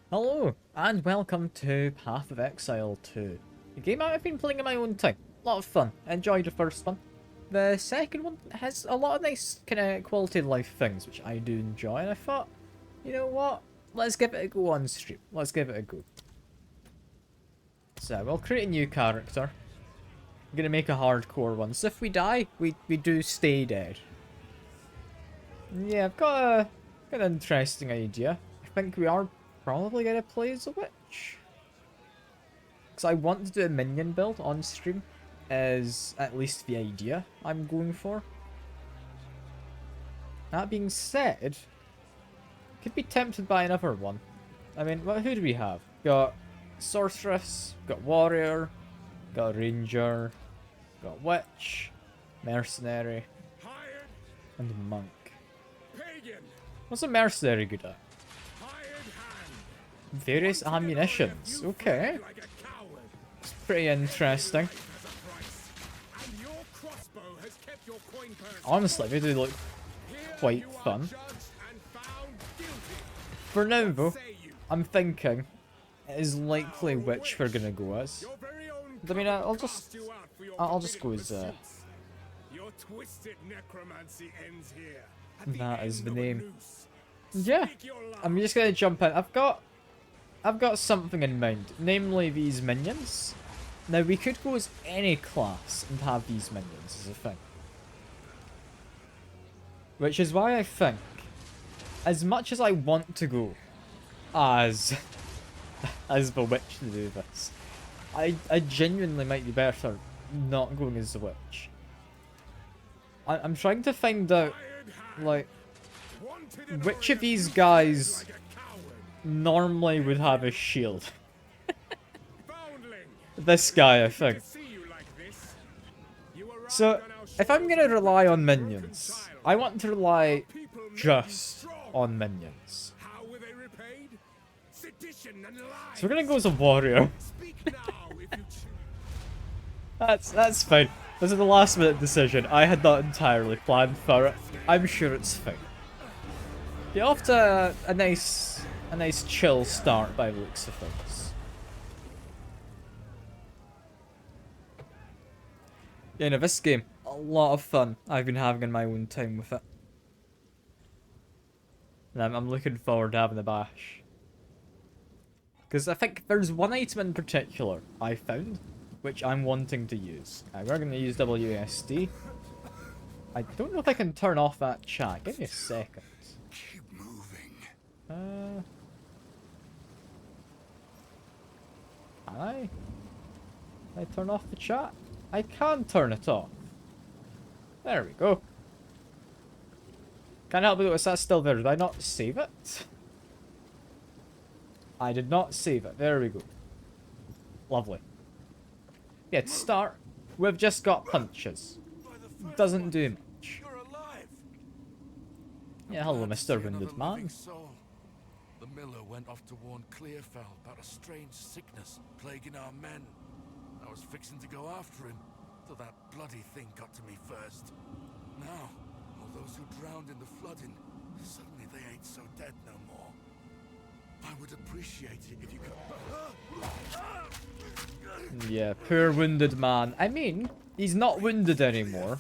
Hello, and welcome to Path of Exile 2. A game I've been playing in my own time. A lot of fun. Enjoyed the first one. The second one has a lot of nice kind of quality of life things, which I do enjoy, and I thought, you know what? Let's give it a go on stream. Let's give it a go. So, we'll create a new character. I'm gonna make a hardcore one, so if we die, we do stay dead. Yeah, I've got an interesting idea. I think we are probably gonna play as a witch. Because I want to do a minion build on stream, is at least the idea I'm going for. That being said, could be tempted by another one. I mean, who do we have? Got sorceress, got warrior, got ranger, got witch, mercenary, and monk. What's a mercenary good at? Various ammunitions. Okay. It's pretty interesting. Honestly, they do look quite fun. For now, though, I'm thinking it is likely which we're gonna go as. I mean, I'll just go as that is the name. Yeah, I'm just gonna jump in. I've got something in mind, namely these minions. Now, we could go as any class and have these minions as a thing. Which is why I think, as much as I want to go as the witch to do this, I genuinely might be better not going as the witch. I'm trying to find out, like, which of these guys normally would have a shield. This guy, I think. So, if I'm gonna rely on minions, I want to rely just on minions. So we're gonna go as a warrior. That's fine. This is the last minute decision. I had not entirely planned for it. I'm sure it's fine. Get off to a nice chill start by the looks of things. Yeah, no, this game, a lot of fun I've been having in my own time with it. And I'm looking forward to having a bash. Because I think there's one item in particular I found, which I'm wanting to use. We're going to use WSD. I don't know if I can turn off that chat. Give me a second. Keep moving. Can I? Can I turn off the chat? I can turn it off. There we go. Can't help but notice that's still there. Did I not save it? I did not save it. There we go. Lovely. Yeah, to start, we've just got punches. Doesn't do much. Yeah, hello, Mr. Wounded Man. The miller went off to warn Clearfell about a strange sickness plaguing our men. I was fixing to go after him, till that bloody thing got to me first. Now, all those who drowned in the flooding, suddenly they ain't so dead no more. I would appreciate it if you could... Yeah, poor wounded man. I mean, he's not wounded anymore.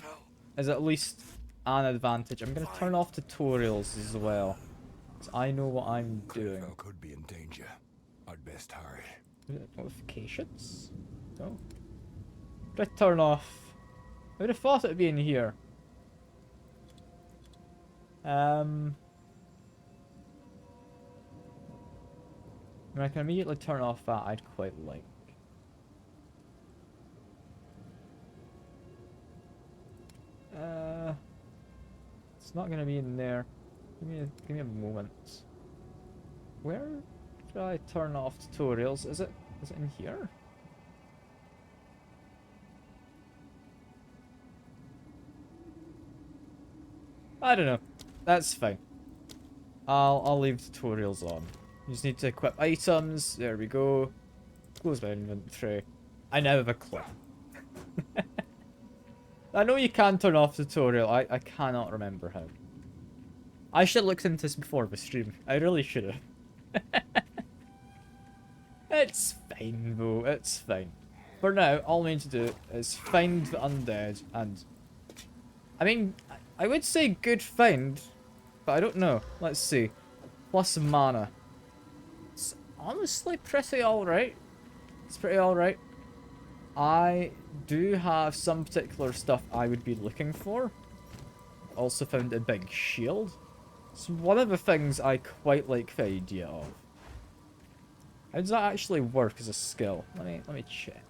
Is at least an advantage. I'm gonna turn off tutorials as well, because I know what I'm doing. Clearfell could be in danger. I'd best hurry. Notifications? No. Did I turn off? I would have thought it would be in here. I can immediately turn off that. I'd quite like. It's not gonna be in there. Give me a moment. Where should I turn off tutorials? Is it in here? I don't know. That's fine. I'll leave tutorials on. You just need to equip items. There we go. Close my inventory. I now have a clue. I know you can turn off tutorial. I cannot remember how. I should have looked into this before the stream. I really should have. It's fine, though. It's fine. For now, all we need to do is find the undead, and... I mean, I would say good find, but I don't know. Let's see. Plus mana. It's honestly pretty alright. It's pretty alright. I do have some particular stuff I would be looking for. Also found a big shield. It's one of the things I quite like the idea of. How does that actually work as a skill? Let me check.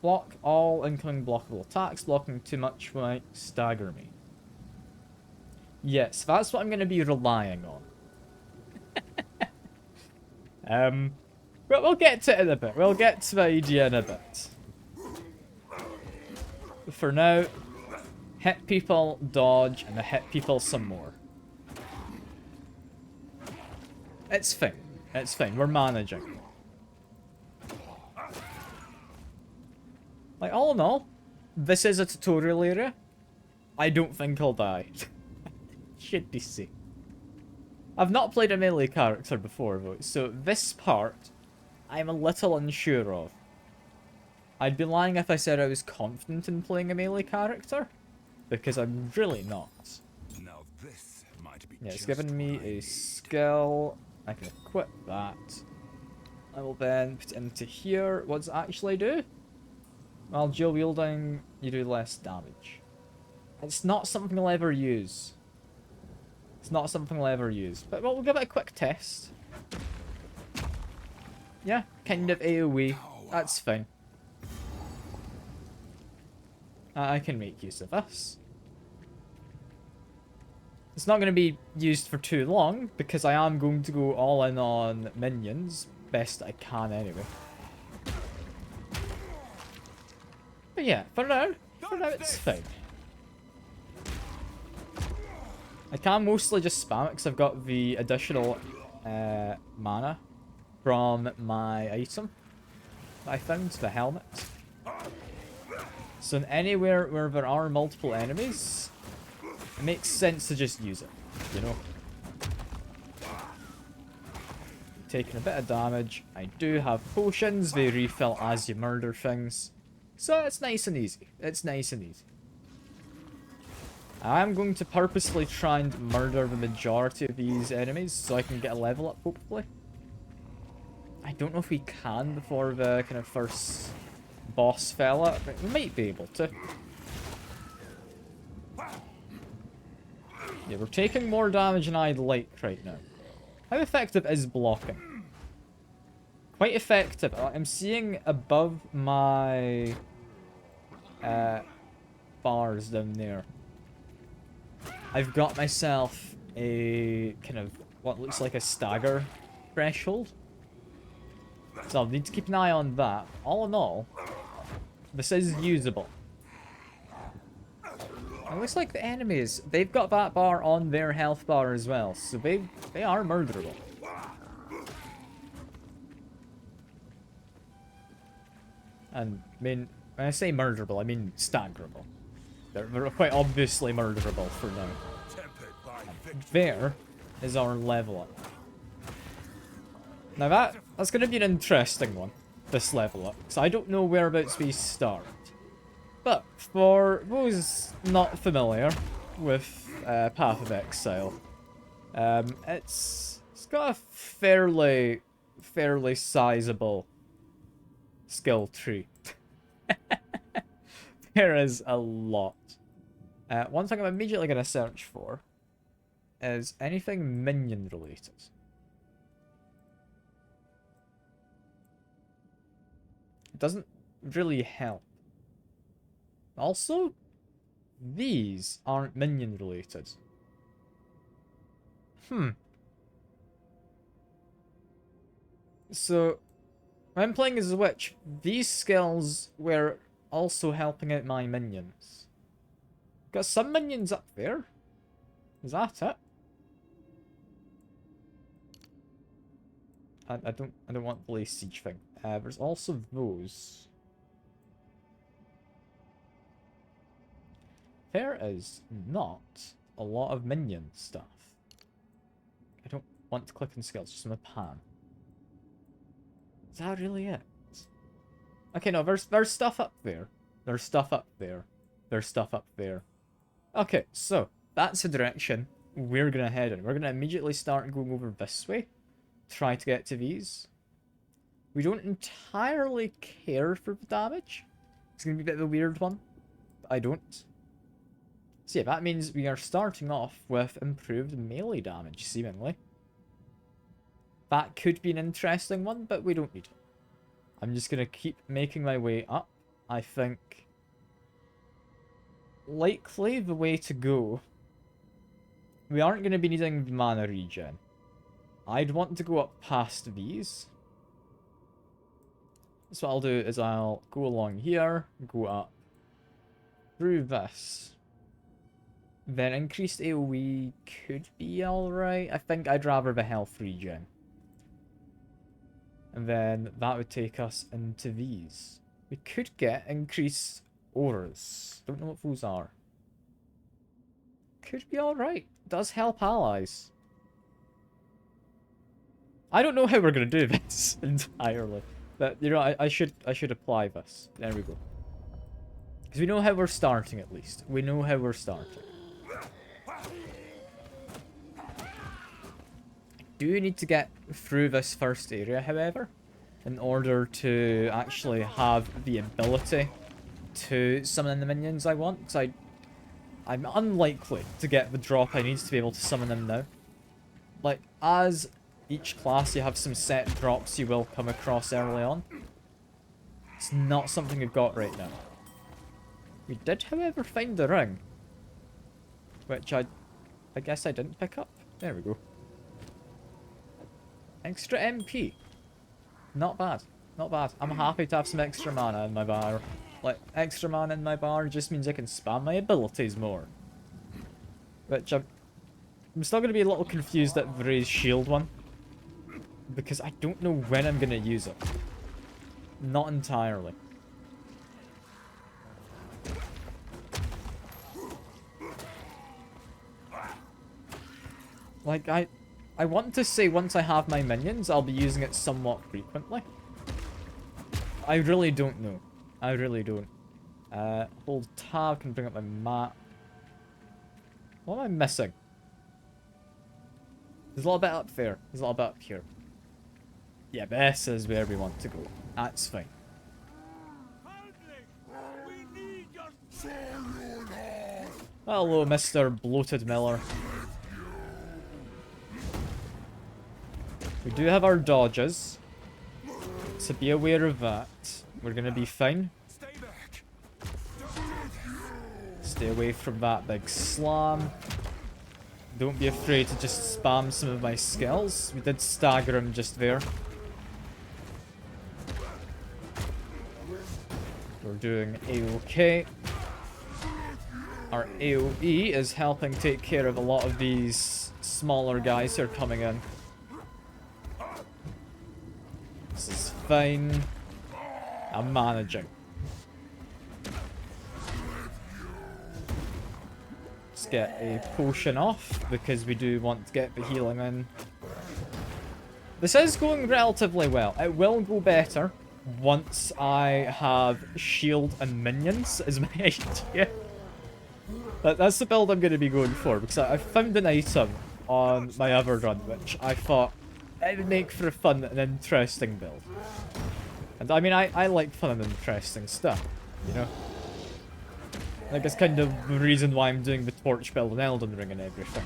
Block all incoming blockable attacks. Blocking too much might stagger me. Yes, that's what I'm going to be relying on. But we'll get to it in a bit. We'll get to the idea in a bit. For now, hit people, dodge, and hit people some more. It's fine. It's fine. We're managing. Like, all in all, this is a tutorial area. I don't think I'll die. Should be safe. I've not played a melee character before, though, so this part, I'm a little unsure of. I'd be lying if I said I was confident in playing a melee character, because I'm really not. Now this might be Yeah, it's given me a skill. I can equip that. I will then put it into here. What does it actually do? While dual wielding, you do less damage. It's not something I'll ever use. It's not something I'll ever use. But we'll give it a quick test. Yeah, kind of AoE. That's fine. I can make use of this. It's not going to be used for too long, because I am going to go all in on minions. Best I can, anyway. But yeah, for now it's fine. I can mostly just spam it, because I've got the additional mana from my item that I found, the helmet. So in anywhere where there are multiple enemies, it makes sense to just use it, you know? Taking a bit of damage. I do have potions, they refill as you murder things. So it's nice and easy. It's nice and easy. I'm going to purposely try and murder the majority of these enemies so I can get a level up, hopefully. I don't know if we can before the kind of first boss fella, but we might be able to. Yeah, we're taking more damage than I'd like right now. How effective is blocking? Quite effective. I'm seeing above my bars down there. I've got myself a kind of what looks like a stagger threshold. So I'll need to keep an eye on that. All in all, this is usable. It looks like the enemies, they've got that bar on their health bar as well, so they are murderable. And, I mean, when I say murderable, I mean staggerable. They're quite obviously murderable for now. There is our level up. Now that's going to be an interesting one, this level up, because I don't know whereabouts we start. But for those not familiar with Path of Exile, it's got a fairly sizable skill tree. There is a lot. One thing I'm immediately going to search for is anything minion related. It doesn't really help. Also, these aren't minion related. So, when I'm playing as a witch, these skills were also helping out my minions. Got some minions up there. Is that it? I don't want the Blaze Siege thing. There's also those. There is not a lot of minion stuff. I don't want to click on skills, just on the pan. Is that really it? Okay, no, there's stuff up there. There's stuff up there. There's stuff up there. Okay, so that's the direction we're gonna head in. We're gonna immediately start going over this way. Try to get to these. We don't entirely care for the damage. It's gonna be a bit of a weird one. But I don't. So yeah, that means we are starting off with improved melee damage, seemingly. That could be an interesting one, but we don't need it. I'm just gonna keep making my way up. I think likely the way to go. We aren't going to be needing the mana regen. I'd want to go up past these. So what I'll do is I'll go along here, go up through this. Then increased AoE could be alright. I think I'd rather the health regen. And then that would take us into these. We could get increased auras. Don't know what those are. Could be alright. Does help allies. I don't know how we're going to do this entirely. But, you know, I should apply this. There we go. Because we know how we're starting, at least. We know how we're starting. Do need to get through this first area, however, in order to actually have the ability to summon the minions I want. Because I'm unlikely to get the drop I need to be able to summon them now. Like, as each class you have some set drops you will come across early on. It's not something we've got right now. We did, however, find the ring. Which I guess I didn't pick up. There we go. Extra MP. Not bad. Not bad. I'm happy to have some extra mana in my bar. Like, extra mana in my bar just means I can spam my abilities more. Which I'm still going to be a little confused at the raised shield one. Because I don't know when I'm going to use it. Not entirely. Like, I want to say once I have my minions, I'll be using it somewhat frequently. I really don't know. I really don't. Hold tab, can bring up my map. What am I missing? There's a little bit up there. There's a little bit up here. Yeah, this is where we want to go. That's fine. Hello, Mr. Bloated Miller. We do have our dodges, so be aware of that. We're gonna be fine. Stay away from that big slam. Don't be afraid to just spam some of my skills. We did stagger him just there. We're doing A-OK. Our AoE is helping take care of a lot of these smaller guys who are coming in. This is fine. I'm managing. Let's get a potion off, because we do want to get the healing in. This is going relatively well. It will go better once I have shield and minions, is my idea. That's the build I'm going to be going for, because I found an item on my other run, which I thought it would make for a fun and interesting build. And I mean, I like fun and interesting stuff, you know? Like, it's kind of the reason why I'm doing the torch build and Elden Ring and everything.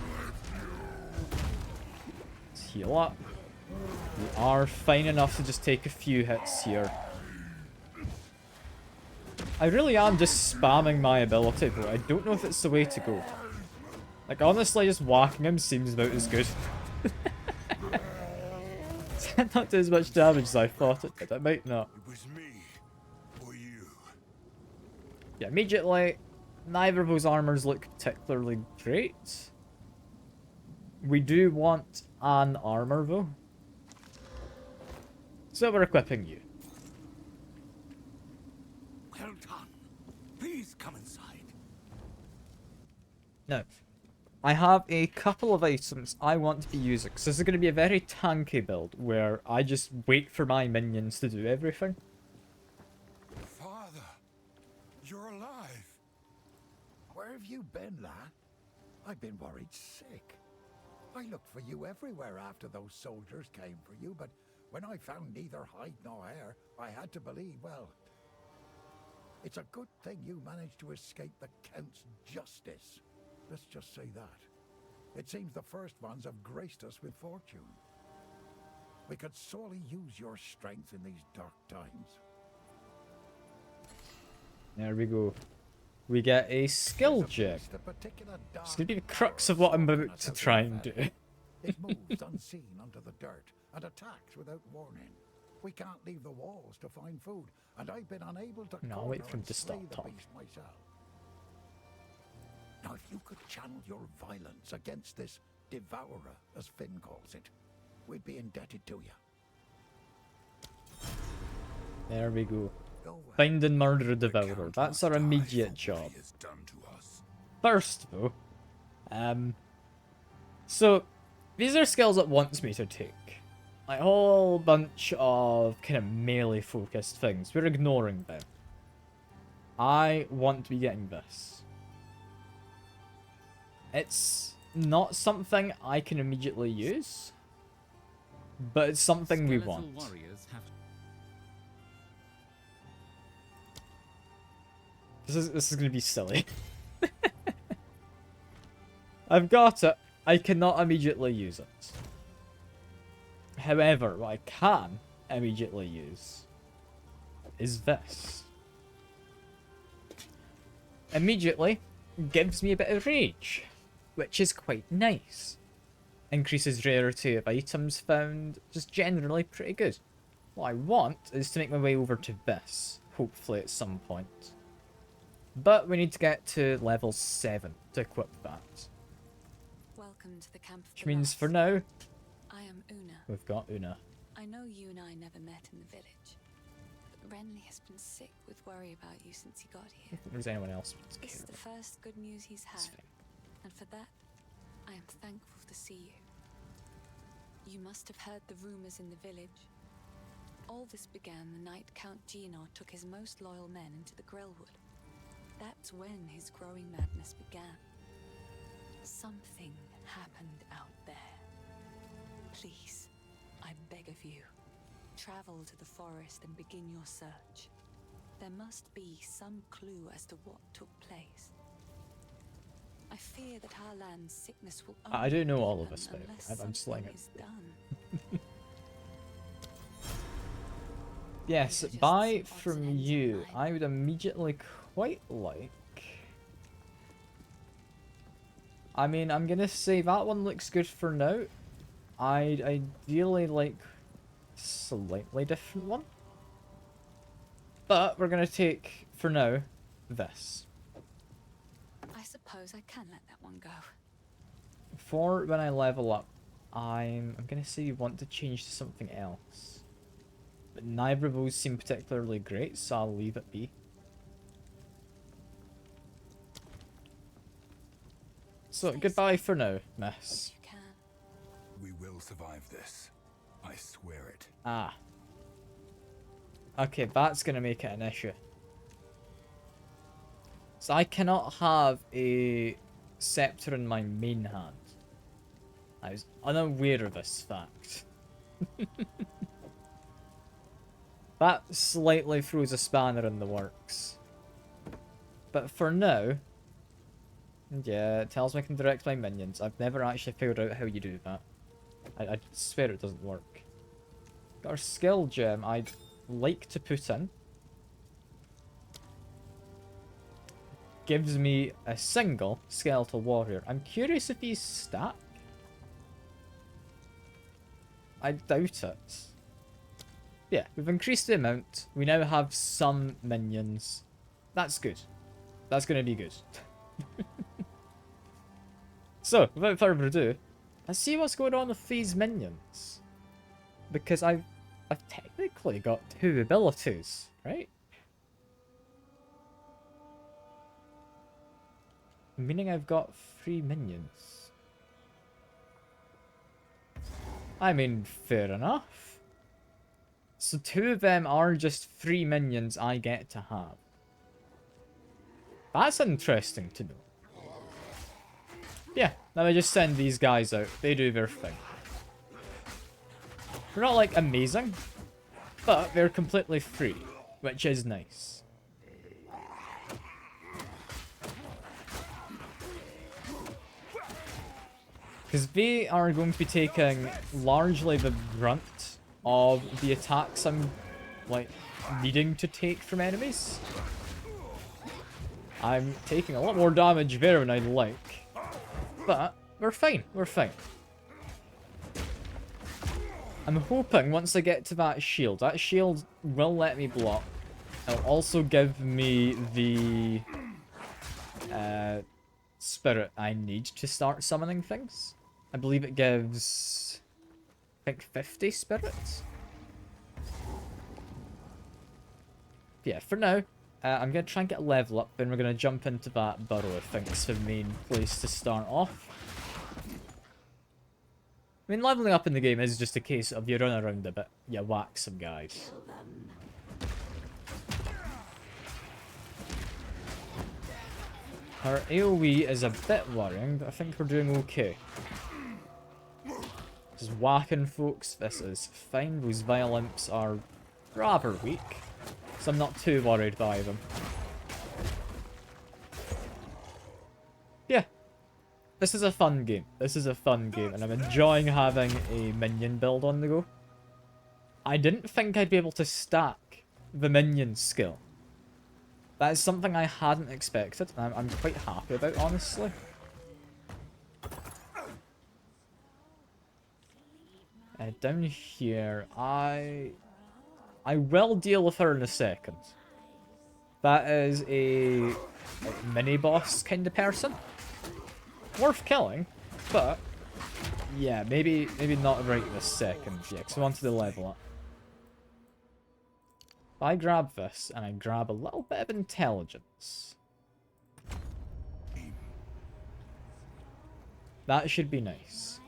Let's heal up. We are fine enough to just take a few hits here. I really am just spamming my ability, though. I don't know if it's the way to go. Like, honestly, just whacking him seems about as good. It's not do as much damage as I thought it did. It might not. It was me or you. Yeah, immediately, neither of those armors look particularly great. We do want an armor, though. So we're equipping you. Well done. Please come inside. Now, I have a couple of items I want to be using. So this is going to be a very tanky build where I just wait for my minions to do everything. Father, you're alive. Where have you been, lad? I've been worried sick. I looked for you everywhere after those soldiers came for you, but when I found neither hide nor hair, I had to believe, well, it's a good thing you managed to escape the Count's justice. Let's just say that. It seems the first ones have graced us with fortune. We could sorely use your strength in these dark times. There we go. We get a skill gem. It's going to be the crux of what I'm about to try and do. It moves unseen under the dirt and attacks without warning. We can't leave the walls to find food, and I've been unable to No, I'll wait for him to stop talking. Myself. Now, if you could channel your violence against this devourer, as Finn calls it, we'd be indebted to you. There we go. Find and murder a devourer. That's our immediate job. First, though, so these are skills it wants me to take. Like a whole bunch of kind of melee focused things. We're ignoring them. I want to be getting this. It's not something I can immediately use, but it's something we want. This is going to be silly. I've got it. I cannot immediately use it. However, what I can immediately use is this. Immediately gives me a bit of rage, which is quite nice. Increases rarity of items found, just generally pretty good. What I want is to make my way over to this, hopefully at some point. But we need to get to level 7 to equip that. Welcome to the camp. Which means for now, I am Una. we've got Una. I know you and I never met in the village, but Renly has been sick with worry about you since he got here. If there's anyone else who This is cares the about first good news he's had, this thing. and for that, I am thankful to see you. You must have heard the rumors in the village. All this began the night Count Gino took his most loyal men into the Grellwood. That's when his growing madness began. Something happened out there. Please, I beg of you, travel to the forest and begin your search. There must be some clue as to what took place. I fear that our land's sickness will I do know all of end this, but unless I'm slinging something it. is done. Yes, These are just buy some odds from and ends of you. life. I would immediately quite like... I mean, I'm gonna say that one looks good for now. I'd ideally like a slightly different one. But we're gonna take, for now, this. I suppose I can let that one go. For when I level up, I'm gonna say you want to change to something else. But neither of those seem particularly great, so I'll leave it be. So, goodbye for now, miss. You can. We will survive this. I swear it. Ah. Okay, that's gonna make it an issue. So I cannot have a scepter in my main hand. I was unaware of this fact. That slightly throws a spanner in the works. But for now... Yeah, it tells me I can direct my minions. I've never actually figured out how you do that. I swear it doesn't work. Got our skill gem I'd like to put in. Gives me a single skeletal warrior. I'm curious if he's stack. I doubt it. Yeah, we've increased the amount. We now have some minions. That's good. That's going to be good. So, without further ado, let's see what's going on with these minions. Because I've technically got 2 abilities, right? Meaning I've got 3 minions. I mean, fair enough. So 2 of them are just 3 minions I get to have. That's interesting to know. Yeah, let me just send these guys out. They do their thing. They're not, like, amazing, but they're completely free, which is nice. Because they are going to be taking largely the brunt of the attacks I'm, like, needing to take from enemies. I'm taking a lot more damage there than I'd like. But we're fine, we're fine. I'm hoping once I get to that shield will let me block. It'll also give me the spirit I need to start summoning things. I believe it gives, I think, 50 spirits. Yeah, for now, I'm going to try and get a level up, then we're going to jump into that burrow, I think is the main place to start off. I mean, leveling up in the game is just a case of you run around a bit, you whack some guys. Our AoE is a bit worrying, but I think we're doing okay. Just whacking folks, this is fine. Those vile imps are rather weak, so I'm not too worried by them. Yeah. This is a fun game. This is a fun game, and I'm enjoying having a minion build on the go. I didn't think I'd be able to stack the minion skill. That is something I hadn't expected, and I'm quite happy about, honestly. Down here, I will deal with her in a second. That is a like, mini-boss kind of person. Worth killing, but yeah, maybe not right this second. Yeah, because I wanted to level up. If I grab this and I grab a little bit of intelligence, that should be nice.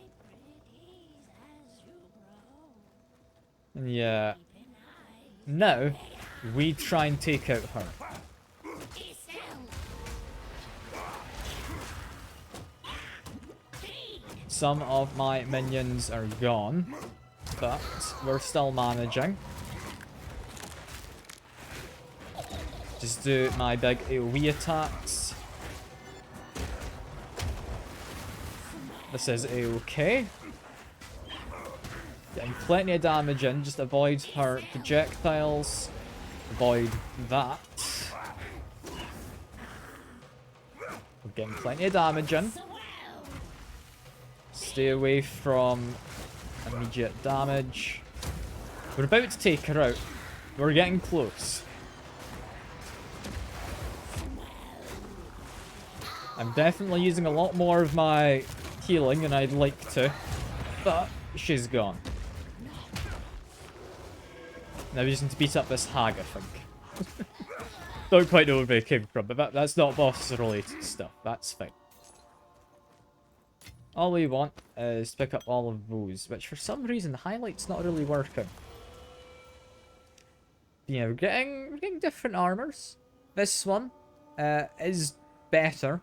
And yeah, now we try and take out her. Some of my minions are gone, but we're still managing. Just do my big AoE attacks. This is a-okay. Getting plenty of damage in, just avoid her projectiles. Avoid that. We're getting plenty of damage in. Stay away from immediate damage. We're about to take her out. We're getting close. I'm definitely using a lot more of my healing than I'd like to, but she's gone. Now we just need to beat up this hag, I think. Don't quite know where they came from, but that's not boss-related stuff. That's fine. All we want is to pick up all of those, which for some reason the highlight's not really working. Yeah, we're getting different armors. This one is better,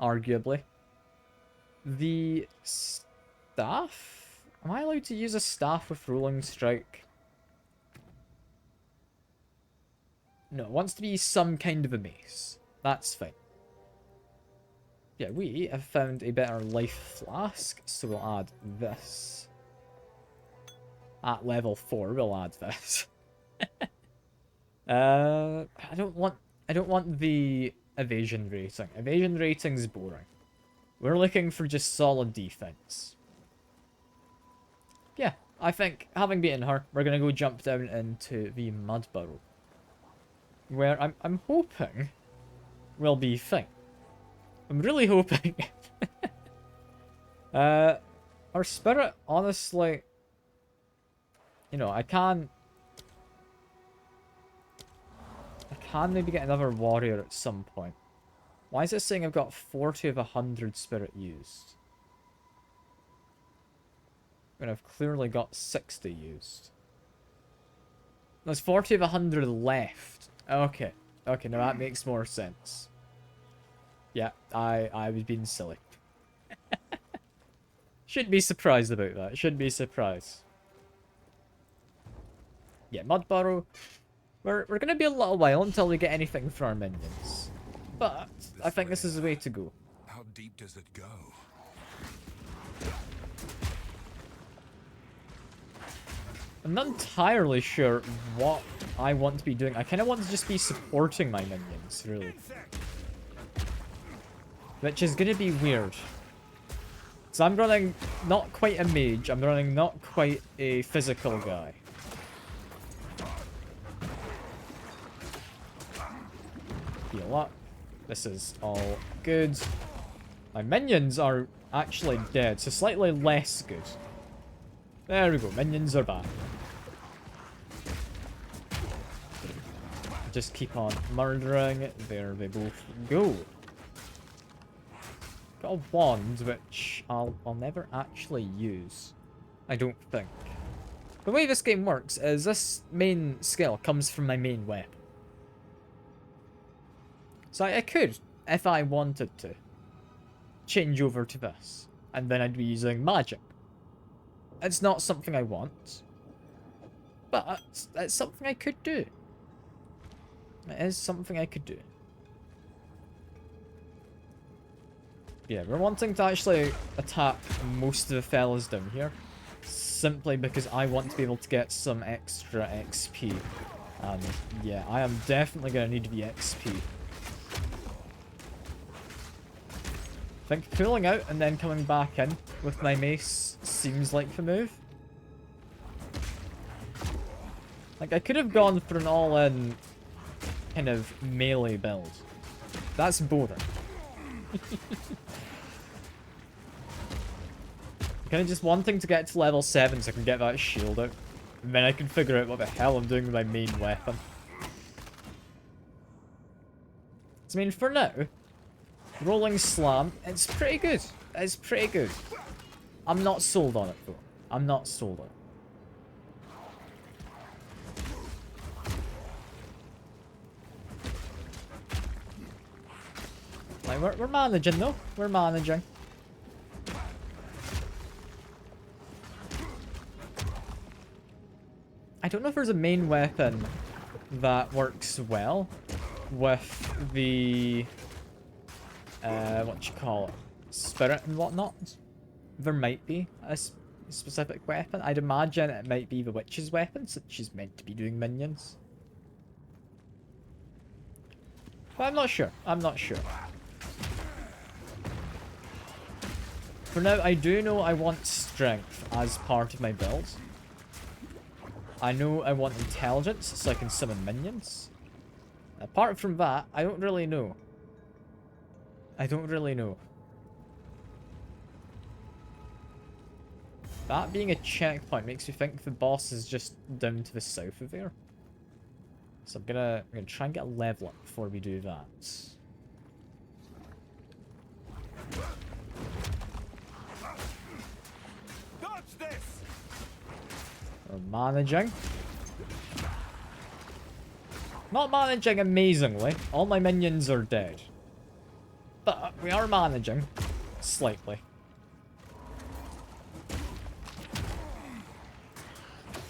arguably. The staff? Am I allowed to use a staff with Rolling Strike? No, it wants to be some kind of a mace. That's fine. Yeah, we have found a better life flask, so we'll add this. At level 4, we'll add this. I don't want the evasion rating. Evasion rating's boring. We're looking for just solid defense. Yeah, I think having beaten her, we're gonna go jump down into the mud burrow, where I'm hoping we'll be fine. I'm really hoping. Our spirit, honestly, you know, I can maybe get another warrior at some point. Why is it saying I've got 40 of 100 spirit used? When I've clearly got 60 used. There's 40 of 100 left. Okay. Okay, now that makes more sense. Yeah, I was being silly. Shouldn't be surprised about that. Shouldn't be surprised. Yeah, Mud Burrow. We're gonna be a little while until we get anything for our minions. But I think this is the way to go. How deep does it go? I'm not entirely sure what I want to be doing. I kind of want to just be supporting my minions, really. Which is going to be weird. So I'm running not quite a mage, I'm running not quite a physical guy. Heal up. This is all good. My minions are actually dead, so slightly less good. There we go, minions are back. Just keep on murdering. There they both go. Got a wand, which I'll never actually use. I don't think. The way this game works is this main skill comes from my main weapon. So I could, if I wanted to, change over to this. And then I'd be using magic. It's not something I want. But it's something I could do. It is something I could do. Yeah, we're wanting to actually attack most of the fellas down here. Simply because I want to be able to get some extra XP. And yeah, I am definitely going to need the XP. I think pulling out and then coming back in with my mace seems like the move. Like, I could have gone for an all-in kind of melee build. That's boring. Kind of just wanting to get to level 7 so I can get that shield out. And then I can figure out what the hell I'm doing with my main weapon. So, I mean, for now, rolling slam, it's pretty good. It's pretty good. I'm not sold on it, though. I'm not sold on it. Like, we're managing, though. We're managing. I don't know if there's a main weapon that works well with the... what you call it? Spirit and whatnot. There might be a specific weapon. I'd imagine it might be the witch's weapon, since she's meant to be doing minions. But I'm not sure. I'm not sure. For now, I do know I want strength as part of my build. I know I want intelligence so I can summon minions. Apart from that, I don't really know. I don't really know. That being a checkpoint makes me think the boss is just down to the south of there. So I'm gonna try and get a level up before we do that. Dodge this! We're managing. Not managing amazingly. All my minions are dead. But we are managing. Slightly.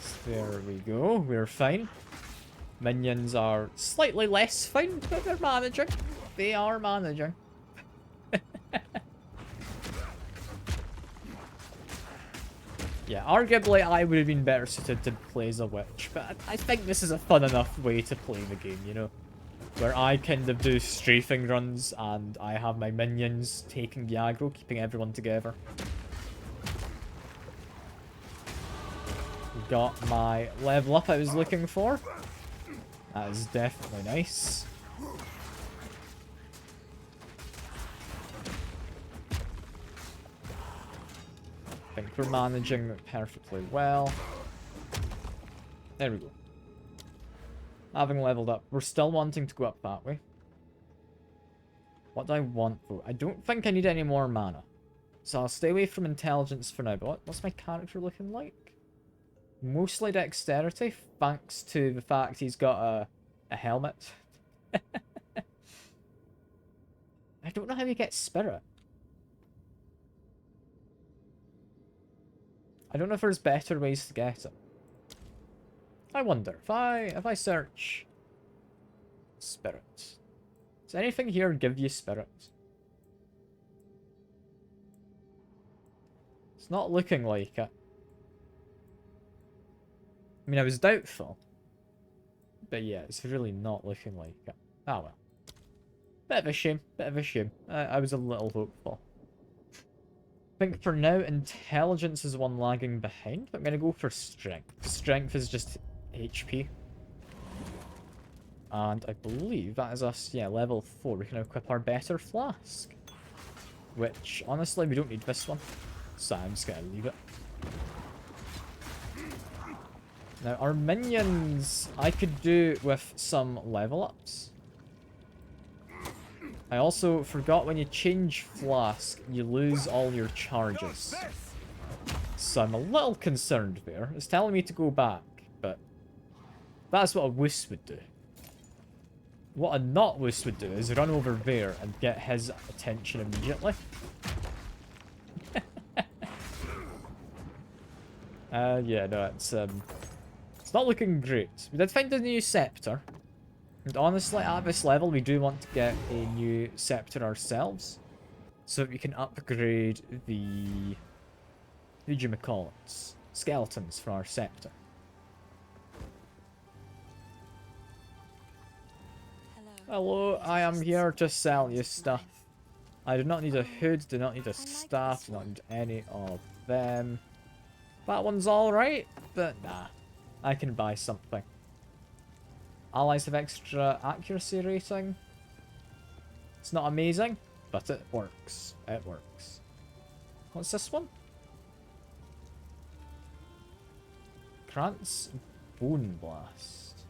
So there we go. We're fine. Minions are slightly less fine, but they're managing. They are managing. Yeah, arguably I would have been better suited to play as a witch, but I think this is a fun enough way to play the game, you know? Where I kind of do strafing runs and I have my minions taking the aggro, keeping everyone together. Got my level up I was looking for. That is definitely nice. I think we're managing perfectly well. There we go. Having leveled up. We're still wanting to go up that way. What do I want though? I don't think I need any more mana. So I'll stay away from intelligence for now. But what's my character looking like? Mostly dexterity, thanks to the fact he's got a helmet. I don't know how you get spirit. I don't know if there's better ways to get it. I wonder if I search spirits. Does anything here give you spirits? It's not looking like it. I mean, I was doubtful. But yeah, it's really not looking like it. Ah well. Bit of a shame. Bit of a shame. I was a little hopeful. I think for now, intelligence is one lagging behind, but I'm going to go for strength. Strength is just HP. And I believe that is us, yeah, level 4. We can equip our better flask. Which, honestly, we don't need this one. So I'm just going to leave it. Now, our minions, I could do with some level ups. I also forgot when you change flask, you lose all your charges. So I'm a little concerned there. It's telling me to go back, but that's what a wuss would do. What a not wuss would do is run over there and get his attention immediately. Yeah, no, it's not looking great. We did find a new scepter. And honestly, at this level, we do want to get a new scepter ourselves. So that we can upgrade the... Who do you call it? Skeletons for our scepter. Hello, I am here to sell you stuff. I do not need a hood, do not need a staff, do not need any of them. That one's alright, but nah. I can buy something. Allies have extra accuracy rating. It's not amazing, but it works. It works. What's this one? Krantz Bone Blast.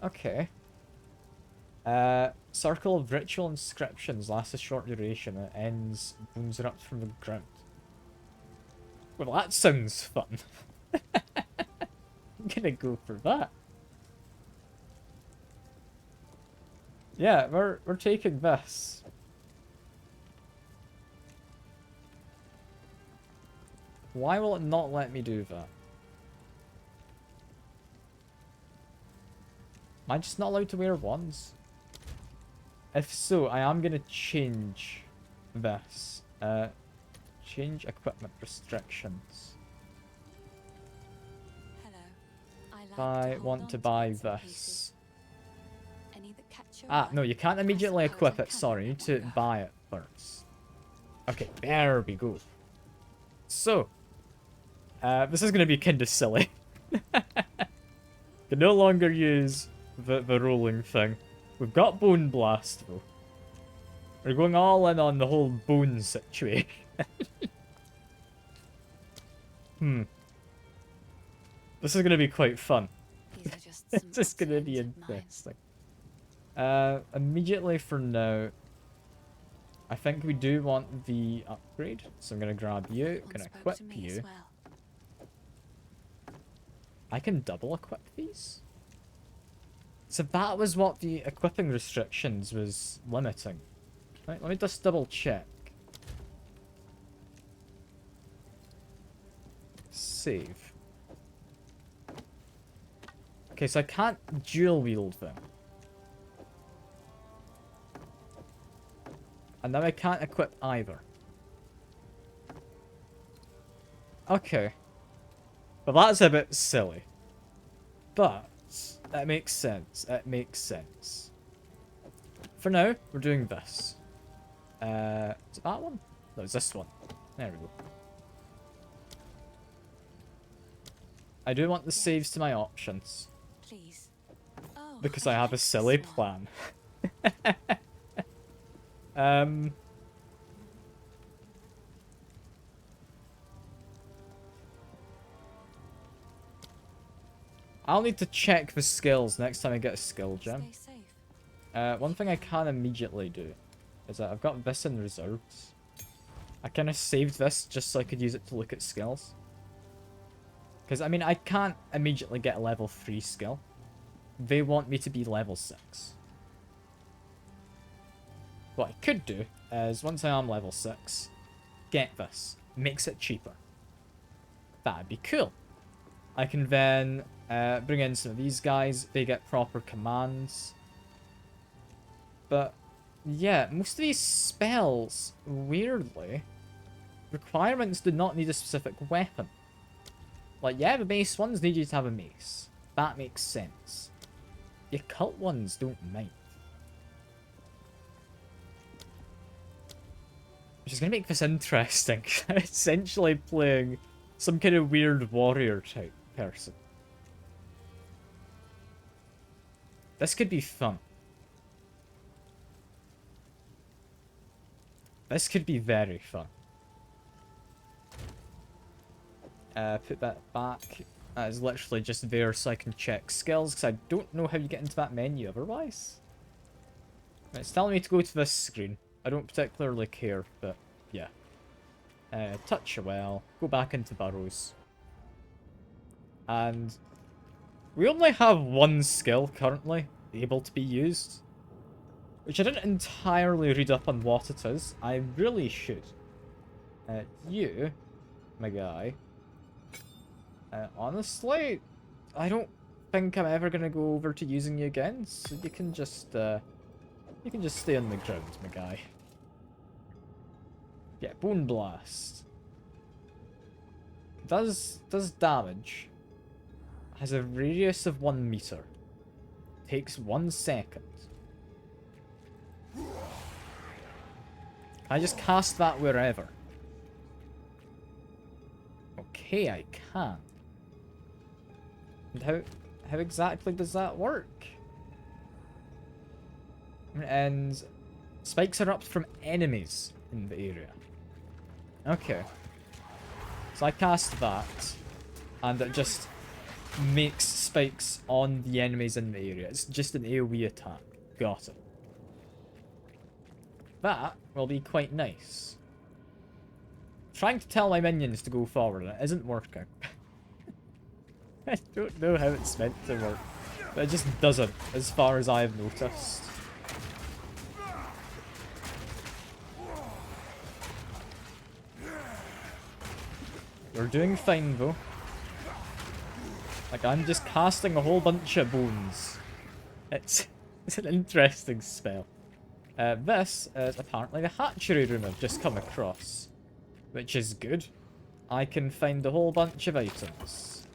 Okay. Circle of Ritual Inscriptions lasts a short duration. It ends bones erupt from the ground. Well, that sounds fun. I'm gonna go for that. Yeah, we're taking this. Why will it not let me do that? Am I just not allowed to wear wands? If so, I am gonna change this. Change equipment restrictions. If I want to buy this. Ah, no, you can't immediately equip it. Sorry, you need to buy it first. Okay, there we go. So, this is going to be kind of silly. Can no longer use the rolling thing. We've got Bone Blast, though. We're going all in on the whole bone situation. This is going to be quite fun. It's just going to be interesting. Immediately for now, I think we do want the upgrade. So I'm going to grab you, going to equip you. I can double equip these? So that was what the equipping restrictions was limiting. Right, let me just double check. Save. Okay, so I can't dual wield them. And now I can't equip either. Okay. But that's a bit silly. But that makes sense. It makes sense. For now, we're doing this. Is it that one? No, it's this one. There we go. I do want the saves to my options. Please. Oh, Because I have a silly plan. I'll need to check the skills next time I get a skill gem. Stay safe. One thing I can immediately do is that I've got this in reserves. I kind of saved this just so I could use it to look at skills. Because, I mean, I can't immediately get a level 3 skill. They want me to be level 6. What I could do is, once I am level 6, get this. Makes it cheaper. That'd be cool. I can then bring in some of these guys. They get proper commands. But, yeah, most of these spells, weirdly, requirements do not need a specific weapon. Like, yeah, the base ones need you to have a mace. That makes sense. The occult ones don't mind. Which is going to make this interesting. Essentially playing some kind of weird warrior type person. This could be fun. This could be very fun. Put that back. That is literally just there so I can check skills, because I don't know how you get into that menu otherwise. It's telling me to go to this screen. I don't particularly care, but yeah. Touch a well. Go back into burrows. And we only have one skill currently able to be used. Which I didn't entirely read up on what it is. I really should. You, my guy. Honestly, I don't think I'm ever gonna go over to using you again. So you can just stay on the ground, my guy. Yeah, Bone Blast. Does damage. Has a radius of 1 meter. Takes 1 second. I just cast that wherever. Okay, I can. And how exactly does that work? And spikes erupt from enemies in the area. Okay. So I cast that, and it just makes spikes on the enemies in the area. It's just an AoE attack. Got it. That will be quite nice. Trying to tell my minions to go forward, and it isn't working. I don't know how it's meant to work, but it just doesn't, as far as I've noticed. We're doing fine, though. Like, I'm just casting a whole bunch of bones. It's an interesting spell. This is apparently the hatchery room I've just come across, which is good. I can find a whole bunch of items.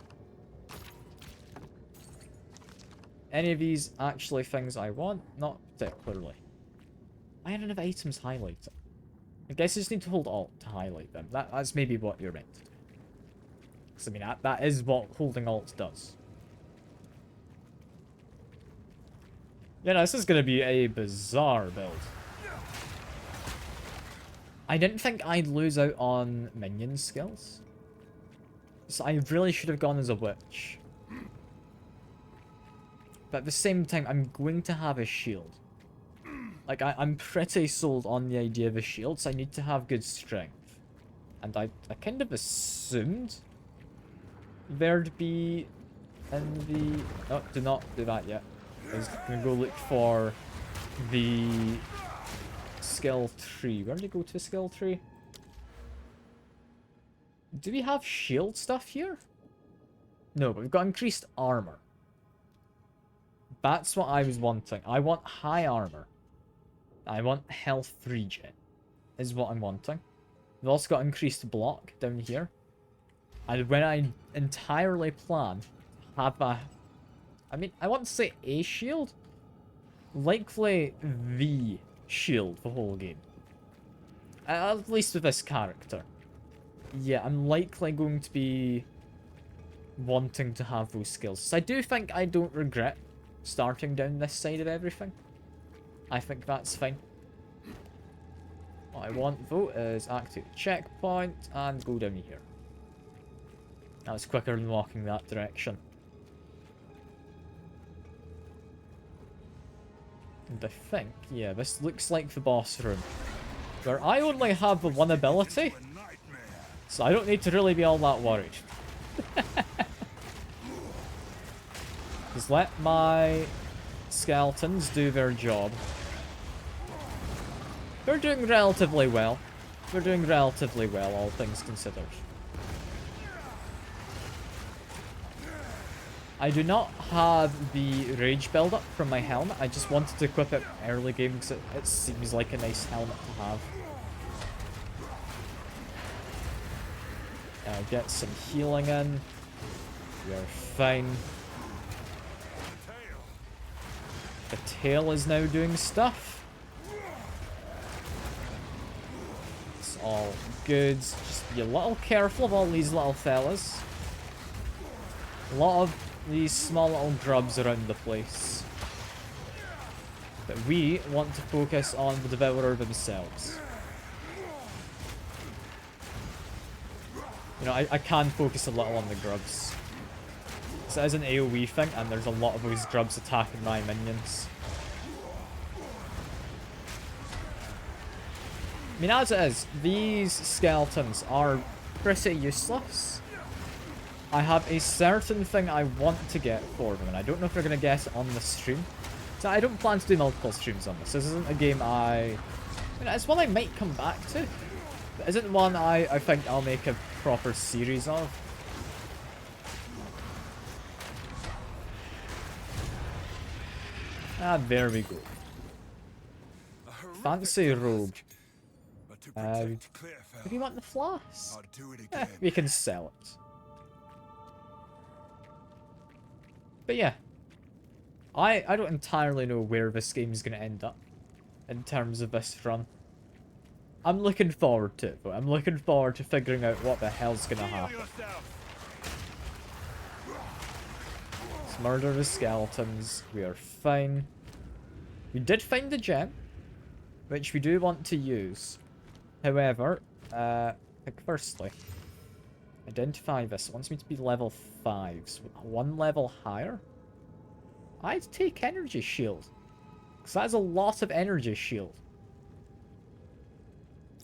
Any of these actually things I want? Not particularly. I don't have items highlighted. I guess I just need to hold Alt to highlight them. That's maybe what you're meant to do. Because, I mean, that is what holding Alt does. Yeah, no, this is going to be a bizarre build. I didn't think I'd lose out on minion skills. So I really should have gone as a witch. But at the same time, I'm going to have a shield. Like, I'm pretty sold on the idea of a shield, so I need to have good strength. And I kind of assumed there'd be in the... Oh, do not do that yet. I was going to go look for the skill tree. Where did I go to skill tree? Do we have shield stuff here? No, but we've got increased armor. That's what I was wanting. I want high armor. I want health regen, is what I'm wanting. We've also got increased block down here. And when I entirely plan to have a... I mean, I want to say a shield. Likely the shield the whole game. At least with this character. Yeah, I'm likely going to be wanting to have those skills. So I do think I don't regret starting down this side of everything. I think that's fine. What I want, though, is activate the checkpoint and go down here. That was quicker than walking that direction. And I think, yeah, this looks like the boss room. Where I only have the one ability, so I don't need to really be all that worried. Just let my skeletons do their job. They're doing relatively well. They're doing relatively well, all things considered. I do not have the rage build-up from my helmet. I just wanted to equip it early game because it seems like a nice helmet to have. Get some healing in. We are fine. The tail is now doing stuff. It's all good. Just be a little careful of all these little fellas. A lot of these small little grubs around the place. But we want to focus on the Devourer themselves. You know, I can focus a little on the grubs. So it is an AoE thing, and there's a lot of those grubs attacking my minions. I mean, as it is, these skeletons are pretty useless. I have a certain thing I want to get for them, and I don't know if we're going to get it on the stream. So I don't plan to do multiple streams on this. This isn't a game I mean, it's one I might come back to. But isn't one I think I'll make a proper series of. Ah, there we go. Fancy robe. Do you want the flask? We can sell it. But yeah. I don't entirely know where this game's going to end up in terms of this run. I'm looking forward to it, but I'm looking forward to figuring out what the hell's going to happen. Let's murder the skeletons. We are fine. We did find the gem, which we do want to use. However, firstly, identify this. It wants me to be level 5, so one level higher. I'd take energy shield, because that is a lot of energy shield.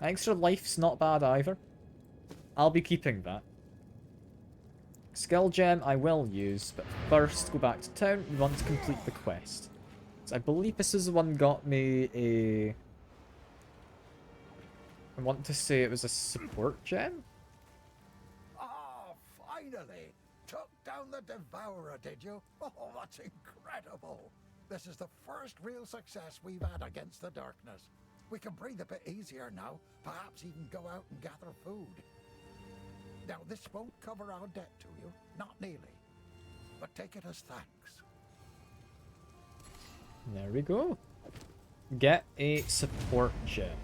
Extra life's not bad either. I'll be keeping that. Skill gem I will use, but first go back to town. We want to complete the quest. So I believe this is the one got me a... I want to say it was a support gem? Ah, finally! Took down the Devourer, did you? Oh, that's incredible! This is the first real success we've had against the darkness. We can breathe a bit easier now, perhaps even go out and gather food. Now, this won't cover our debt to you, not nearly, but take it as thanks. There we go. Get a support gem,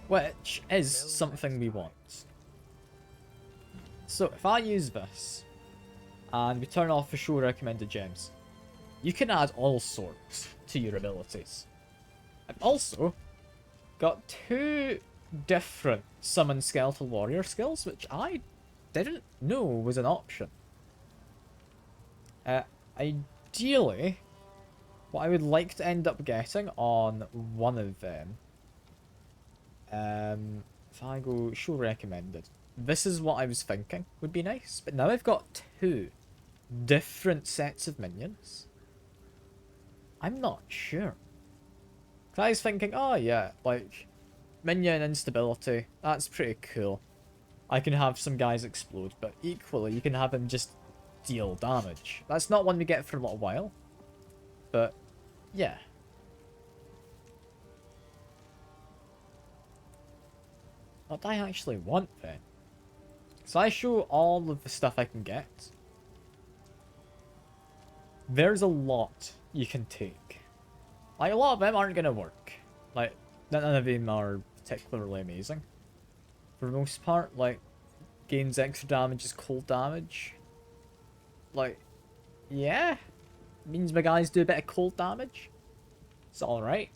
which is something we want. So, if I use this, and we turn off the show recommended gems, you can add all sorts to your abilities. I've also got 2 different summon skeletal warrior skills, which I didn't know was an option. Ideally, what I would like to end up getting on one of them, if I go show recommended, this is what I was thinking would be nice, but now I've got 2 different sets of minions. I'm not sure. 'Cause I was thinking, oh yeah, like, minion instability, that's pretty cool. I can have some guys explode, but equally, you can have him just deal damage. That's not one we get for a little while, but yeah. What do I actually want then? So I show all of the stuff I can get. There's a lot you can take. Like, a lot of them aren't going to work. Like, none of them are particularly amazing. For the most part, like, gains extra damage is cold damage. Like, yeah. Means my guys do a bit of cold damage. It's alright.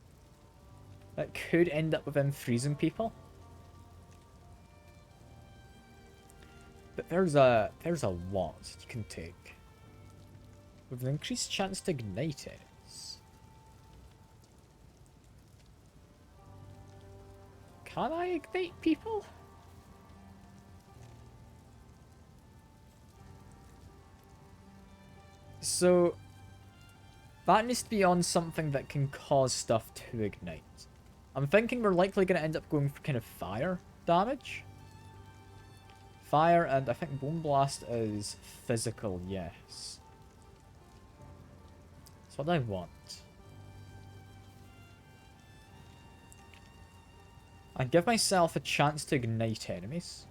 That could end up with him freezing people. But there's a lot you can take. With an increased chance to ignite it. Can I ignite people? So, that needs to be on something that can cause stuff to ignite. I'm thinking we're likely going to end up going for kind of fire damage. Fire, and I think Bone Blast is physical, yes. That's what I want. I give myself a chance to ignite enemies.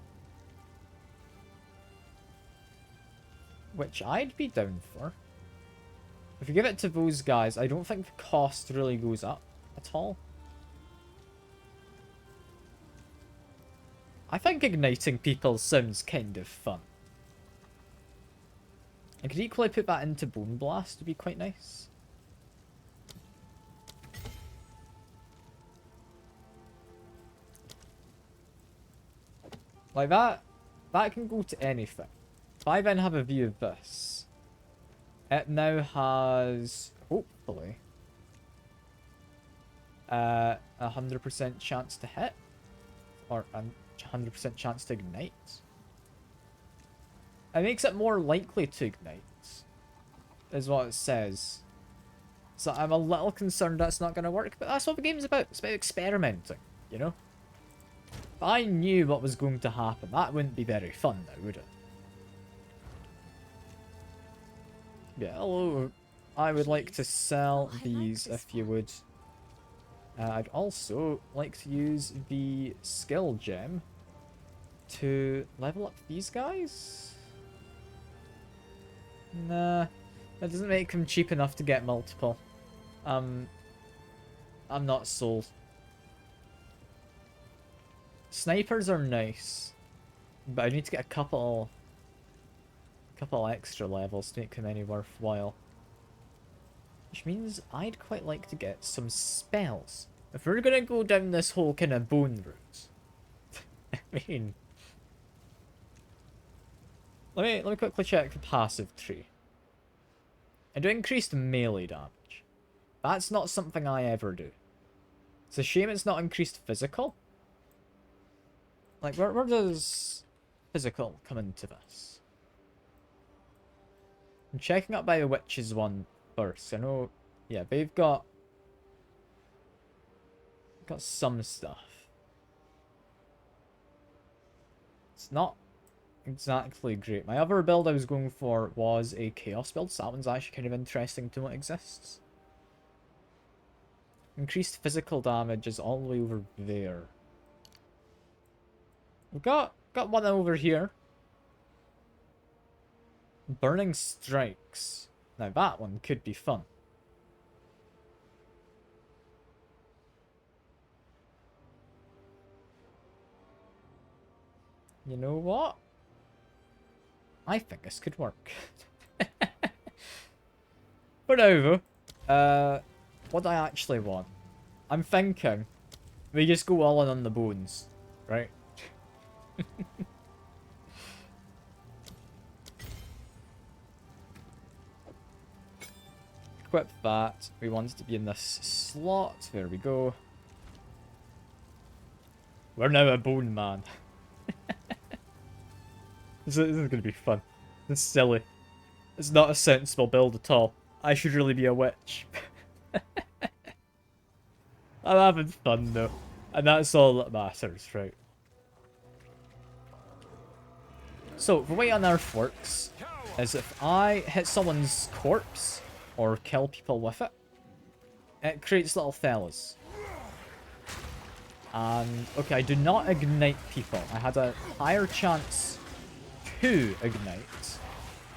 Which I'd be down for. If you give it to those guys, I don't think the cost really goes up at all. I think igniting people sounds kind of fun. I could equally put that into Bone Blast, would be quite nice. Like that can go to anything. If I then have a view of this, it now has, hopefully, 100% chance to hit, or a 100% chance to ignite. It makes it more likely to ignite, is what it says. So I'm a little concerned that's not going to work, but that's what the game's about. It's about experimenting, you know? If I knew what was going to happen, that wouldn't be very fun now, would it? Yeah, hello. I would like to sell these if you would. I'd also like to use the skill gem to level up these guys. Nah, that doesn't make them cheap enough to get multiple. I'm not sold. Snipers are nice, but I need to get a couple extra levels to make them any worthwhile. Which means I'd quite like to get some spells. If we're gonna go down this whole kind of bone route, I mean, let me quickly check the passive tree. I do increased melee damage. That's not something I ever do. It's a shame it's not increased physical. Like, where does physical come into this? I'm checking up by the witches one first. I know, yeah, they've got some stuff. It's not exactly great. My other build I was going for was a chaos build, so that one's actually kind of interesting to what exists. Increased physical damage is all the way over there. We've got one over here. Burning strikes. Now that one could be fun. You know what? I think this could work. For now though, what I actually want, I'm thinking we just go all in on the bones, right? Equip that. We want it to be in this slot. There we go. We're now a bone man. This is going to be fun. This is silly. It's not a sensible build at all. I should really be a witch. I'm having fun though. And that's all that matters, right? So, the way Unearth works is if I hit someone's corpse, or kill people with it, it creates little fellas. And, okay, I do not ignite people. I had a higher chance to ignite,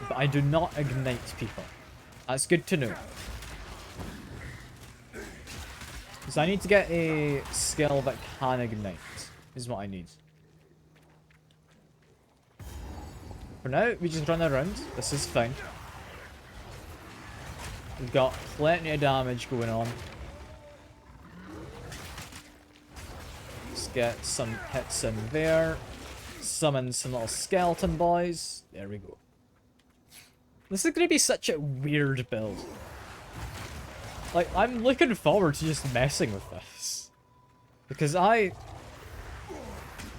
but I do not ignite people. That's good to know. So I need to get a skill that can ignite, is what I need. For now, we just run around. This is fine. We've got plenty of damage going on. Let's get some hits in there. Summon some little skeleton boys. There we go. This is going to be such a weird build. Like, I'm looking forward to just messing with this. Because I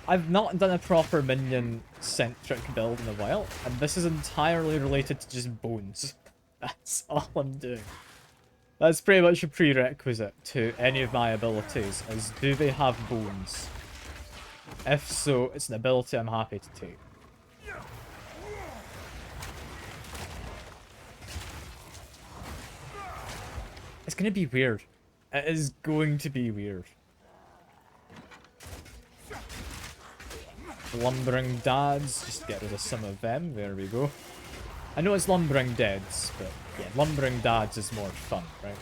I've not done a proper minion-centric build in a while, and this is entirely related to just bones. That's all I'm doing. That's pretty much a prerequisite to any of my abilities, is do they have bones? If so, it's an ability I'm happy to take. It's gonna be weird. It is going to be weird. Lumbering dads, just get rid of some of them, there we go. I know it's lumbering deads, but yeah, lumbering dads is more fun, right?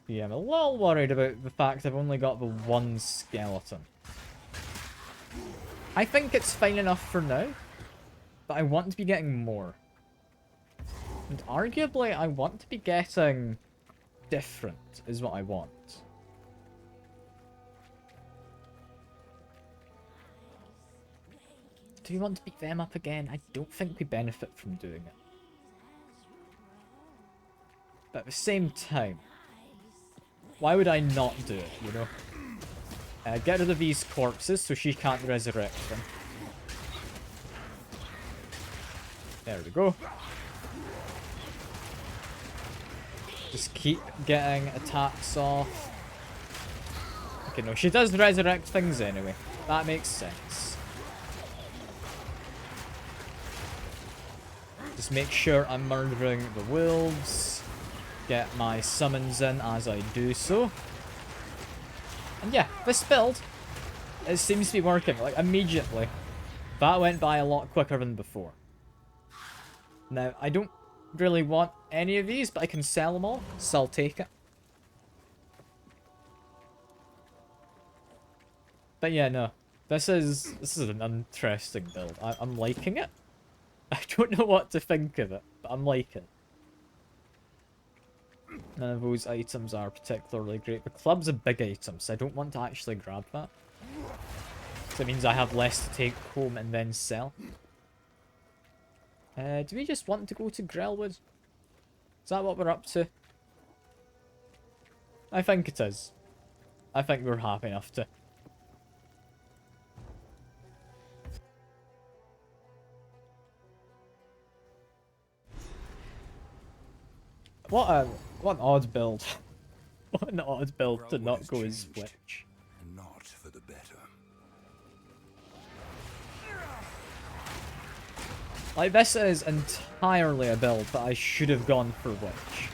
Yeah, I'm a little worried about the fact I've only got the one skeleton. I think it's fine enough for now, but I want to be getting more. And arguably, I want to be getting different, is what I want. Do we want to beat them up again? I don't think we benefit from doing it. But at the same time, why would I not do it, you know? Get rid of these corpses so she can't resurrect them. There we go. Just keep getting attacks off. Okay, no, she does resurrect things anyway. That makes sense. Just make sure I'm murdering the wolves. Get my summons in as I do so. And yeah, this build, it seems to be working, like, immediately. That went by a lot quicker than before. Now, I don't really want any of these, but I can sell them all, so I'll take it. But yeah, no. This is an interesting build. I'm liking it. I don't know what to think of it, but I'm liking it. None of those items are particularly great. The club's a big item, so I don't want to actually grab that. So it means I have less to take home and then sell. Do we just want to go to Grelwood? Is that what we're up to? I think it is. I think we're happy enough to. What an odd build. What an odd build to not go as Switch. Not for the better. Like, this is entirely a build that I should have gone for Witch.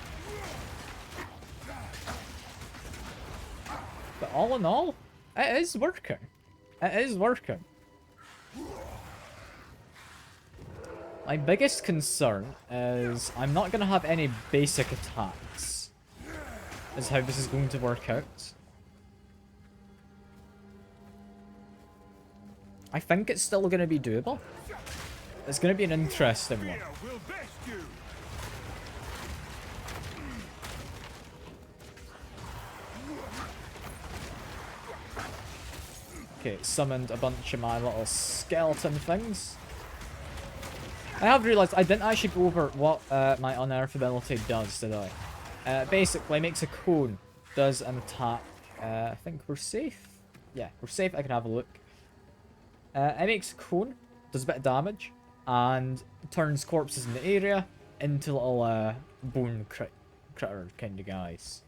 But all in all, it is working. It is working. My biggest concern is I'm not going to have any basic attacks. Is how this is going to work out. I think it's still going to be doable. It's going to be an interesting one. Okay, summoned a bunch of my little skeleton things. I have realised I didn't actually go over what my unearth ability does, did I? Basically, makes a cone, does an attack. I think we're safe. Yeah, we're safe. I can have a look. It makes a cone, does a bit of damage, and turns corpses in the area into little bone critter kind of guys.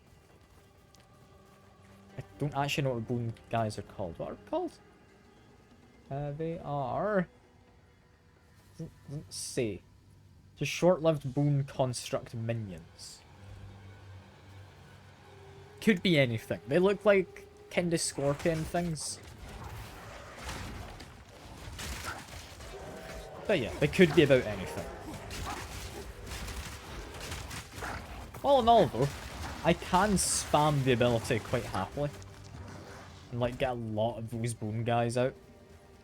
I don't actually know what bone guys are called. What are they called? They are... Doesn't say. Just short-lived bone construct minions. Could be anything. They look like kind of scorpion things. But yeah, they could be about anything. All in all though, I can spam the ability quite happily. And like get a lot of those bone guys out.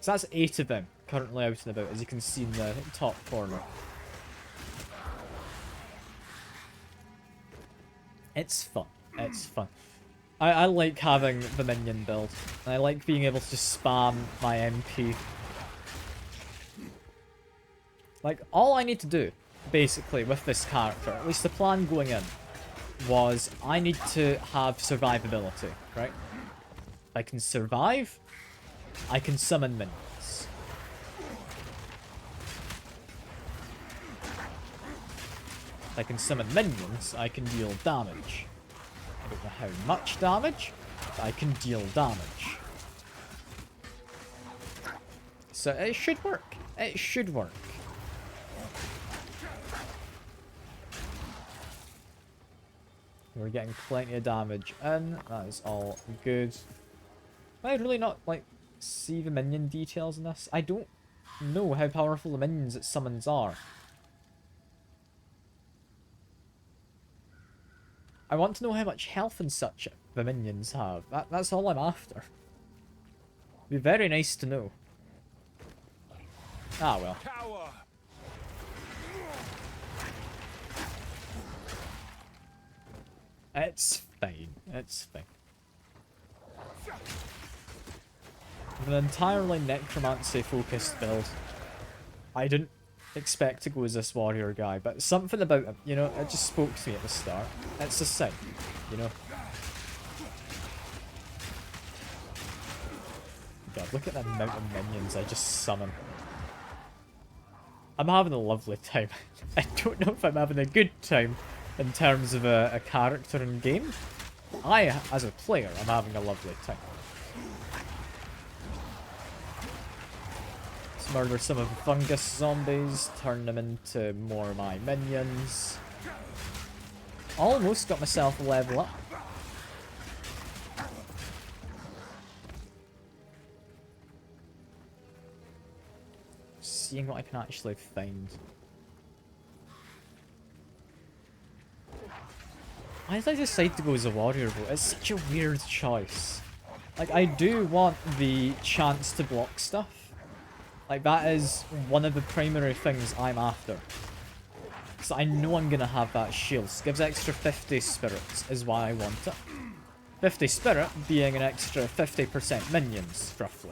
So that's 8 of them currently out and about, as you can see in the top corner. It's fun. It's fun. I like having the minion build. And I like being able to spam my MP. Like, all I need to do, basically, with this character, at least the plan going in, was I need to have survivability, right? If I can survive, I can summon minions. If I can summon minions, I can deal damage. I don't know how much damage, but I can deal damage. So it should work. It should work. We're getting plenty of damage in. That is all good. Am I really not, like, see the minion details in this? I don't know how powerful the minions it summons are. I want to know how much health and such the minions have. That's all I'm after. It'd be very nice to know. Ah, well. Cower! It's fine. It's fine. With an entirely necromancy-focused build, I didn't expect to go as this warrior guy, but something about him, you know, it just spoke to me at the start. It's a sign, you know. God, look at the amount of minions I just summon. I'm having a lovely time. I don't know if I'm having a good time in terms of a character in game. As a player, I'm having a lovely time. Let's murder some of the fungus zombies, turn them into more of my minions. Almost got myself a level up. Seeing what I can actually find. Why did I decide to go as a warrior though? It's such a weird choice. Like, I do want the chance to block stuff. Like, that is one of the primary things I'm after. So I know I'm gonna have that shield. Gives extra 50 spirits is why I want it. 50 spirit being an extra 50% minions, roughly.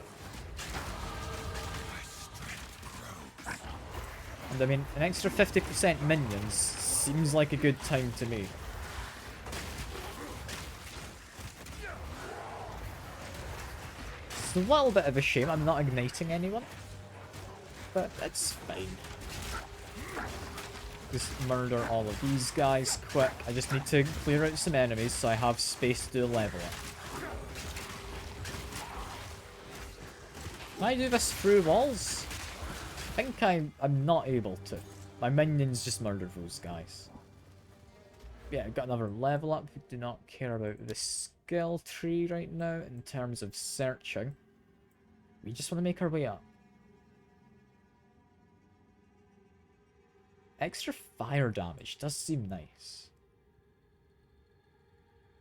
And I mean, an extra 50% minions seems like a good time to me. It's a little bit of a shame I'm not igniting anyone. But that's fine. Just murder all of these guys quick. I just need to clear out some enemies so I have space to do a level up. Can I do this through walls? I think I'm not able to. My minions just murdered those guys. Yeah, I've got another level up. We do not care about the skill tree right now in terms of searching. We just want to make our way up. Extra fire damage does seem nice.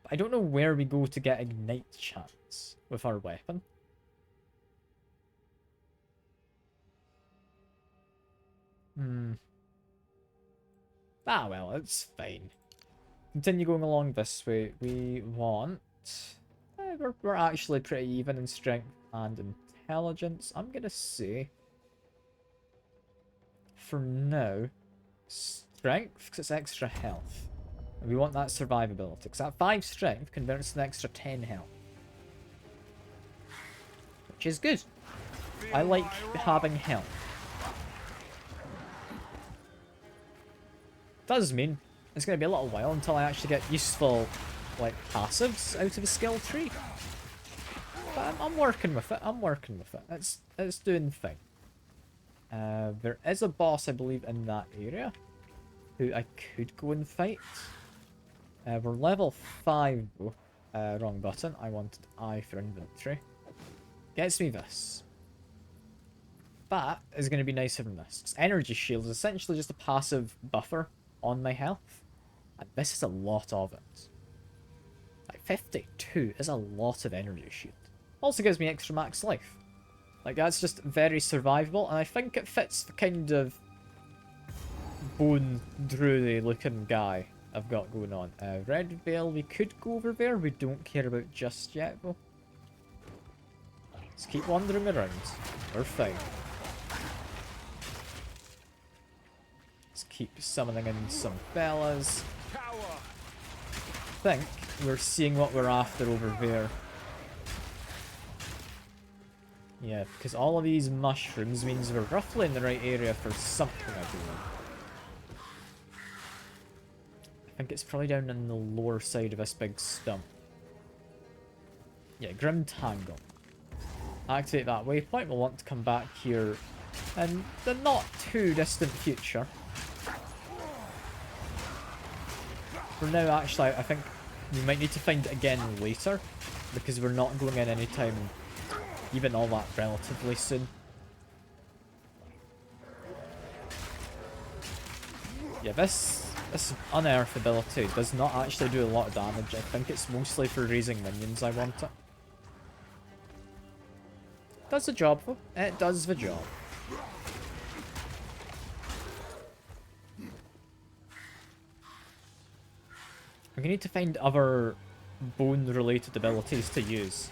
But I don't know where we go to get ignite chance with our weapon. Ah, well, it's fine. Continue going along this way. We want... we're actually pretty even in strength and intelligence. I'm gonna say... for now... strength, because it's extra health. And we want that survivability, because that 5 strength converts to an extra 10 health. Which is good. I like having health. Does mean it's going to be a little while until I actually get useful, like, passives out of the skill tree. But I'm working with it. I'm working with it. It's doing fine. There is a boss, I believe, in that area who I could go and fight. We're level 5 though. Wrong button. I wanted I for inventory. Gets me this. That is going to be nicer than this. 'Cause energy shield is essentially just a passive buffer on my health. And this is a lot of it. Like 52 is a lot of energy shield. Also gives me extra max life. Like, that's just very survivable, and I think it fits the kind of bone druidy looking guy I've got going on. Red Veil, we could go over there. We don't care about just yet, though. Let's keep wandering around. We're fine. Let's keep summoning in some fellas. think we're seeing what we're after over there. Yeah, because all of these mushrooms means we're roughly in the right area for something, I believe. I think it's probably down on the lower side of this big stump. Yeah, Grim Tangle. Activate that waypoint. We'll want to come back here in the not too distant future. For now, actually, I think we might need to find it again later, because we're not going in anytime, even all that relatively soon. Yeah, this unearth ability does not actually do a lot of damage. I think it's mostly for raising minions I want it. Does the job though. It does the job. We need to find other bone-related abilities to use.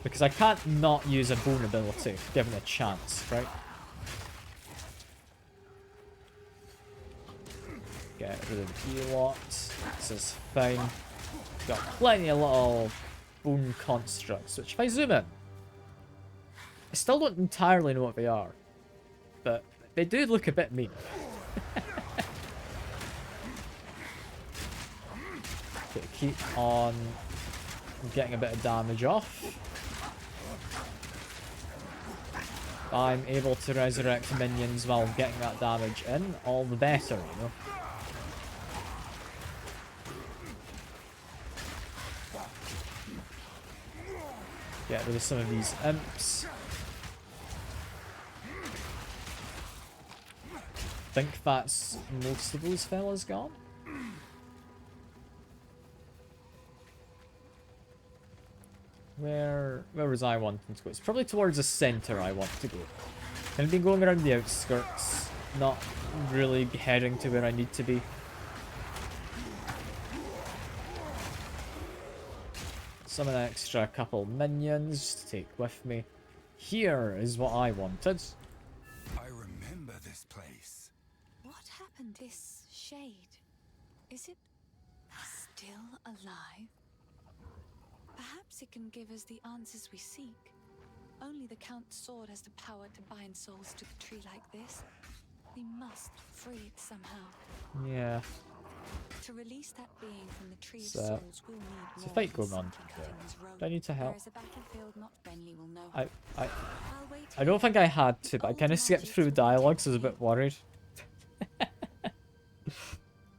Because I can't not use a bone ability, given a chance, right? Get rid of E-lot. This is fine. Got plenty of little bone constructs, which if I zoom in, I still don't entirely know what they are. But they do look a bit mean. Okay, keep on getting a bit of damage off. I'm able to resurrect minions while getting that damage in, all the better, you know. Get rid of some of these imps. Think that's most of those fellas gone. Where was I wanting to go? It's probably towards the center I want to go. I've been going around the outskirts, not really heading to where I need to be. Summon an extra couple minions to take with me. Here is what I wanted. I remember this place. What happened? This shade, is it still alive? Perhaps it can give us the answers we seek. Only the Count's sword has the power to bind souls to the tree like this. We must free it somehow. Yeah. To release that being from the tree of So, souls, we'll need there's a more fight than going on simply there. cutting his rope. Do I need to help? There is a battlefield not friendly will know. I I'll wait I don't here. think I had to, but I kind of skipped through dialogue, so I was a bit worried.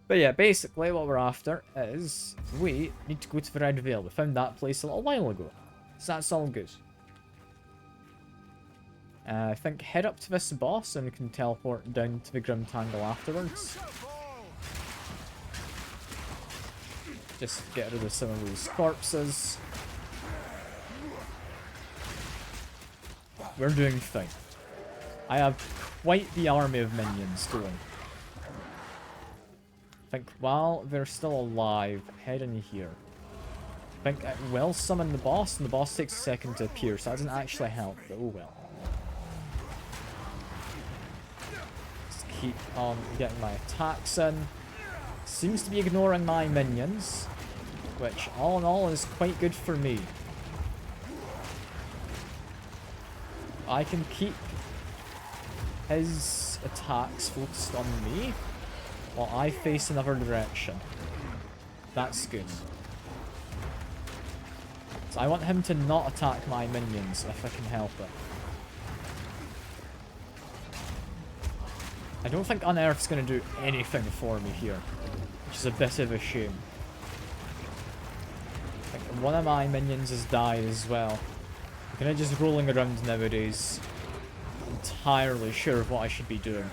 But yeah, basically what we're after is we need to go to the Red Veil. We found that place a little while ago, so that's all good. I think head up to this boss and we can teleport down to the Grim Tangle afterwards. Just get rid of some of these corpses. We're doing fine. I have quite the army of minions going. I think while they're still alive, head in here. I think it will summon the boss, and the boss takes a second to appear, so that doesn't actually help, but oh well. Just keep on getting my attacks in. Seems to be ignoring my minions, which all in all is quite good for me. I can keep his attacks focused on me while I face another direction. That's good. So I want him to not attack my minions if I can help it. I don't think Unearth's going to do anything for me here, which is a bit of a shame. I think one of my minions has died as well. I'm kind of just rolling around nowadays, entirely sure of what I should be doing.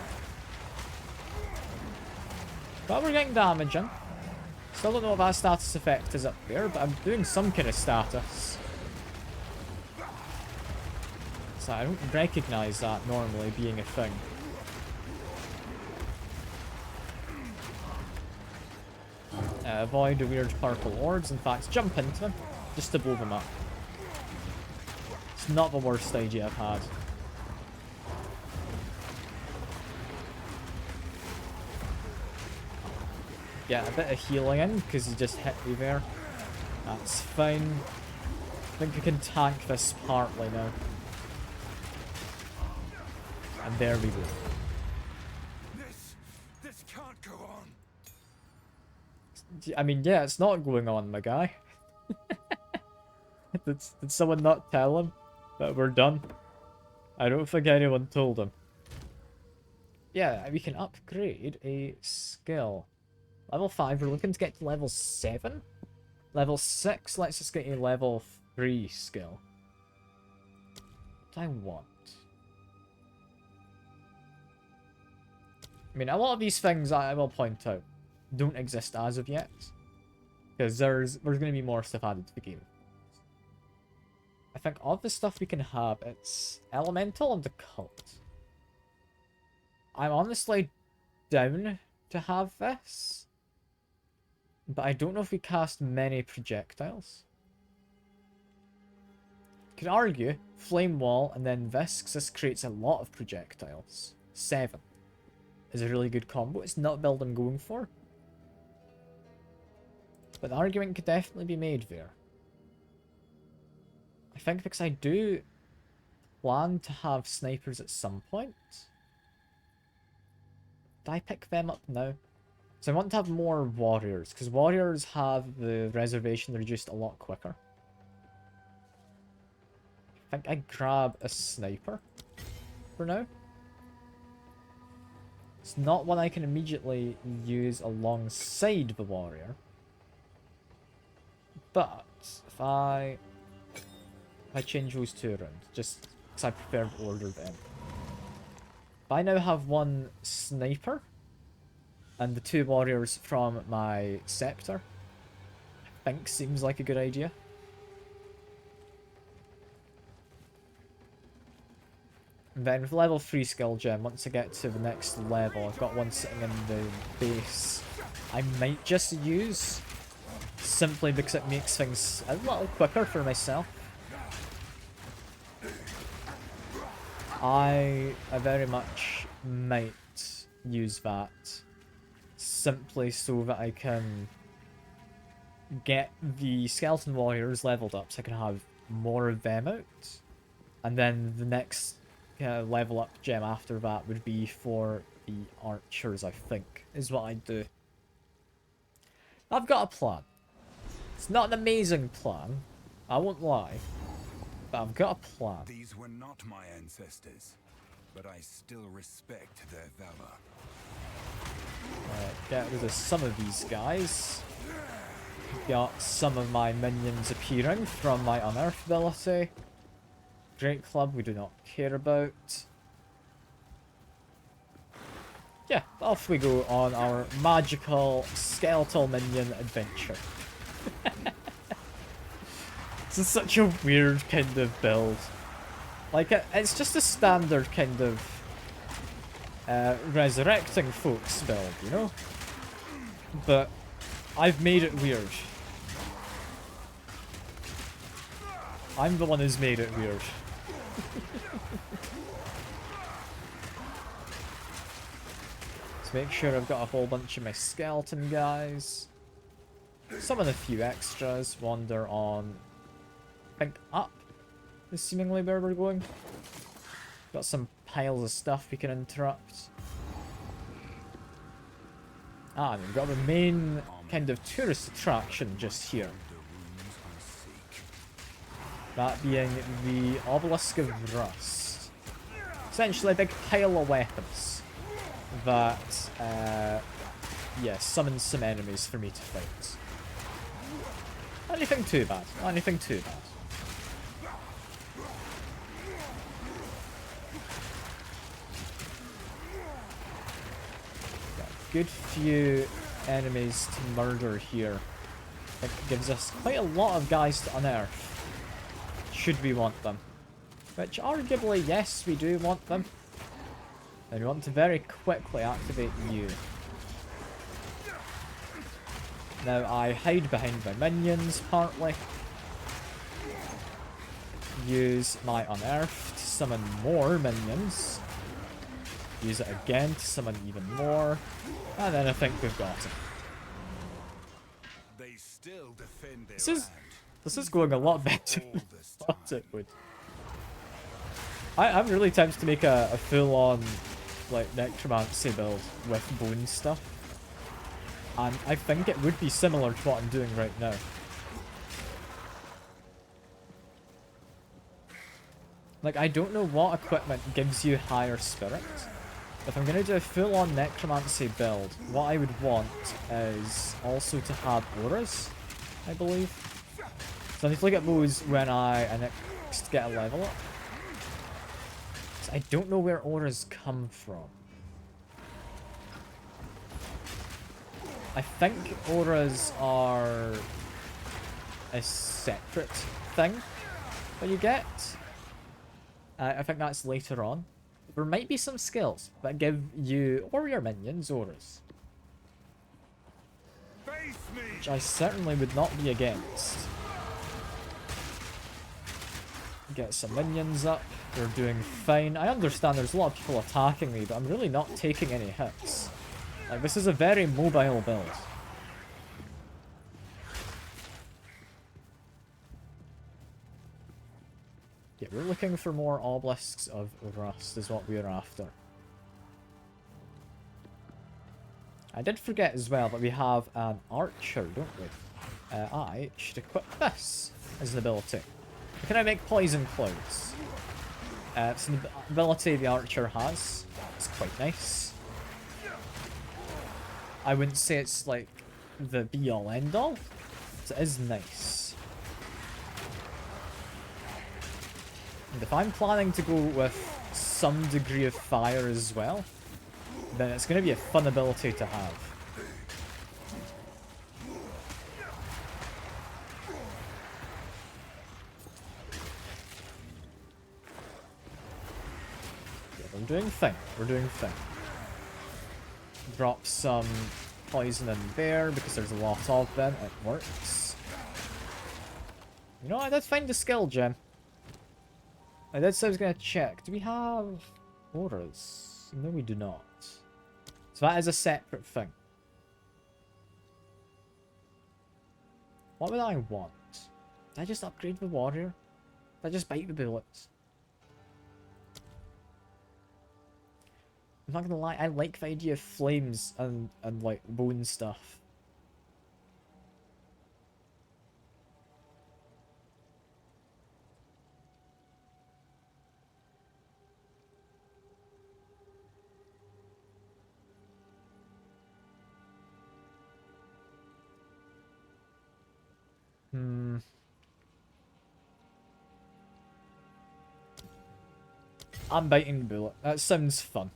But we're getting damage in. Still don't know what that status effect is up there, but I'm doing some kind of status. So I don't recognise that normally being a thing. Avoid the weird purple orbs. In fact, jump into them just to blow them up. It's not the worst idea I've had. get a bit of healing in because you just hit me there. That's fine. I think we can tank this partly now. And there we go. This can't go on. I mean, yeah, it's not going on, my guy. Did someone not tell him that we're done? I don't think anyone told him. Yeah, we can upgrade a skill. Level 5, we're looking to get to level 7? Level 6 lets us get a level 3 skill. What do I want? I mean, a lot of these things, I will point out, don't exist as of yet. Because there's going to be more stuff added to the game. I think all the stuff we can have, it's Elemental and the Cult. I'm honestly down to have this. But I don't know if we cast many projectiles. Could argue Flame Wall and then this, because this creates a lot of projectiles. 7 is a really good combo. It's not the build I'm going for. But the argument could definitely be made there. I think because I do plan to have snipers at some point. Did I pick them up now? So I want to have more warriors, because warriors have the reservation reduced a lot quicker. I think I grab a sniper for now. It's not one I can immediately use alongside the warrior. But if I change those two around, just because I prefer to order them. If I now have one sniper and the 2 warriors from my scepter, I think seems like a good idea. And then with level 3 skill gem, once I get to the next level, I've got one sitting in the base I might just use, simply because it makes things a little quicker for myself. I very much might use that, simply so that I can get the skeleton warriors leveled up so I can have more of them out. And then the next level up gem after that would be for the archers, I think, is what I do. I've got a plan. It's not an amazing plan, I won't lie, but I've got a plan. These were not my ancestors, but I still respect their valor. Get rid of some of these guys. Got some of my minions appearing from my unearth ability. Great Club we do not care about. Yeah, off we go on our magical skeletal minion adventure. This is such a weird kind of build. Like, it's just a standard kind of resurrecting folks build, you know? But I've made it weird. I'm the one who's made it weird. Let's make sure I've got a whole bunch of my skeleton guys. Summon a few extras, wander on, I think up is seemingly where we're going. Got some piles of stuff we can interrupt. Ah, and we've got the main kind of tourist attraction just here. That being the Obelisk of Rust. Essentially a big pile of weapons that, yeah, summons some enemies for me to fight. Not anything too bad, not anything too bad. Got a good few enemies to murder here. It gives us quite a lot of guys to unearth. Should we want them. Which, arguably, yes, we do want them. And we want to very quickly activate you. Now, I hide behind my minions, partly. Use my unearth to summon more minions. Use it again to summon even more. And then I think we've got it. still defend their This is land. this is going a lot better All than this I thought time. it would. I'm really tempted to make a full-on like necromancy build with bone stuff. And I think it would be similar to what I'm doing right now. Like, I don't know what equipment gives you higher spirit. If I'm going to do a full-on necromancy build, what I would want is also to have auras, I believe. So I need to look at those when I next get a level up. So I don't know where auras come from. I think auras are a separate thing that you get. I think that's later on. There might be some skills that give you or your minions auras, Face me! which I certainly would not be against. Get some minions up. They're doing fine. I understand there's a lot of people attacking me, but I'm really not taking any hits. Like, this is a very mobile build. Yeah, we're looking for more obelisks of rust is what we're after. I did forget as well that we have an archer, don't we? I should equip this as an ability. Can I make poison clouds? It's an ability the archer has. It's quite nice. I wouldn't say it's like the be-all end-all, but it is nice. And if I'm planning to go with some degree of fire as well, then it's going to be a fun ability to have. Yeah, we're doing fine. We're doing fine. Drop some poison in there because there's a lot of them. It works. You know, I did find the skill gem. I did say I was going to check. Do we have auras? No, we do not. So that is a separate thing. What would I want? Did I just upgrade the warrior? Did I just bite the bullets? I'm not gonna lie, I like the idea of flames and like bone stuff. I'm biting the bullet. That sounds fun.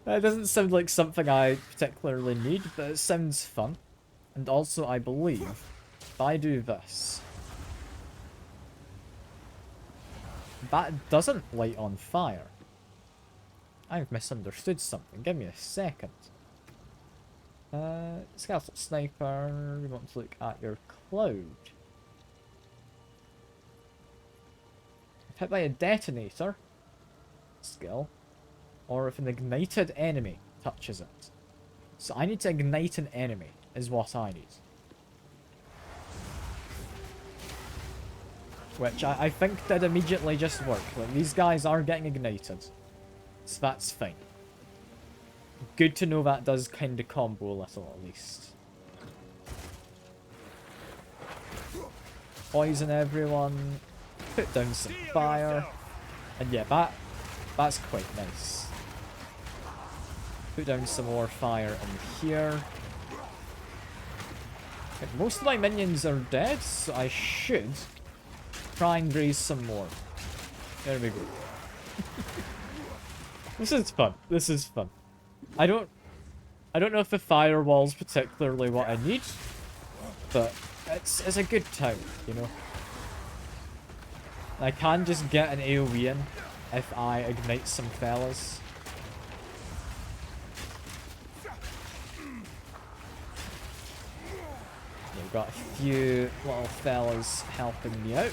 That doesn't sound like something I particularly need, but it sounds fun. And also, I believe, if I do this, that doesn't light on fire. I've misunderstood something. Give me a second. Skeletal Sniper, we want to look at your cloud. If hit by a detonator skill, or if an ignited enemy touches it. So I need to ignite an enemy, is what I need. Which I think did immediately just work. Like, these guys are getting ignited. So that's fine. Good to know that does kind of combo a little at least. Poison everyone. Put down some fire. And yeah, that's quite nice. Put down some more fire in here. Okay, most of my minions are dead, so I should try and raise some more. There we go. This is fun. This is fun. I don't know if the firewall's particularly what I need, but it's a good time, you know. I can just get an AoE in if I ignite some fellas. We've got a few little fellas helping me out.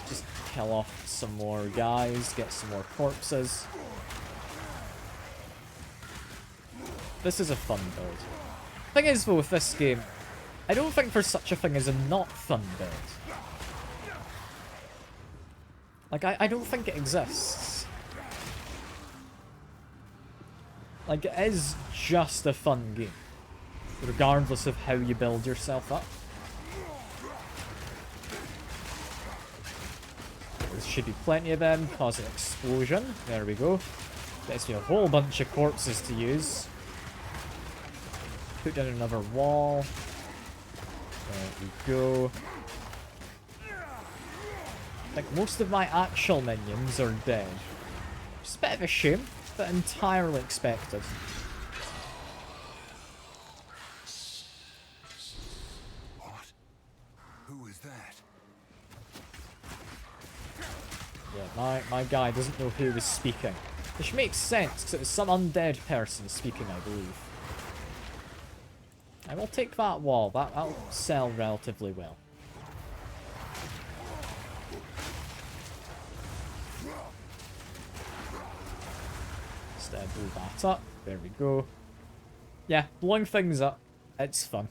Just kill off some more guys, get some more corpses. This is a fun build. Thing is, though, with this game, I don't think there's such a thing as a not fun build. Like, I don't think it exists. Like, it is just a fun game, regardless of how you build yourself up. There should be plenty of them, cause an explosion. There we go. Gets me a whole bunch of corpses to use. Put down another wall. There we go. I think most of my actual minions are dead. Which is a bit of a shame, but entirely expected. What? Who is that? Yeah, my guy doesn't know who was speaking. Which makes sense, because it was some undead person speaking, I believe. I will take that wall. That'll sell relatively well. Instead, blow that up. There we go. Yeah, blowing things up. It's fun.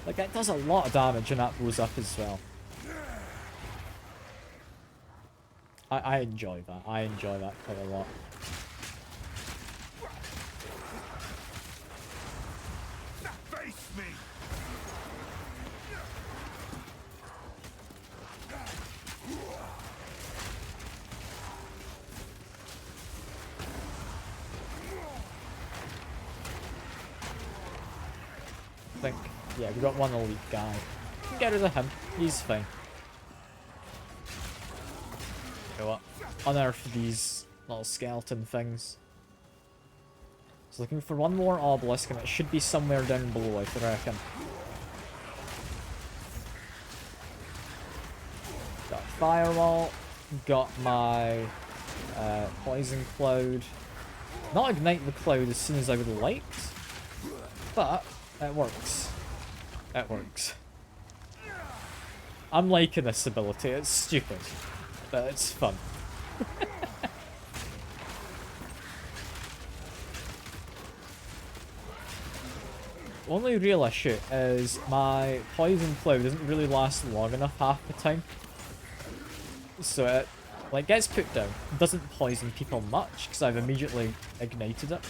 Like, it does a lot of damage and that blows up as well. I enjoy that. I enjoy that quite a lot. Face me! I think, yeah, we got one elite guy. We can get rid of him. He's fine. You know what? Unearth these little skeleton things. I was looking for one more obelisk, and it should be somewhere down below, I reckon. Got firewall. Got my poison cloud. Not ignite the cloud as soon as I would have liked, but it works. It works. I'm liking this ability. It's stupid, but it's fun. Only real issue is my poison cloud doesn't really last long enough half the time. So it, like, gets put down. It doesn't poison people much because I've immediately ignited it.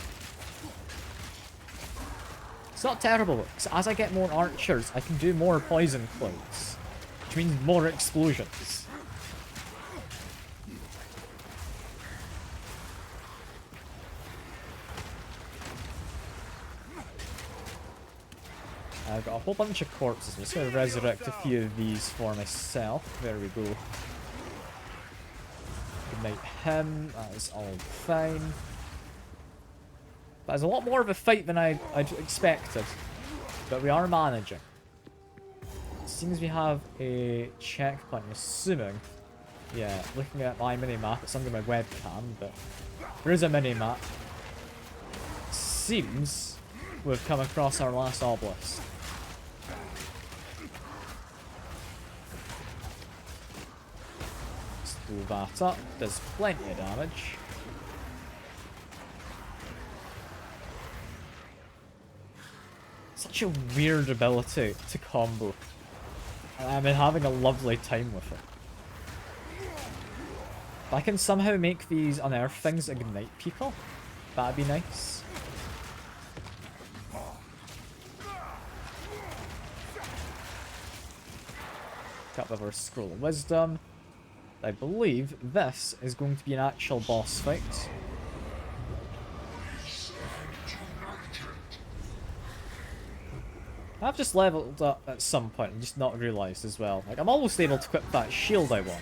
It's not terrible because as I get more archers, I can do more poison clouds, which means more explosions. I've got a whole bunch of corpses. I'm just going to resurrect a few of these for myself. There we go. Ignite him. That is all fine. That is a lot more of a fight than I'd expected. But we are managing. It seems we have a checkpoint, I'm assuming. Yeah, looking at my mini-map, it's under my webcam, but there is a mini-map. Seems we've come across our last obelisk. Let's blow that up. Does plenty of damage. Such a weird ability to combo. I've been having a lovely time with it. If I can somehow make these unearth things ignite people, that'd be nice. Got the reverse scroll of wisdom. I believe this is going to be an actual boss fight. I've just leveled up at some point and just not realised as well. Like, I'm almost able to equip that shield I want.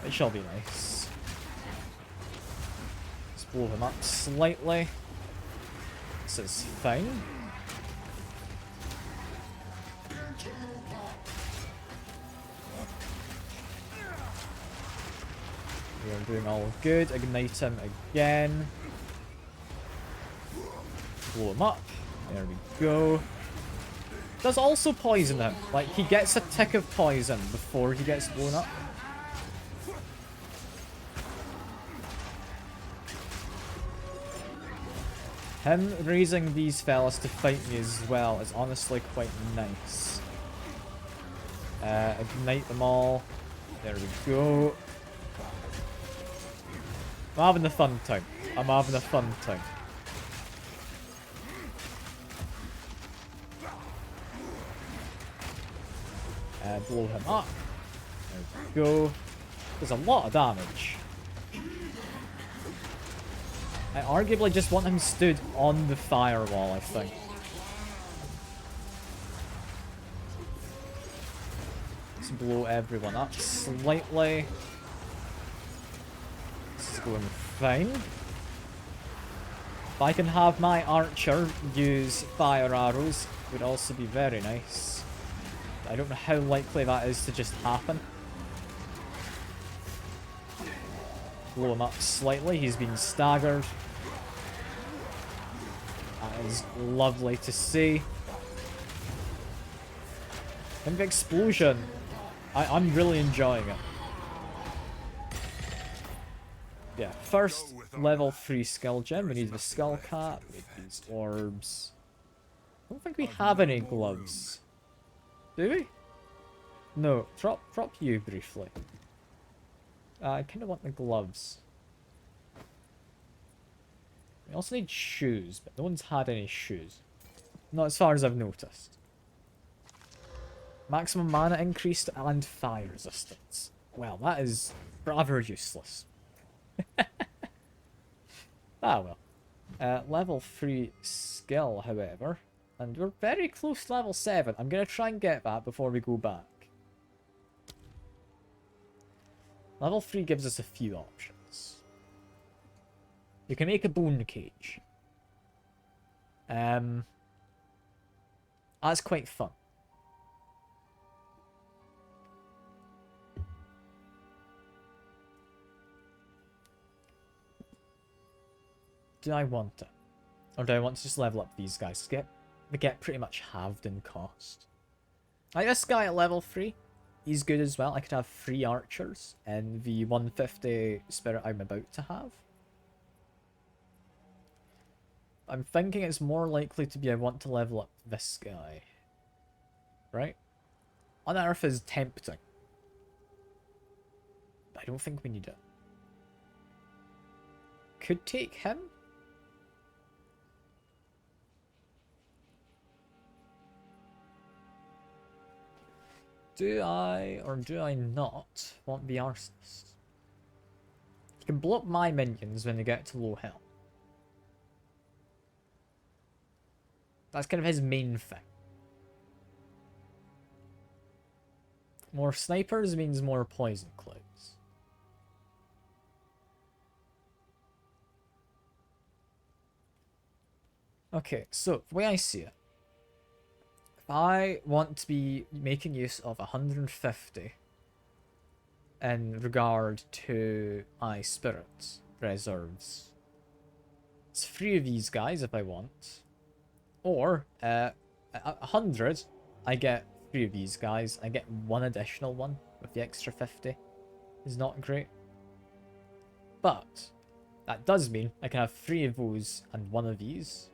It shall be nice. Let's blow him up slightly. This is fine. We are doing all good. Ignite him again. Blow him up. There we go. Does also poison him. Like, he gets a tick of poison before he gets blown up. Him raising these fellas to fight me as well is honestly quite nice. Ignite them all. There we go. I'm having a fun time. I'm having a fun time. Blow him up. There we go. There's a lot of damage. I arguably just want him stood on the firewall, I think. Let's blow everyone up slightly. This is going fine. If I can have my archer use fire arrows, it would also be very nice. I don't know how likely that is to just happen. Blow him up slightly. He's been staggered. That is lovely to see. And the explosion. I'm really enjoying it. Yeah, first level 3 skill gem. We need the skull cap. We need these orbs. I don't think we have any gloves. Do we? No. Drop you briefly. I kind of want the gloves. We also need shoes, but no one's had any shoes. Not as far as I've noticed. Maximum mana increased and fire resistance. Well, that is rather useless. Ah well. Level 3 skill, however. And we're very close to level 7. I'm going to try and get that before we go back. Level 3 gives us a few options. You can make a bone cage. That's quite fun. Do I want it? Or do I want to just level up these guys? They get pretty much halved in cost. Like this guy at level 3. He's good as well. I could have 3 archers and the 150 spirit I'm about to have. I'm thinking it's more likely to be I want to level up this guy. Right? Unearth is tempting. But I don't think we need it. Could take him. Do I, or do I not, want the arsonist? You can blow up my minions when they get to low health. That's kind of his main thing. More snipers means more poison clouds. Okay, so the way I see it, if I want to be making use of 150 in regard to my spirit reserves, it's 3 of these guys if I want. Or, 100, I get 3 of these guys. I get 1 additional one with the extra 50. Is not great. But, that does mean I can have 3 of those and 1 of these.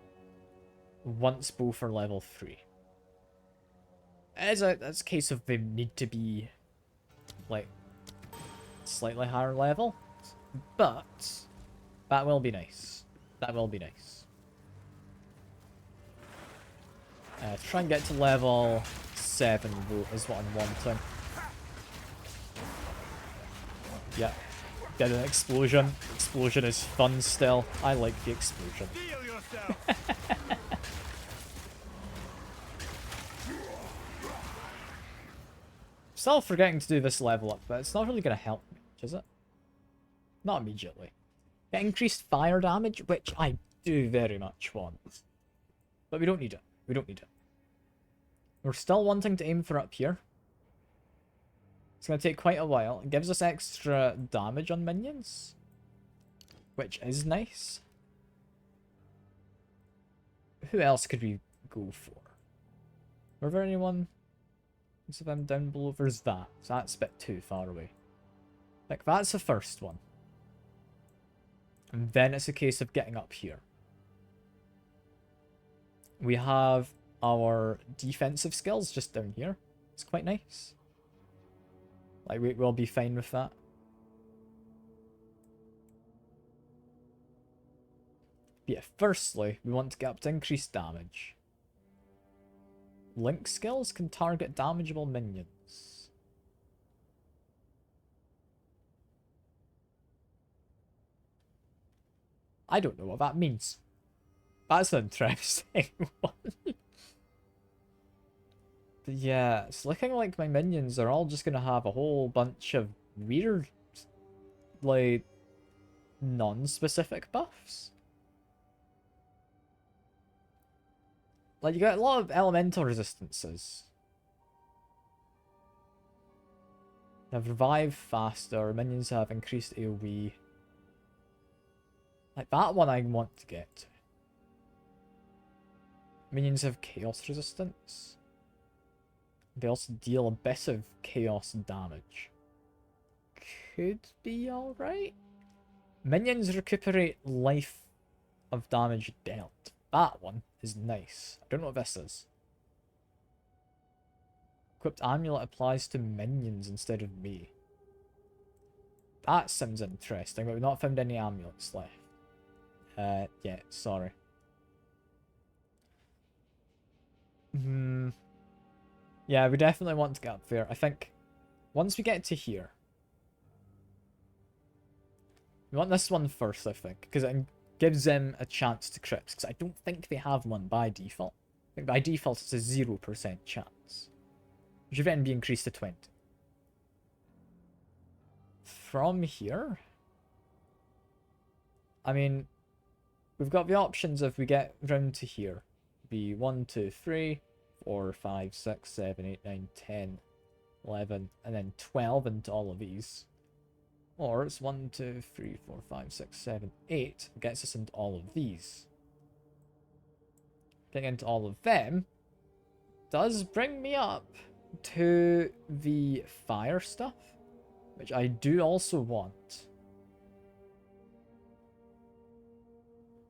Once both are level 3. It's a case of they need to be, like, slightly higher level. But, that will be nice. That will be nice. Try and get to level 7 though, is what I'm wanting. Yeah. Get an explosion. Explosion is fun still. I like the explosion. Still forgetting to do this level up, but it's not really going to help me, is it? Not immediately. Get increased fire damage, which I do very much want. But we don't need it. We don't need it. We're still wanting to aim for up here. It's going to take quite a while. It gives us extra damage on minions, which is nice. Who else could we go for? Were there anyone? So if I'm down below, there's that. So that's a bit too far away. Like, that's the first one. And then it's a case of getting up here. We have our defensive skills just down here. It's quite nice. Like, we'll be fine with that. But yeah, firstly, we want to get up to increased damage. Link skills can target damageable minions. I don't know what that means. That's an interesting one. But yeah, it's looking like my minions are all just gonna have a whole bunch of weird, like, non-specific buffs. Like, you got a lot of elemental resistances. They have revive faster, minions have increased AoE. Like, that one I want to get to. Minions have chaos resistance. They also deal a bit of chaos damage. Could be alright. Minions recuperate life of damage dealt. That one is nice. I don't know what this is. Equipped amulet applies to minions instead of me. That sounds interesting, but we've not found any amulets left. Yeah, sorry. Yeah, we definitely want to get up there. I think once we get to here, we want this one first, I think, because it gives them a chance to crit, because I don't think they have one by default. I think by default it's a 0% chance, which should then be increased to 20. From here, I mean, we've got the options if we get round to here. Be 1, 2, 3, 4, 5, 6, 7, 8, 9, 10, 11, and then 12 into all of these. Or it's 1, 2, 3, 4, 5, 6, 7, 8. It gets us into all of these. Getting into all of them does bring me up to the fire stuff, which I do also want.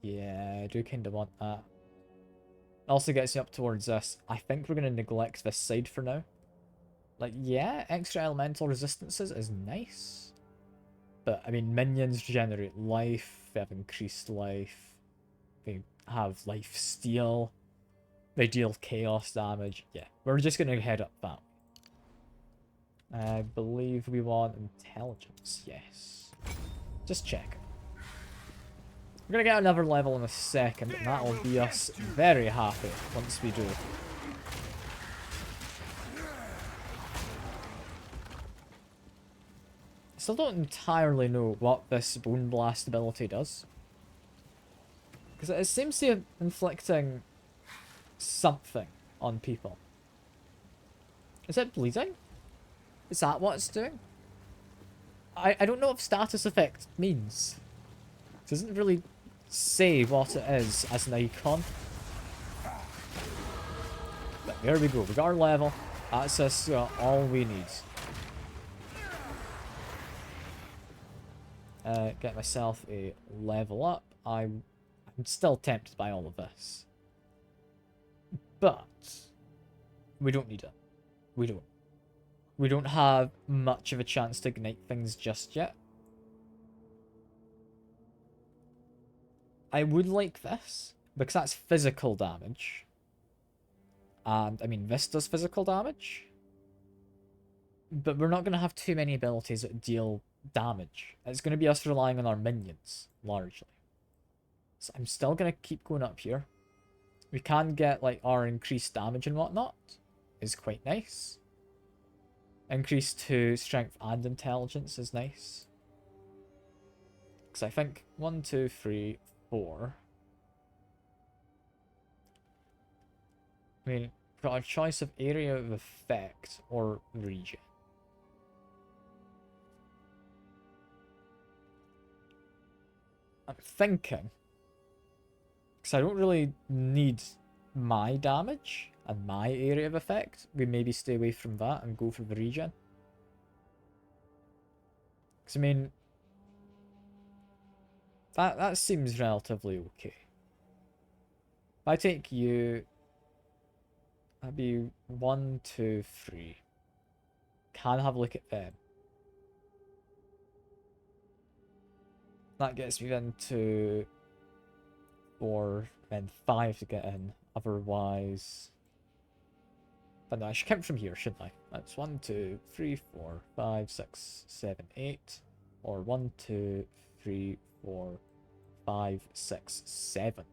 Yeah, I do kind of want that. Also gets me up towards this. I think we're going to neglect this side for now. Like, yeah, extra elemental resistances is nice. But, I mean, minions regenerate life. They have increased life. They have life steal. They deal chaos damage. Yeah, we're just going to head up that way. I believe we want intelligence. Yes. Just check. We're going to get another level in a second, and that will be us very happy once we do. I still don't entirely know what this Bone Blast ability does. Because it seems to be inflicting something on people. Is it bleeding? Is that what it's doing? I don't know what status effect means. It doesn't really say what it is as an icon. But there we go. We got our level. That's us all we need. Get myself a level up. I'm still tempted by all of this. But we don't need it. We don't. We don't have much of a chance to ignite things just yet. I would like this, because that's physical damage. And, I mean, this does physical damage. But we're not going to have too many abilities that deal damage. It's going to be us relying on our minions, largely. So I'm still going to keep going up here. We can get, like, our increased damage and whatnot. Is quite nice. Increase to strength and intelligence is nice. Because I think 1, 2, 3, 4. I mean, we've got a choice of area of effect or region. I'm thinking, because I don't really need my damage and my area of effect, we maybe stay away from that and go for the regen. Because, I mean, that seems relatively okay. I take you, that'd be 1, 2, 3. Can have a look at them. That gets me into 4 and 5 to get in. Otherwise, but no, I should count from here, shouldn't I? That's 1, 2, 3, 4, 5, 6, 7, 8. Or 1, 2, 3, 4, 5, 6, 7.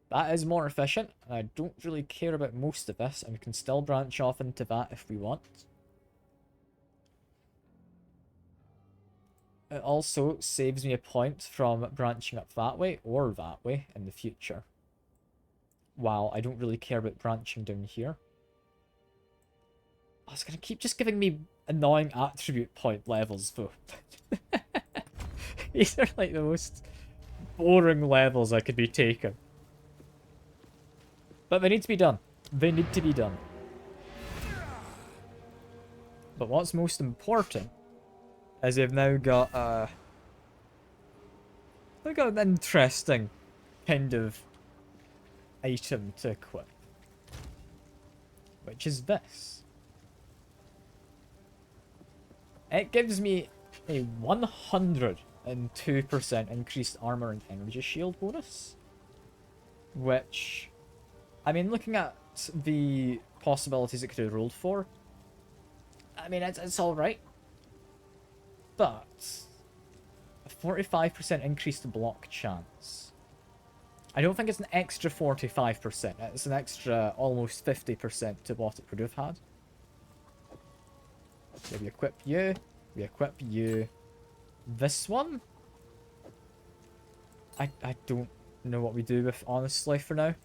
That is more efficient, and I don't really care about most of this, and we can still branch off into that if we want. It also saves me a point from branching up that way or that way in the future. While I don't really care about branching down here. Oh, it's going to keep just giving me annoying attribute point levels, though. These are like the most boring levels I could be taking. But they need to be done. They need to be done. But what's most important is they've now got they've got an interesting kind of item to equip. Which is this. It gives me a 102% increased armor and energy shield bonus. Which, I mean, looking at the possibilities it could have rolled for, I mean, it's alright. But a 45% increased block chance. I don't think it's an extra 45%. It's an extra almost 50% to what it would have had. So we equip you. We equip you. This one? I don't know what we do with, honestly, for now.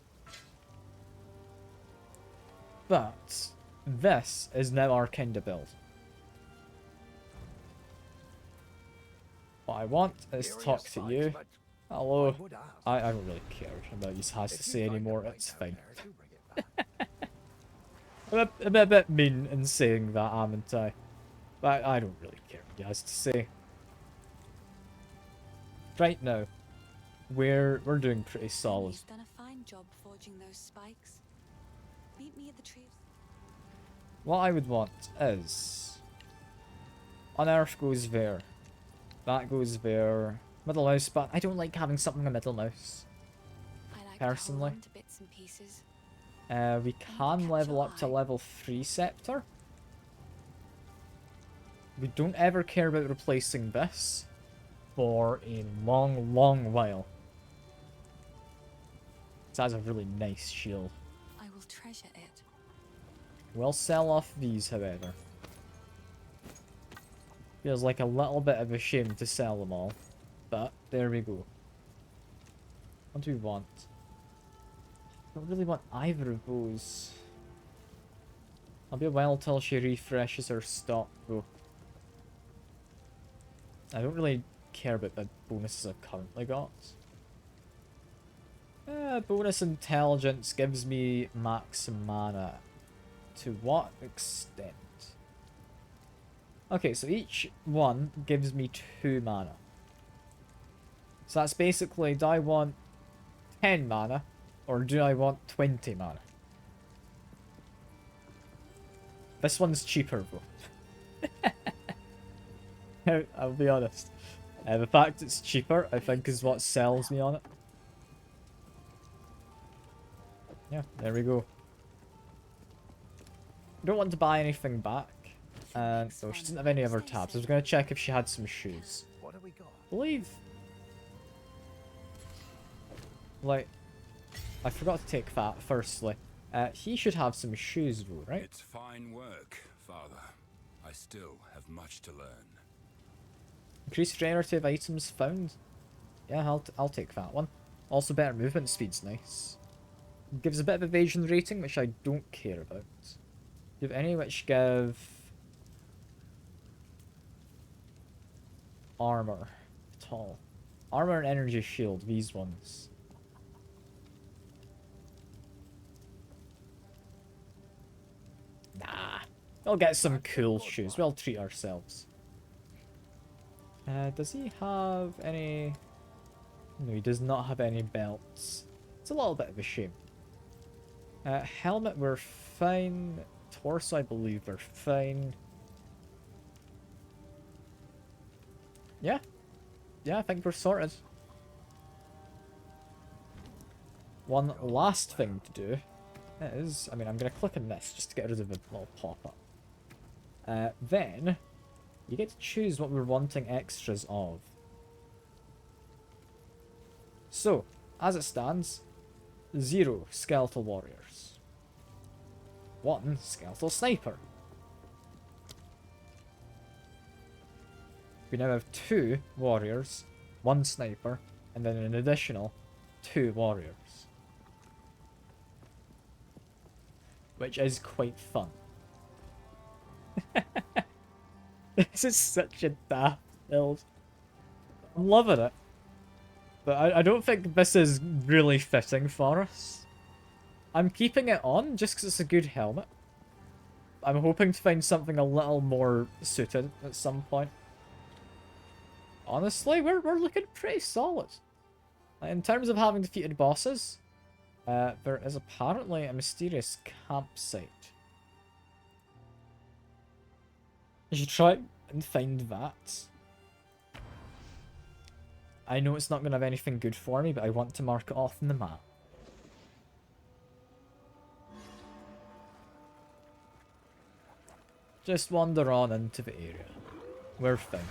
But this is now our kind of build. What I want is to talk to you. Hello. I don't really care about what he has to say anymore. It's fine. I'm a bit mean in saying that, haven't I? But I don't really care what he has to say. Right now, we're doing pretty solid. You've done a fine job forging those spikes. Meet me at the trees. What I would want is Unearth goes there. That goes there. Middle mouse, but I don't like having something in middle mouse. I like Personally. to hold on to bits and pieces. We can level up to level 3 scepter. We don't ever care about replacing this for a long, long while. It has a really nice shield. I will treasure it. We'll sell off these, however. Feels like a little bit of a shame to sell them all. But, there we go. What do we want? I don't really want either of those. I'll be a while till she refreshes her stock, though. I don't really care about the bonuses I've currently got. Bonus intelligence gives me max mana. To what extent? Okay, so each one gives me 2 mana. So that's basically, do I want 10 mana, or do I want 20 mana? This one's cheaper, though. I'll be honest. The fact it's cheaper, I think, is what sells me on it. Yeah, there we go. Don't want to buy anything back. And so she doesn't have any other tabs. I was going to check if she had some shoes. What have we got? I believe. Like, I forgot to take that firstly. He should have some shoes though, right? It's fine work, Father. I still have much to learn. Increased generative items found. Yeah, I'll take that one. Also, better movement speed's nice. Gives a bit of evasion rating, which I don't care about. Do you have any which give armor at all? Armor and energy shield, these ones. Nah. We'll get some cool shoes. We'll treat ourselves. Does he have any... No, he does not have any belts. It's a little bit of a shame. Helmet, we're fine. Torso, I believe we're fine. Yeah. Yeah, I think we're sorted. One last thing to do is, I mean, I'm going to click on this just to get rid of a little pop-up. Then, you get to choose what we're wanting extras of. So, as it stands, 0 skeletal warriors. 1 skeletal sniper. We now have 2 warriors, 1 sniper, and then an additional 2 warriors. Which is quite fun. This is such a daft build. I'm loving it. But I don't think this is really fitting for us. I'm keeping it on just because it's a good helmet. I'm hoping to find something a little more suited at some point. Honestly, we're looking pretty solid. In terms of having defeated bosses, there is apparently a mysterious campsite. I should try and find that. I know it's not going to have anything good for me, but I want to mark it off on the map. Just wander on into the area. We're fine.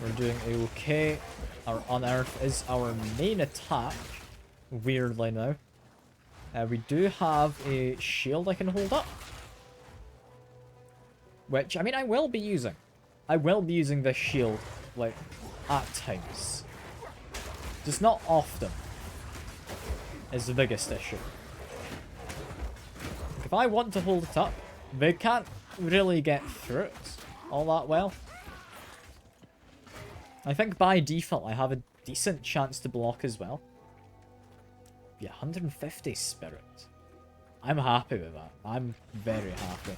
We're doing okay. Our Unearth is our main attack, weirdly now. We do have a shield I can hold up. Which, I mean, I will be using. I will be using this shield, like, at times. Just not often. Is the biggest issue. If I want to hold it up, they can't really get through it all that well. I think by default I have a decent chance to block as well. Yeah, 150 spirit. I'm happy with that. I'm very happy.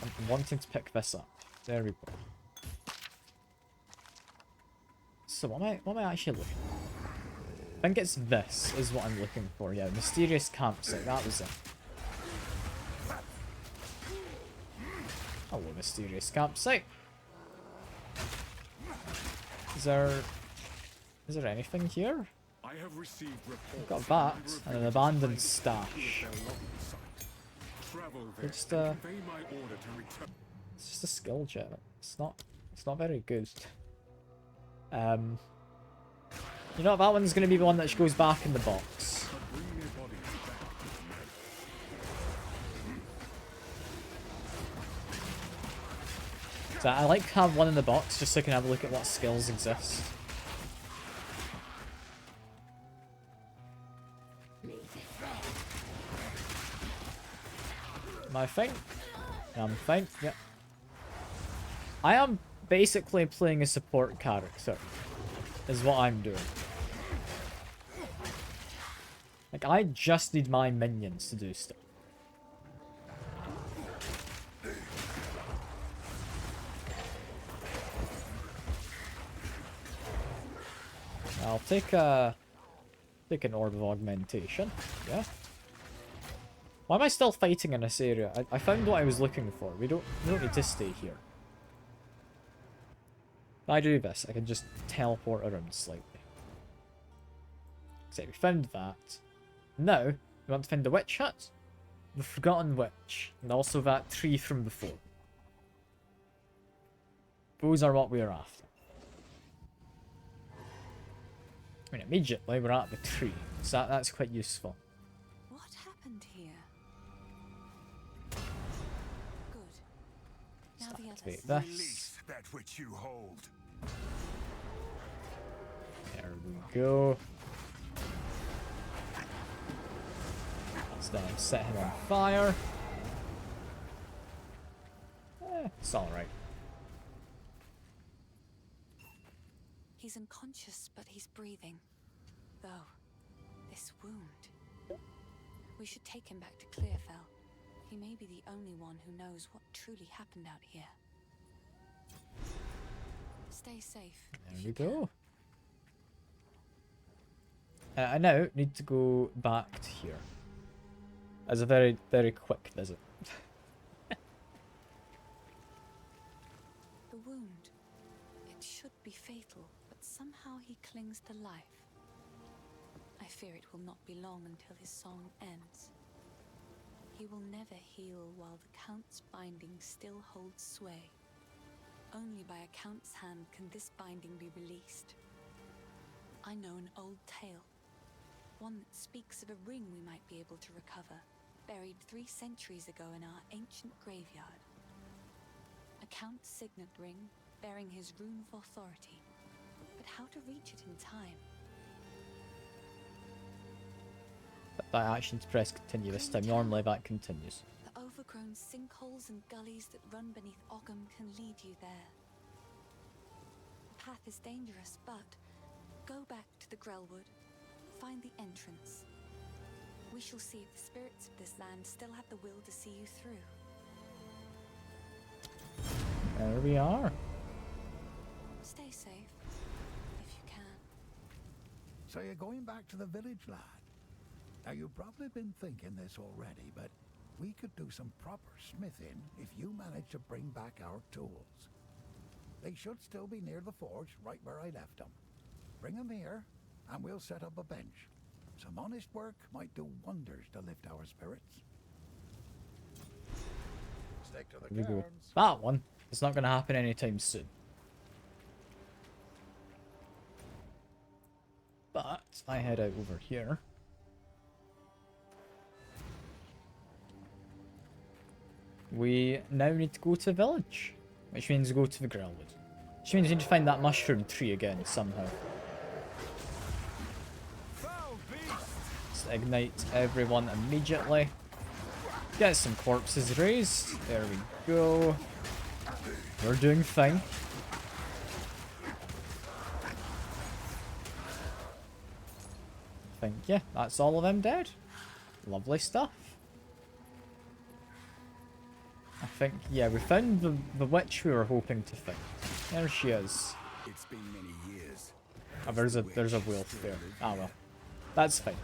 I'm wanting to pick this up. There we go. So what am I actually looking for? I think it's this is what I'm looking for. Yeah, mysterious campsite. That was it. Hello, mysterious campsite. Is there anything here? I've got that and an abandoned stash. It's just a skill gem. It's not very good. You know what, that one's gonna be the one that goes back in the box. So I like to have one in the box just so I can have a look at what skills exist. Am I fine? I'm fine, yeah. I am basically playing a support character, is what I'm doing. Like, I just need my minions to do stuff. I'll take an orb of augmentation, yeah. Why am I still fighting in this area? I found what I was looking for. We don't need to stay here. If I do this, I can just teleport around slightly. So we found that. Now, we want to find the witch hut, the forgotten witch, and also that tree from before. Those are what we are after. I mean, immediately we're at the tree, so that's quite useful. What happened here? Good. Now the others. This. Release that which you hold. There we go. Let's then set him on fire. It's alright. He's unconscious, but he's breathing. Though, this wound. We should take him back to Clearfell. He may be the only one who knows what truly happened out here. Stay safe. There we go. I now need to go back to here. As a very, very quick visit. The wound. It should be fatal, but somehow he clings to life. I fear it will not be long until his song ends. He will never heal while the Count's binding still holds sway. Only by a Count's hand can this binding be released. I know an old tale. One that speaks of a ring we might be able to recover, buried 3 centuries ago in our ancient graveyard. A Count's signet ring, bearing his rune of authority. But how to reach it in time? By action to press continue this time. Normally that continues. The overgrown sinkholes and gullies that run beneath Ogham can lead you there. The path is dangerous, but go back to the Grellwood. Find the entrance. We shall see if the spirits of this land still have the will to see you through. There we are. Stay safe, if you can. So you're going back to the village, lad? Now, you've probably been thinking this already, but we could do some proper smithing if you manage to bring back our tools. They should still be near the forge, right where I left them. Bring them here, and we'll set up a bench. Some honest work might do wonders to lift our spirits. Stick to the Here we go. cairns. That one. It's not going to happen anytime soon. But I head out over here. We now need to go to the village, which means go to the Grellwood. Which means we need to find that mushroom tree again somehow. Let's ignite everyone immediately. Get some corpses raised. There we go. We're doing fine. I think, yeah, that's all of them dead. Lovely stuff. I think, yeah, we found the witch we were hoping to find. There she is. It's been many years. Oh, there's a wolf there. Ah well. That's fine.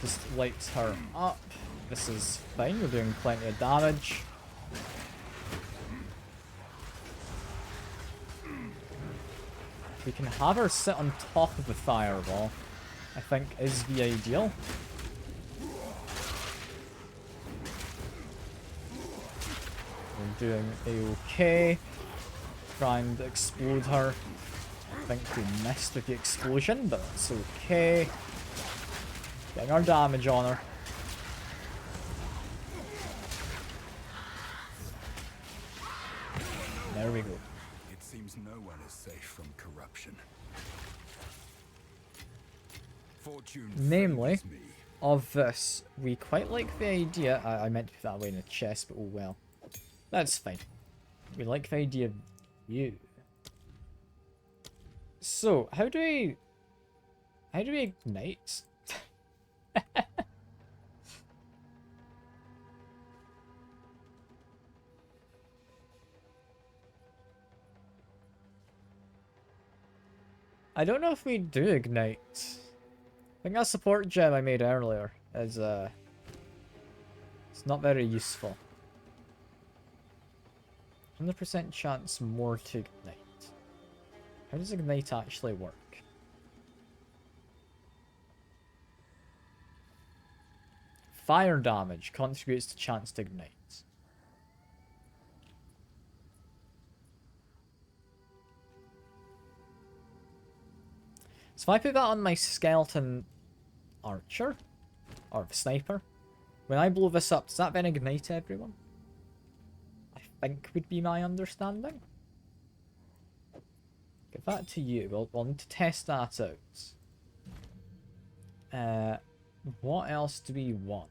Just lights her up. This is fine, we're doing plenty of damage. We can have her sit on top of the fireball, I think is the ideal. We're doing a-okay. Try and explode her. I think we missed with the explosion, but it's okay. Getting our damage on her. There we go. It seems no one is safe from corruption. Fortune Namely, favors me. of this, we quite like the idea. I meant to put that away in the chest, but oh well. That's fine. We like the idea of you. So, how do we ignite? I don't know if we do ignite. I think that support gem I made earlier is it's not very useful. 100% chance more to ignite. How does ignite actually work? Fire damage contributes to chance to ignite. So if I put that on my skeleton archer, or sniper, when I blow this up, does that then ignite everyone? I think would be my understanding. Give that to you. We'll need to test that out. What else do we want?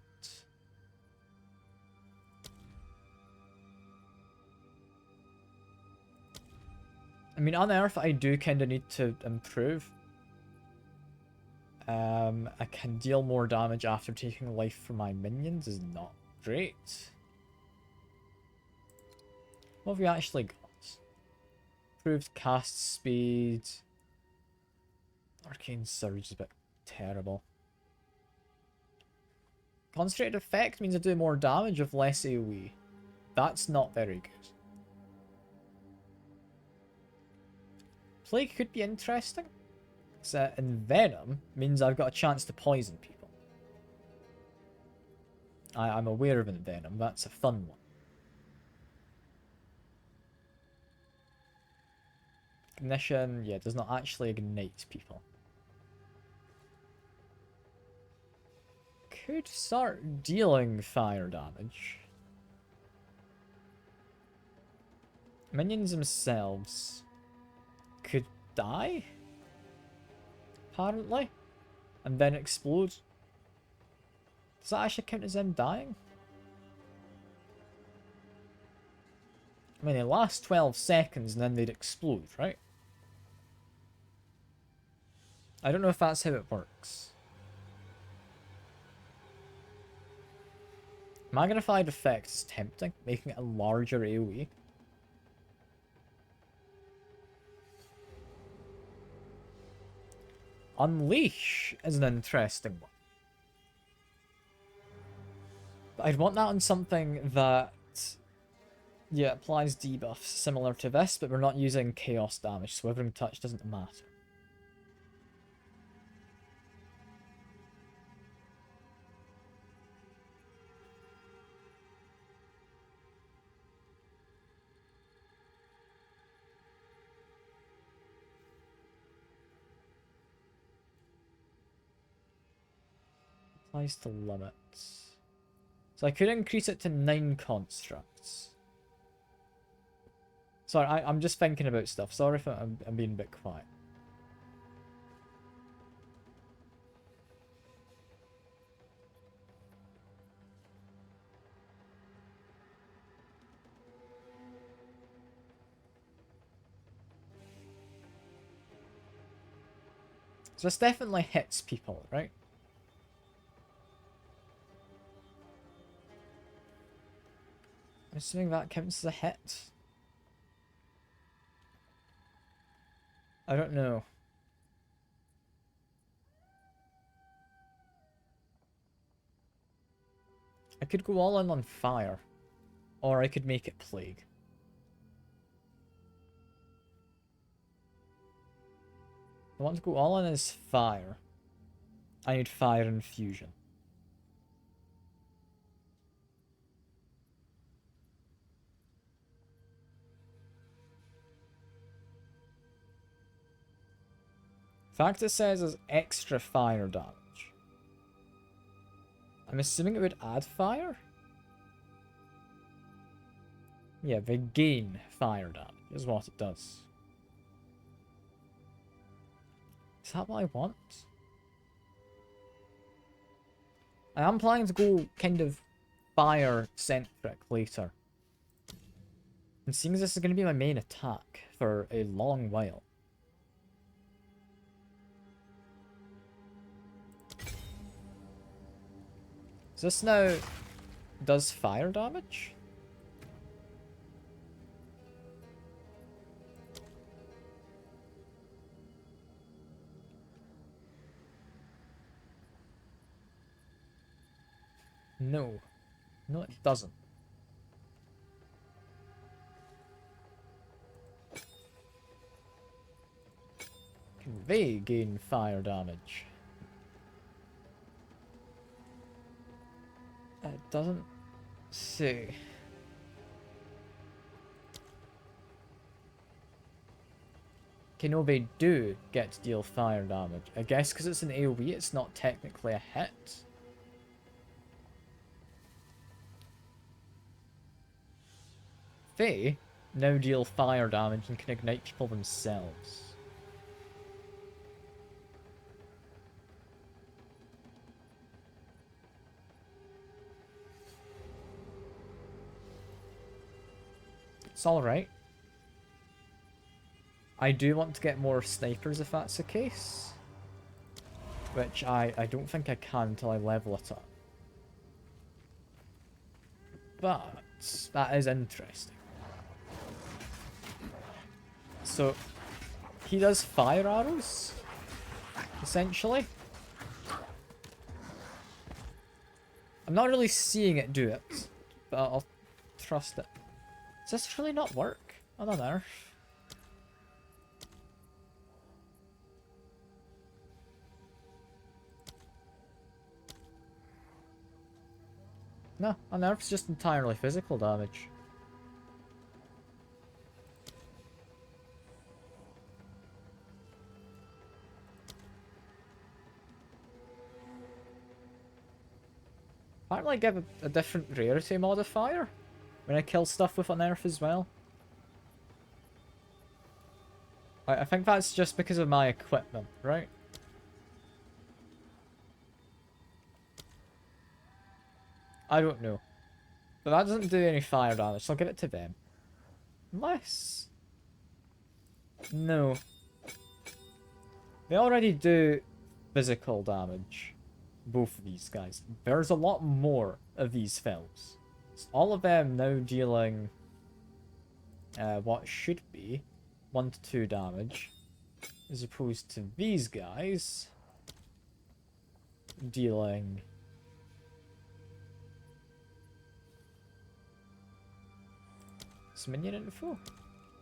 I mean, Unearth I do kind of need to improve. I can deal more damage after taking life from my minions is not great. What have we actually got? Improved cast speed. Arcane Surge is a bit terrible. Concentrated effect means I do more damage with less AoE. That's not very good. Plague could be interesting. So Envenom means I've got a chance to poison people. I'm aware of Envenom, that's a fun one. Ignition, yeah, does not actually ignite people. Could start dealing fire damage. Minions themselves could die, apparently, and then explode. Does that actually count as them dying? I mean, they last 12 seconds and then they'd explode, right? I don't know if that's how it works. Magnified effect is tempting, making it a larger AoE. Unleash is an interesting one. But I'd want that on something that, yeah, applies debuffs similar to this, but we're not using chaos damage, so Withering Touch doesn't matter. Applies to limits. So I could increase it to 9 constructs. Sorry, I'm just thinking about stuff. Sorry if I'm being a bit quiet. So this definitely hits people, right? I'm assuming that counts as a hit. I don't know. I could go all in on fire. Or I could make it plague. I want to go all in as fire. I need fire infusion. Fact it says is extra fire damage. I'm assuming it would add fire? Yeah, they gain fire damage is what it does. Is that what I want? I am planning to go kind of fire-centric later. And seeing as this is going to be my main attack for a long while. So this now does fire damage? No. No, it doesn't. Can they gain fire damage? It doesn't say. Okay, no, they do get to deal fire damage. I guess because it's an AoE, it's not technically a hit. They now deal fire damage and can ignite people themselves. It's alright. I do want to get more snipers if that's the case. which I don't think I can until I level it up. But that is interesting. So he does fire arrows, essentially. I'm not really seeing it do it, but I'll trust it. Does this really not work on an Earth? No, on Earth's just entirely physical damage. Apparently I give a different rarity modifier when I kill stuff with an Earth as well. I think that's just because of my equipment, right? I don't know. But that doesn't do any fire damage, so I'll give it to them. Unless... No. They already do physical damage. Both of these guys. There's a lot more of these films. So all of them now dealing what should be 1 to 2 damage, as opposed to these guys dealing some minion info.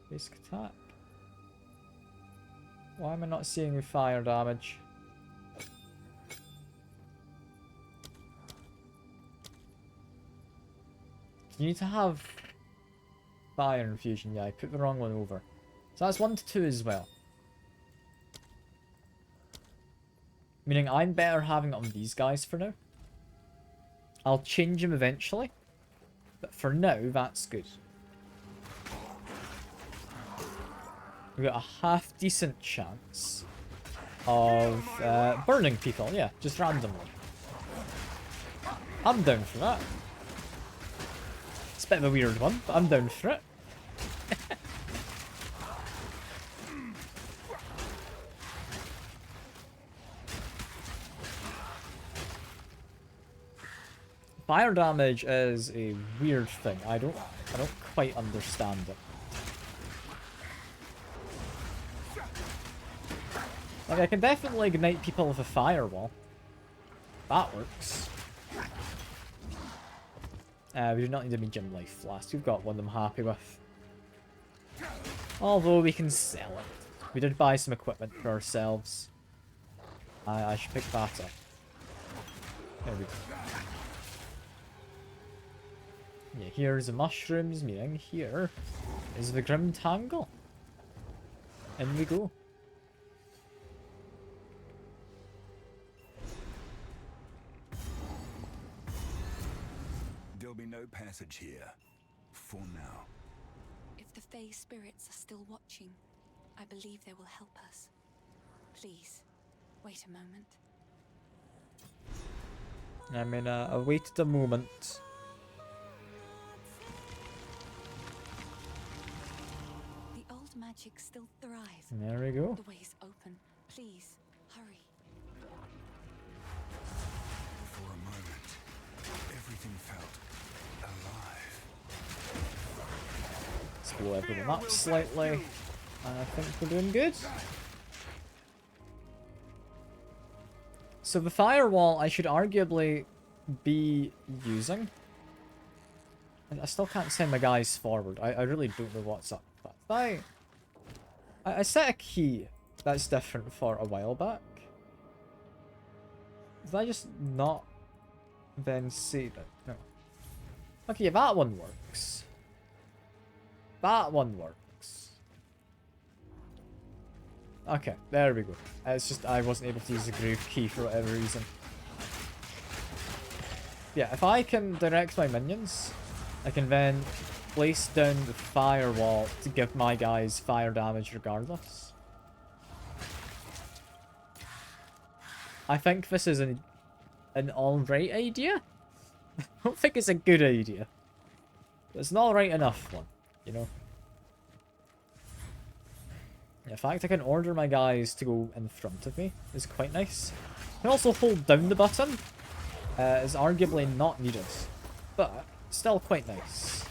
Basic attack. Why am I not seeing the fire damage? You need to have fire infusion. Yeah, I put the wrong one over. So that's 1 to 2 as well. Meaning I'm better having it on these guys for now. I'll change them eventually. But for now, that's good. We've got a half decent chance of burning people. Yeah, just randomly. I'm down for that. It's a bit of a weird one, but I'm down for it. Fire damage is a weird thing. I don't quite understand it. Like, I can definitely ignite people with a firewall. That works. We do not need a medium life flask. We've got one I'm happy with. Although we can sell it. We did buy some equipment for ourselves. I should pick that up. There we go. Yeah, here's the mushrooms, meaning here is the Grim Tangle. In we go. There'll be no passage here. For now. If the Fae spirits are still watching, I believe they will help us. Please, wait a moment. I mean, I waited a moment. The old magic still thrives. And there we go. The way's open. Please, hurry. For a moment, everything felt alive. Let's blow everyone up slightly. I think we're doing good. So the firewall I should arguably be using. I still can't send my guys forward. I really don't know what's up. But I set a key that's different for a while back. Did I just not then see that? No. Okay, that one works. That one works. Okay, there we go. It's just I wasn't able to use the grave key for whatever reason. Yeah, if I can direct my minions, I can then place down the firewall to give my guys fire damage regardless. I think this is an alright idea. I don't think it's a good idea. But it's an alright enough one, you know? In fact, I can order my guys to go in front of me. It's quite nice. can also hold down the button. Is arguably not needed, but still quite nice.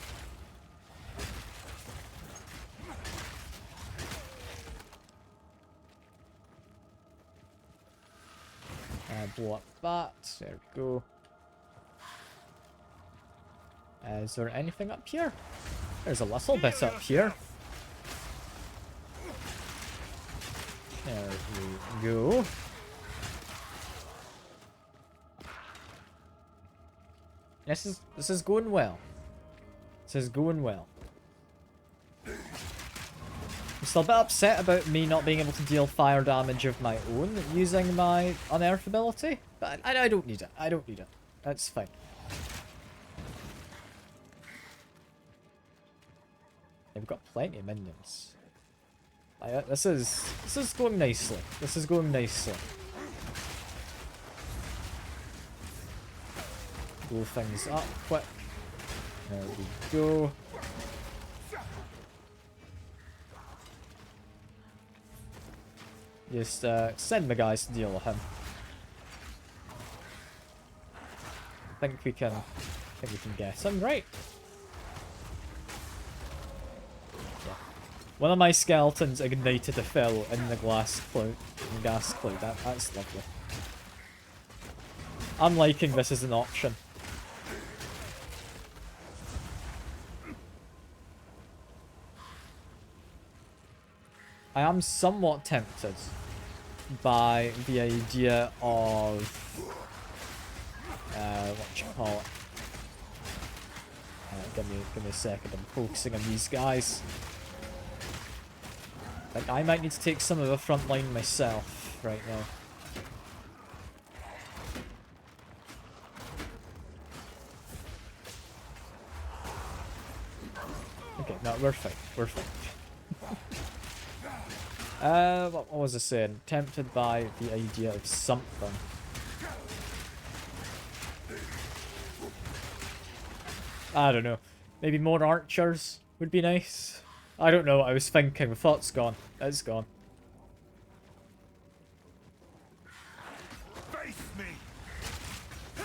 Blow up that. There we go. Is there anything up here? There's a little bit up here. There we go. This is going well. This is going well. I'm still a bit upset about me not being able to deal fire damage of my own using my unearth ability, but I don't need it. I don't need it. That's fine. Yeah, we've got plenty of minions. This is going nicely. This is going nicely. Blow things up quick. There we go. Just send the guys to deal with him. I think we can get him, right? Yeah. One of my skeletons ignited a fellow in the gas cloud. That's lovely. I'm liking this as an option. I am somewhat tempted by the idea of what you call it. Give me a second. I'm focusing on these guys. Like, I might need to take some of the front line myself right now. Okay, no, we're fine. We're fine. What was I saying? Tempted by the idea of something. I don't know. Maybe more archers would be nice. I don't know what I was thinking. The thought's gone. It's gone. Face me. An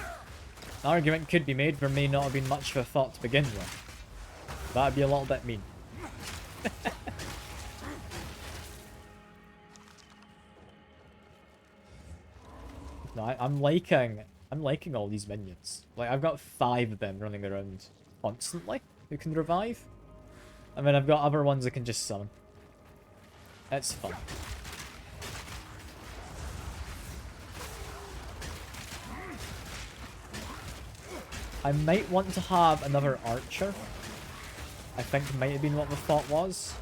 argument could be made there may not have been much of a thought to begin with. That'd be a little bit mean. No, I'm liking all these minions. Like, I've got 5 of them running around constantly who can revive. And then I've got other ones that can just summon. It's fun. I might want to have another archer. I think it might have been what the thought was.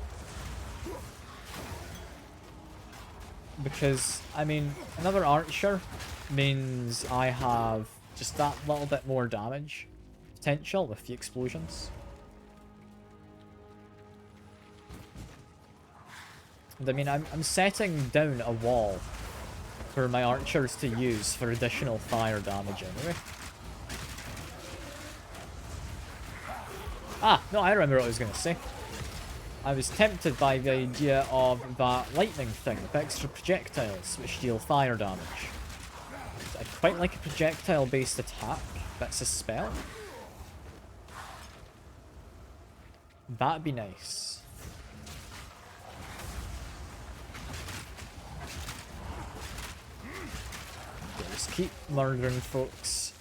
Because, I mean, another archer means I have just that little bit more damage potential with the explosions. And I mean, I'm setting down a wall for my archers to use for additional fire damage anyway. Ah, no, I remember what I was going to say. I was tempted by the idea of that lightning thing with extra projectiles which deal fire damage. I'd quite like a projectile-based attack that's a spell. That'd be nice. Okay, just keep murdering folks.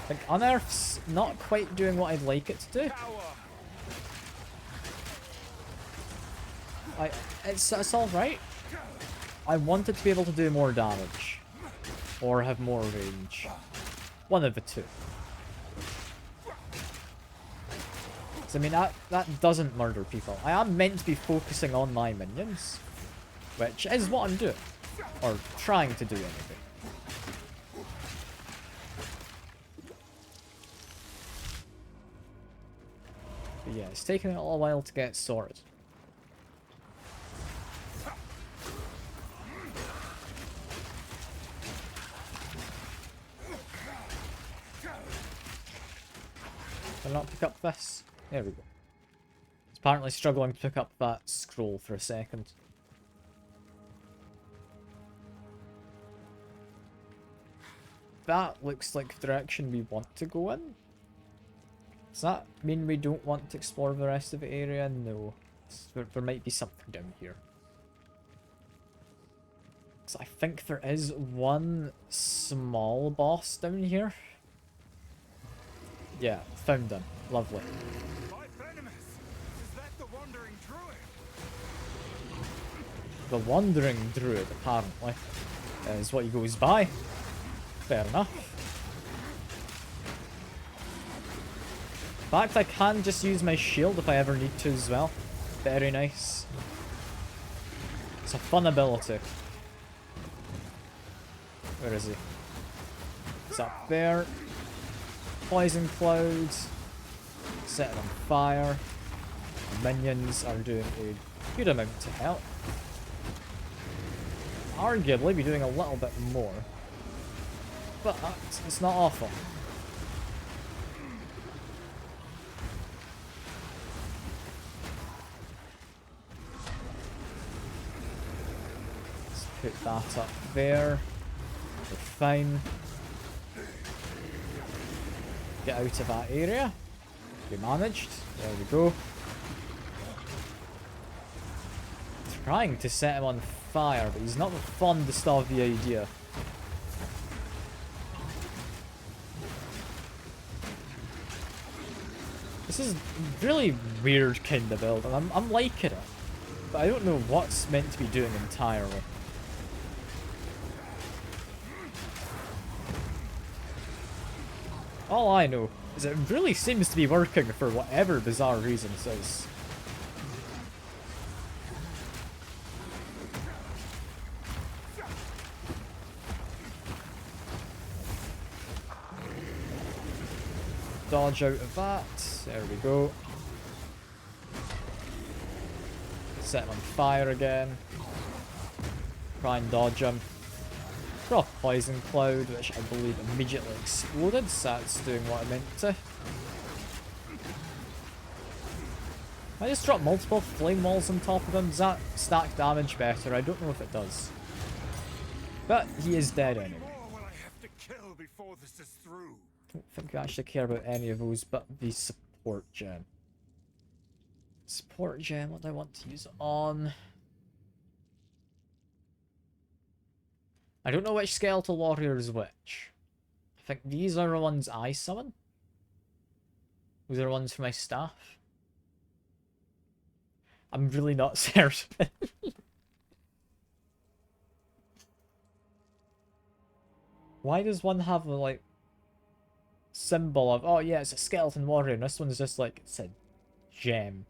Like, Unearth's not quite doing what I'd like it to do. It's alright. I wanted to be able to do more damage. Or have more range. One of the two. So, I mean, that doesn't murder people. I am meant to be focusing on my minions. Which is what I'm doing. Or trying to do anyway. But yeah, it's taking a little while to get sorted. Can I not pick up this? There we go. It's apparently struggling to pick up that scroll for a second. that looks like the direction we want to go in. Does that mean we don't want to explore the rest of the area? No. There might be something down here. So I think there is one small boss down here. Yeah, found him. Lovely. By venomous! Is that the wandering druid? The Wandering Druid, apparently, is what he goes by. Fair enough. In fact, I can just use my shield if I ever need to as well. Very nice. It's a fun ability. Where is he? He's up there. Poison clouds. Set it on fire. The minions are doing a good amount to help. Arguably be doing a little bit more. But it's not awful. Let's put that up there. We're fine. Get out of that area. We managed. There we go. Trying to set him on fire, but he's not the fondest of the idea. This is really weird kind of build, and I'm liking it. But I don't know what's meant to be doing entirely. All I know is it really seems to be working for whatever bizarre reason it is. Dodge out of that. There we go. Set him on fire again. Try and dodge him. Drop Poison Cloud, which I believe immediately exploded, so that's doing what I meant to. I just drop multiple flame walls on top of him. Does that stack damage better? I don't know if it does. But he is dead anyway. Will I have to kill before this is through? I don't think we actually care about any of those but the support gem. Support gem, what do I want to use it on? I don't know which skeletal warrior is which. I think these are the ones I summon. These are the ones for my staff. I'm really not certain. Why does one have a, like, symbol of, oh yeah, it's a skeleton warrior, and this one's just like, it's a gem.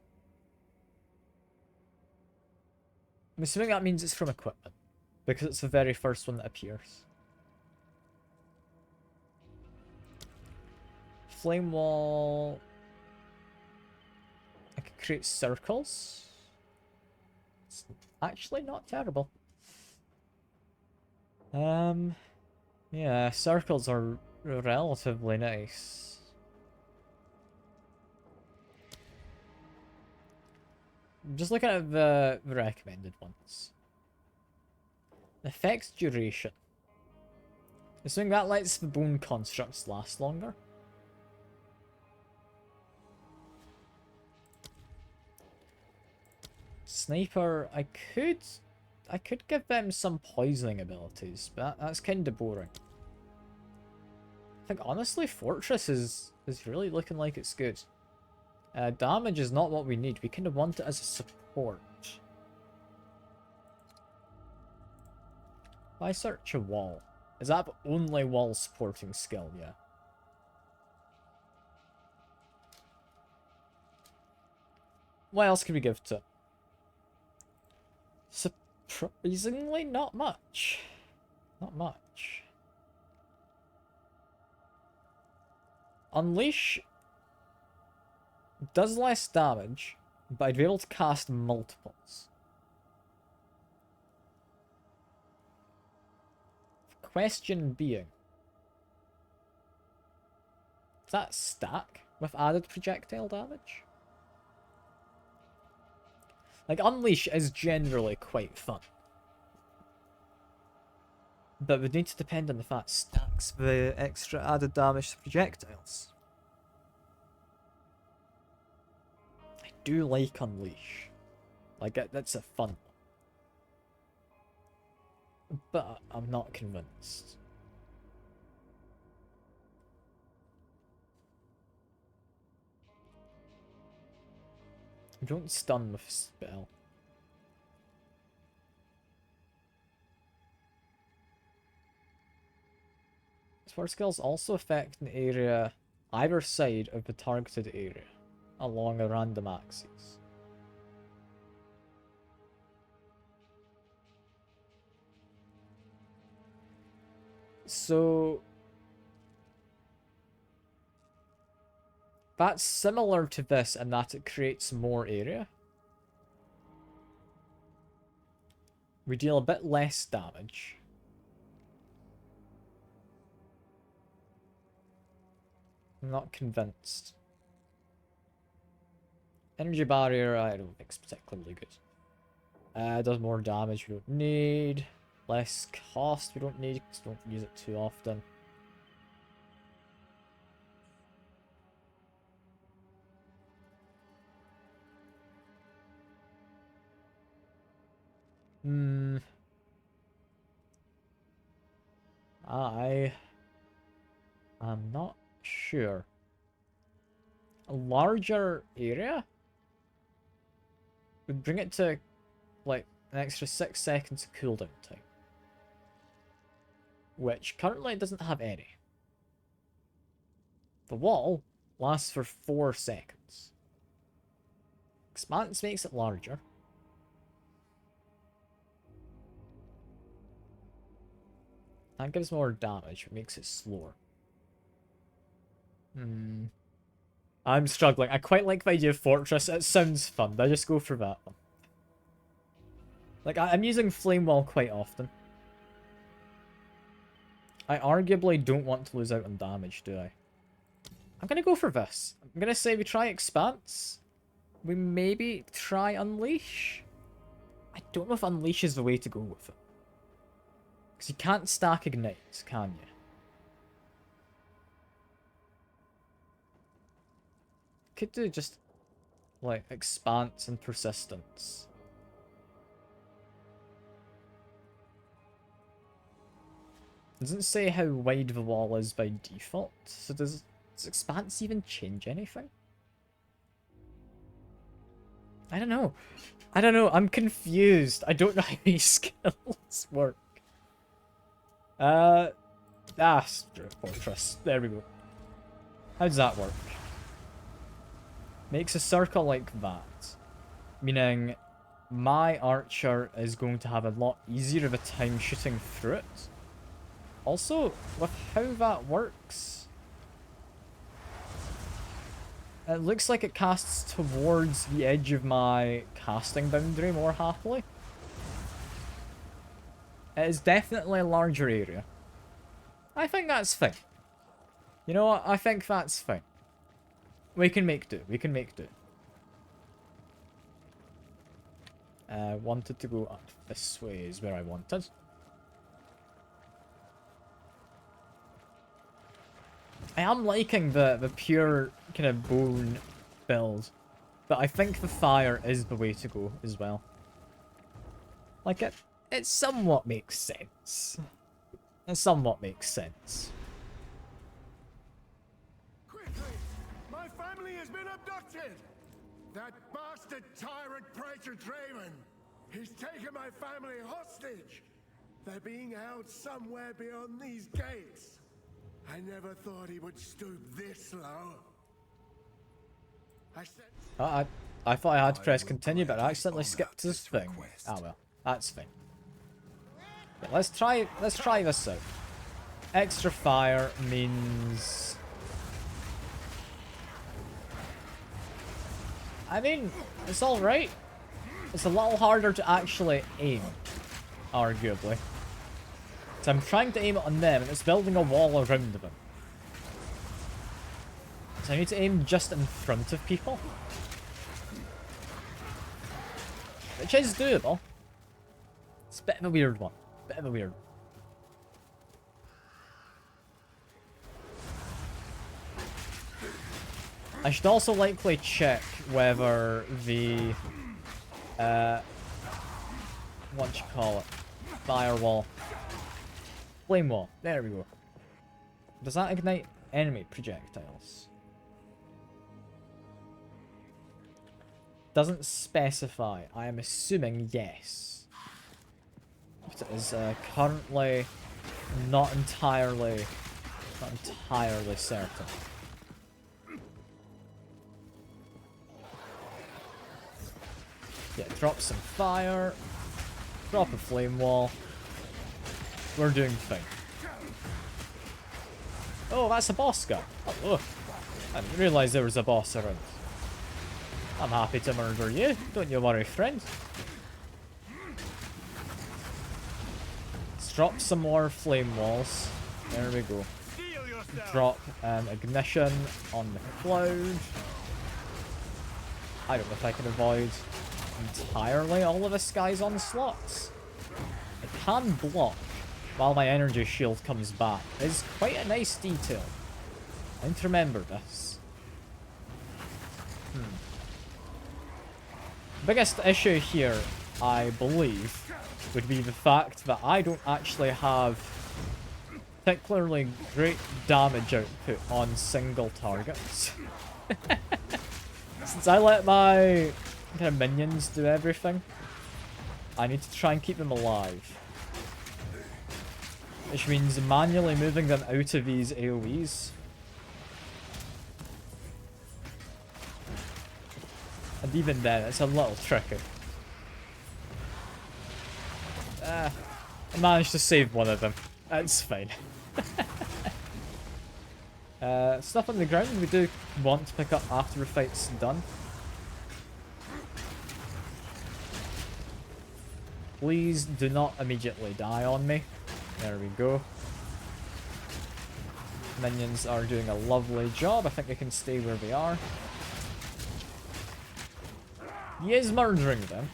I'm assuming that means it's from equipment, because it's the very first one that appears. Flame wall. I could create circles. It's actually not terrible. Yeah, circles are relatively nice. I'm just looking at the recommended ones. Effects duration. Assuming that lets the bone constructs last longer. Sniper, I could give them some poisoning abilities, but that's kind of boring. I think honestly, Fortress is really looking like it's good. Damage is not what we need. We kind of want it as a support. If I search a wall, is that the only wall supporting skill? Yeah. What else can we give to it? Surprisingly, not much. Not much. Unleash does less damage, but I'd be able to cast multiples. The question being, does that stack with added projectile damage? Like, Unleash is generally quite fun. But would need to depend on if that stacks the extra added damage to projectiles. I do like Unleash. Like, that's a fun one. But I'm not convinced. Don't stun with spell. Sword skills also affect an area either side of the targeted area along a random axis. So that's similar to this in that it creates more area. We deal a bit less damage. I'm not convinced. Energy barrier, I don't think it's particularly good. Does more damage we don't need. Less cost we don't need because we don't use it too often. I am not sure. A larger area would bring it to like an extra 6 seconds of cooldown time, which currently it doesn't have any. The wall lasts for 4 seconds. Expanse makes it larger. That gives more damage, it makes it slower. I'm struggling. I quite like the idea of Fortress. It sounds fun. I just go for that one. Like, I'm using Flame Wall quite often. I arguably don't want to lose out on damage, do I? I'm gonna go for this. I'm gonna say we try Expanse. We maybe try Unleash. I don't know if Unleash is the way to go with it. Because you can't stack Ignite, can you? Could do just, like, Expanse and Persistence. It doesn't say how wide the wall is by default, so does Expanse even change anything? I don't know. I'm confused. I don't know how these skills work. Fortress. There we go. How does that work? Makes a circle like that. Meaning, my archer is going to have a lot easier of a time shooting through it. Also, with how that works, it looks like it casts towards the edge of my casting boundary more happily. It is definitely a larger area. I think that's fine. You know what? I think that's fine. We can make do. We can make do. Wanted to go up this way is where I wanted. I am liking the pure kind of bone build, but I think the fire is the way to go as well. Like it somewhat makes sense. It somewhat makes sense. Quickly! My family has been abducted! That bastard tyrant Praetor Draven! He's taken my family hostage! They're being held somewhere beyond these gates. I never thought he would stoop this low. I said... I thought I had to press continue, but I accidentally skipped this thing. Ah well, that's fine. Okay, let's try this out. Extra fire means... I mean, it's alright. It's a little harder to actually aim, arguably. So I'm trying to aim it on them, and it's building a wall around them. So I need to aim just in front of people. Which is doable. It's a bit of a weird one. Bit of a weird one. I should also likely check whether the, what you call it, firewall, flame wall, there we go. Does that ignite enemy projectiles? Doesn't specify. I am assuming yes. But it is currently not entirely certain. Yeah, drop some fire. Drop a flame wall. We're doing fine. Oh, that's a boss guy. Oh, I didn't realise there was a boss around. I'm happy to murder you. Don't you worry, friend. Let's drop some more flame walls. There we go. Drop ignition on the cloud. I don't know if I can avoid entirely all of this guy's onslaughts. I can block while my energy shield comes back. It's quite a nice detail. I need to remember this. Biggest issue here, I believe, would be the fact that I don't actually have particularly great damage output on single targets. Since I let my kind of minions do everything, I need to try and keep them alive. Which means manually moving them out of these AoEs. And even then, it's a little tricky. I managed to save one of them. That's fine. Stuff on the ground we do want to pick up after the fight's done. Please do not immediately die on me. There we go. Minions are doing a lovely job. I think they can stay where they are. He is murdering them.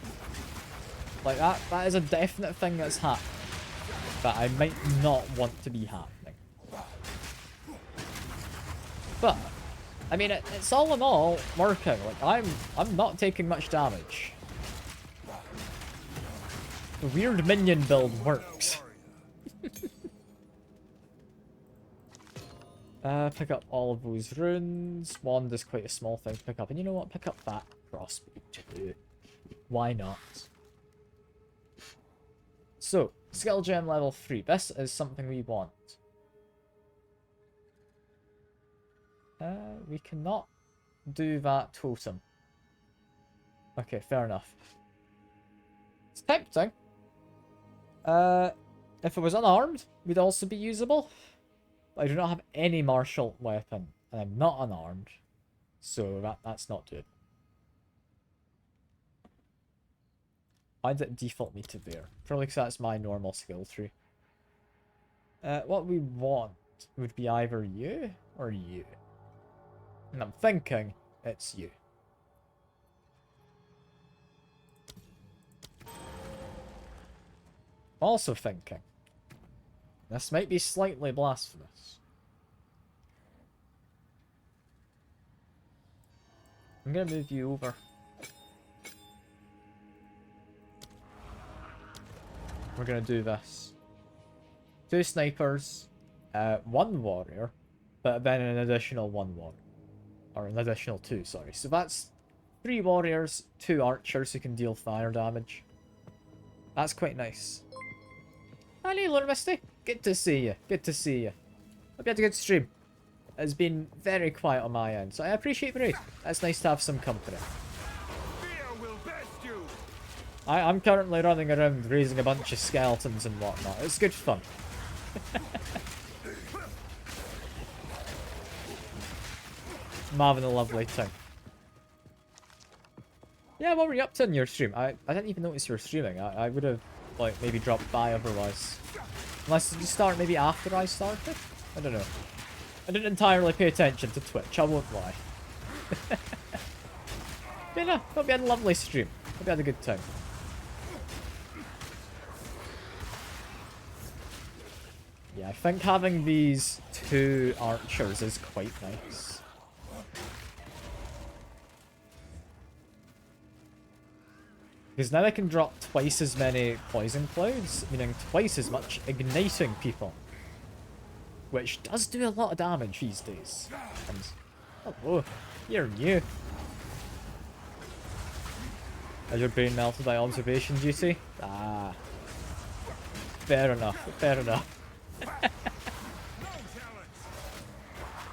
Like, that is a definite thing that's happening. That I might not want to be happening. But, I mean, it's all in all working. Like, I'm not taking much damage. The weird minion build works. Pick up all of those runes. Wand is quite a small thing to pick up. And you know what? Pick up that crossbow too. Why not? So, skill gem level 3. This is something we want. We cannot do that totem. Okay, fair enough. It's tempting. If it was unarmed, would also be usable. But I do not have any martial weapon, and I'm not unarmed, so that's not good. Why did it default me to there? Probably because that's my normal skill tree. What we want would be either you or you. And I'm thinking it's you. Also thinking this might be slightly blasphemous. I'm gonna move you over. We're gonna do this. 2 snipers, 1 warrior, but then an additional 1 warrior. Or an additional 2, sorry. So that's 3 warriors, 2 archers who can deal fire damage. That's quite nice. Hello, Lord Misty. Good to see you. Good to see you. Hope you had a good stream. It's been very quiet on my end, so I appreciate the raid. It's nice to have some company. I'm currently running around raising a bunch of skeletons and whatnot. It's good fun. I'm having a lovely time. Yeah, what were you up to in your stream? I didn't even notice you were streaming. I would have, like, maybe dropped by otherwise. Unless you start maybe after I started? I don't know. I didn't entirely pay attention to Twitch, I won't lie. But yeah, hope you had a lovely stream. Hope you had a good time. Yeah, I think having these 2 archers is quite nice. Because now I can drop twice as many poison clouds, meaning twice as much igniting people. Which does do a lot of damage these days. And, oh, you're new. Has your brain melted by observation duty? Ah. Fair enough, fair enough.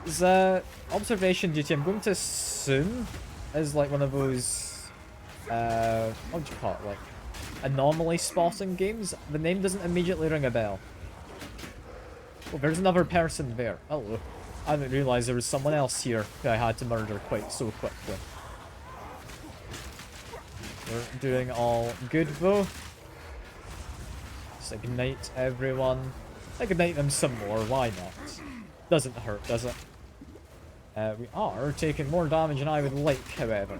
Is observation duty, I'm going to assume, is like one of those, what would you call it, like, anomaly spotting games? The name doesn't immediately ring a bell. Oh, there's another person there. Hello. I didn't realise there was someone else here who I had to murder quite so quickly. We're doing all good though. Just ignite everyone. Ignite them some more, why not? Doesn't hurt, does it? We are taking more damage than I would like, however.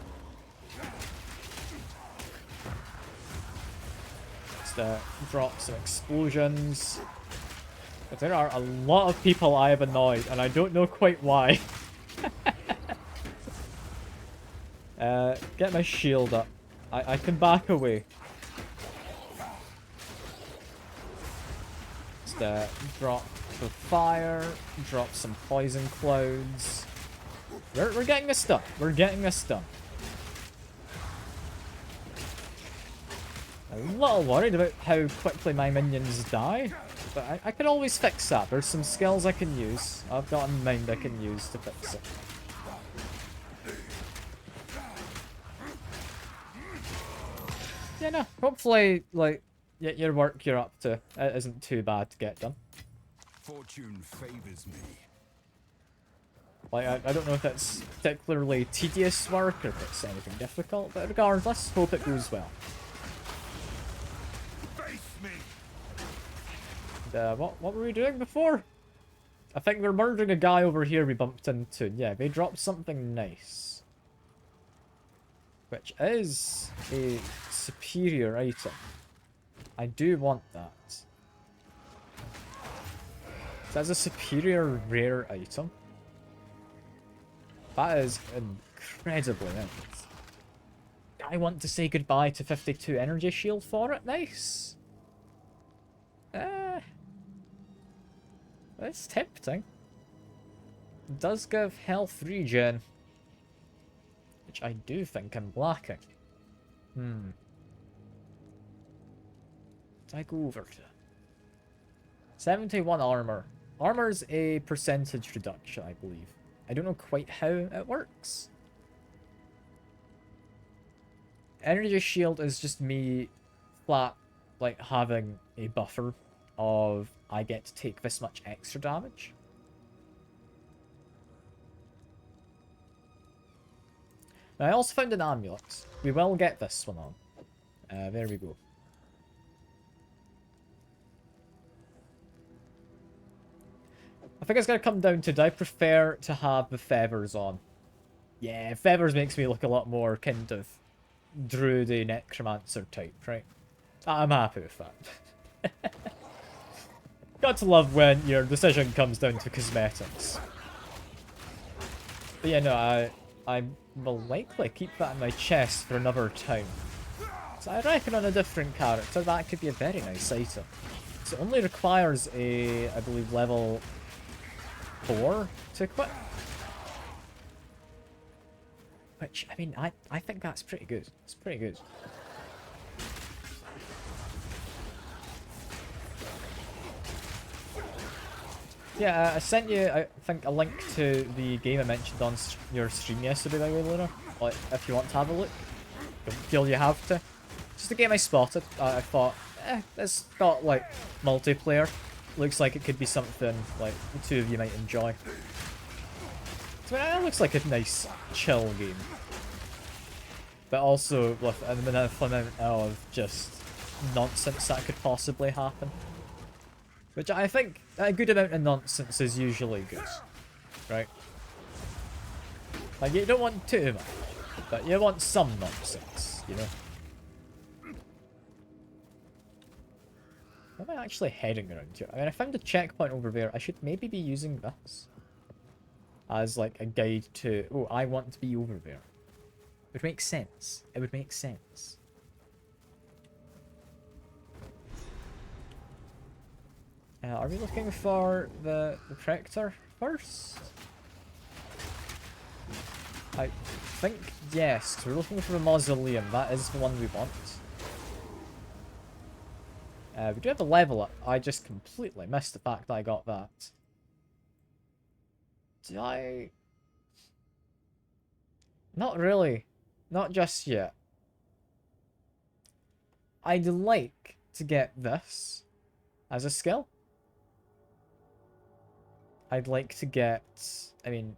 Let's drop some explosions. But there are a lot of people I have annoyed, and I don't know quite why. Get my shield up. I can back away. Just drop the fire, drop some poison clouds. We're getting this done. We're getting this done. I'm a little worried about how quickly my minions die, but I can always fix that. There's some skills I can use. I've got in mind I can use to fix it. Yeah, no. Hopefully, like, your work you're up to isn't too bad to get done. Fortune favors me. Like, I don't know if it's particularly tedious work or if it's anything difficult, but regardless, hope it goes well. Face me. And, what were we doing before? I think we're murdering a guy over here we bumped into. Yeah, they dropped something nice. Which is a superior item. I do want that. That's a superior rare item. That is incredibly nice. I want to say goodbye to 52 energy shield for it. Nice. It's tempting. It does give health regen. Which I do think I'm lacking. Did I go over to 71 armor. Armor's a percentage reduction, I believe. I don't know quite how it works. Energy shield is just me flat, like, having a buffer of I get to take this much extra damage. Now, I also found an amulet. We will get this one on. There we go. I think it's going to come down to, do I prefer to have the feathers on? Yeah, feathers makes me look a lot more kind of druidy necromancer type, right? I'm happy with that. Got to love when your decision comes down to cosmetics. But yeah, no, I will likely keep that in my chest for another time. So I reckon on a different character that could be a very nice item. So it only requires a, I believe, level 4 to equip. Which, I mean, I think that's pretty good. It's pretty good. Yeah, I sent you, I think, a link to the game I mentioned on your stream yesterday, by the way, Luna. Like, if you want to have a look. Don't feel you have to. Just a game I spotted. I thought, it's got, like, multiplayer. Looks like it could be something, like, the two of you might enjoy. So, it looks like a nice, chill game. But also, with an enough amount of just nonsense that could possibly happen. Which I think a good amount of nonsense is usually good, right? Like, you don't want too much, but you want some nonsense, you know? Where am I actually heading around here? I mean, I found a checkpoint over there. I should maybe be using this as, like, a guide to, oh, I want to be over there. It would make sense. It would make sense. Are we looking for the Protector first? I think yes, 'cause we're looking for the Mausoleum. That is the one we want. We do have a level up. I just completely missed the fact that I got that. Do I... Not really. Not just yet. I'd like to get this as a skill. I'd like to get... I mean...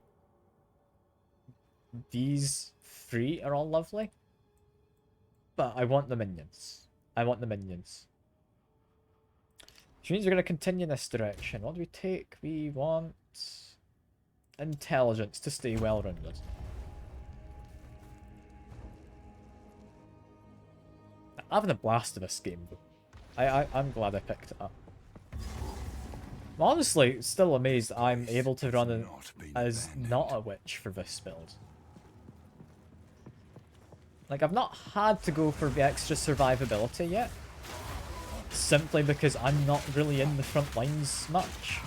These three are all lovely. But I want the minions. I want the minions. Which means we're going to continue in this direction. What do we take? We want... Intelligence to stay well-rounded. I'm having a blast of this game, though. I'm glad I picked it up. I'm honestly still amazed I'm able to run it as not a witch for this build. Like, I've not had to go for the extra survivability yet. Simply because I'm not really in the front lines much.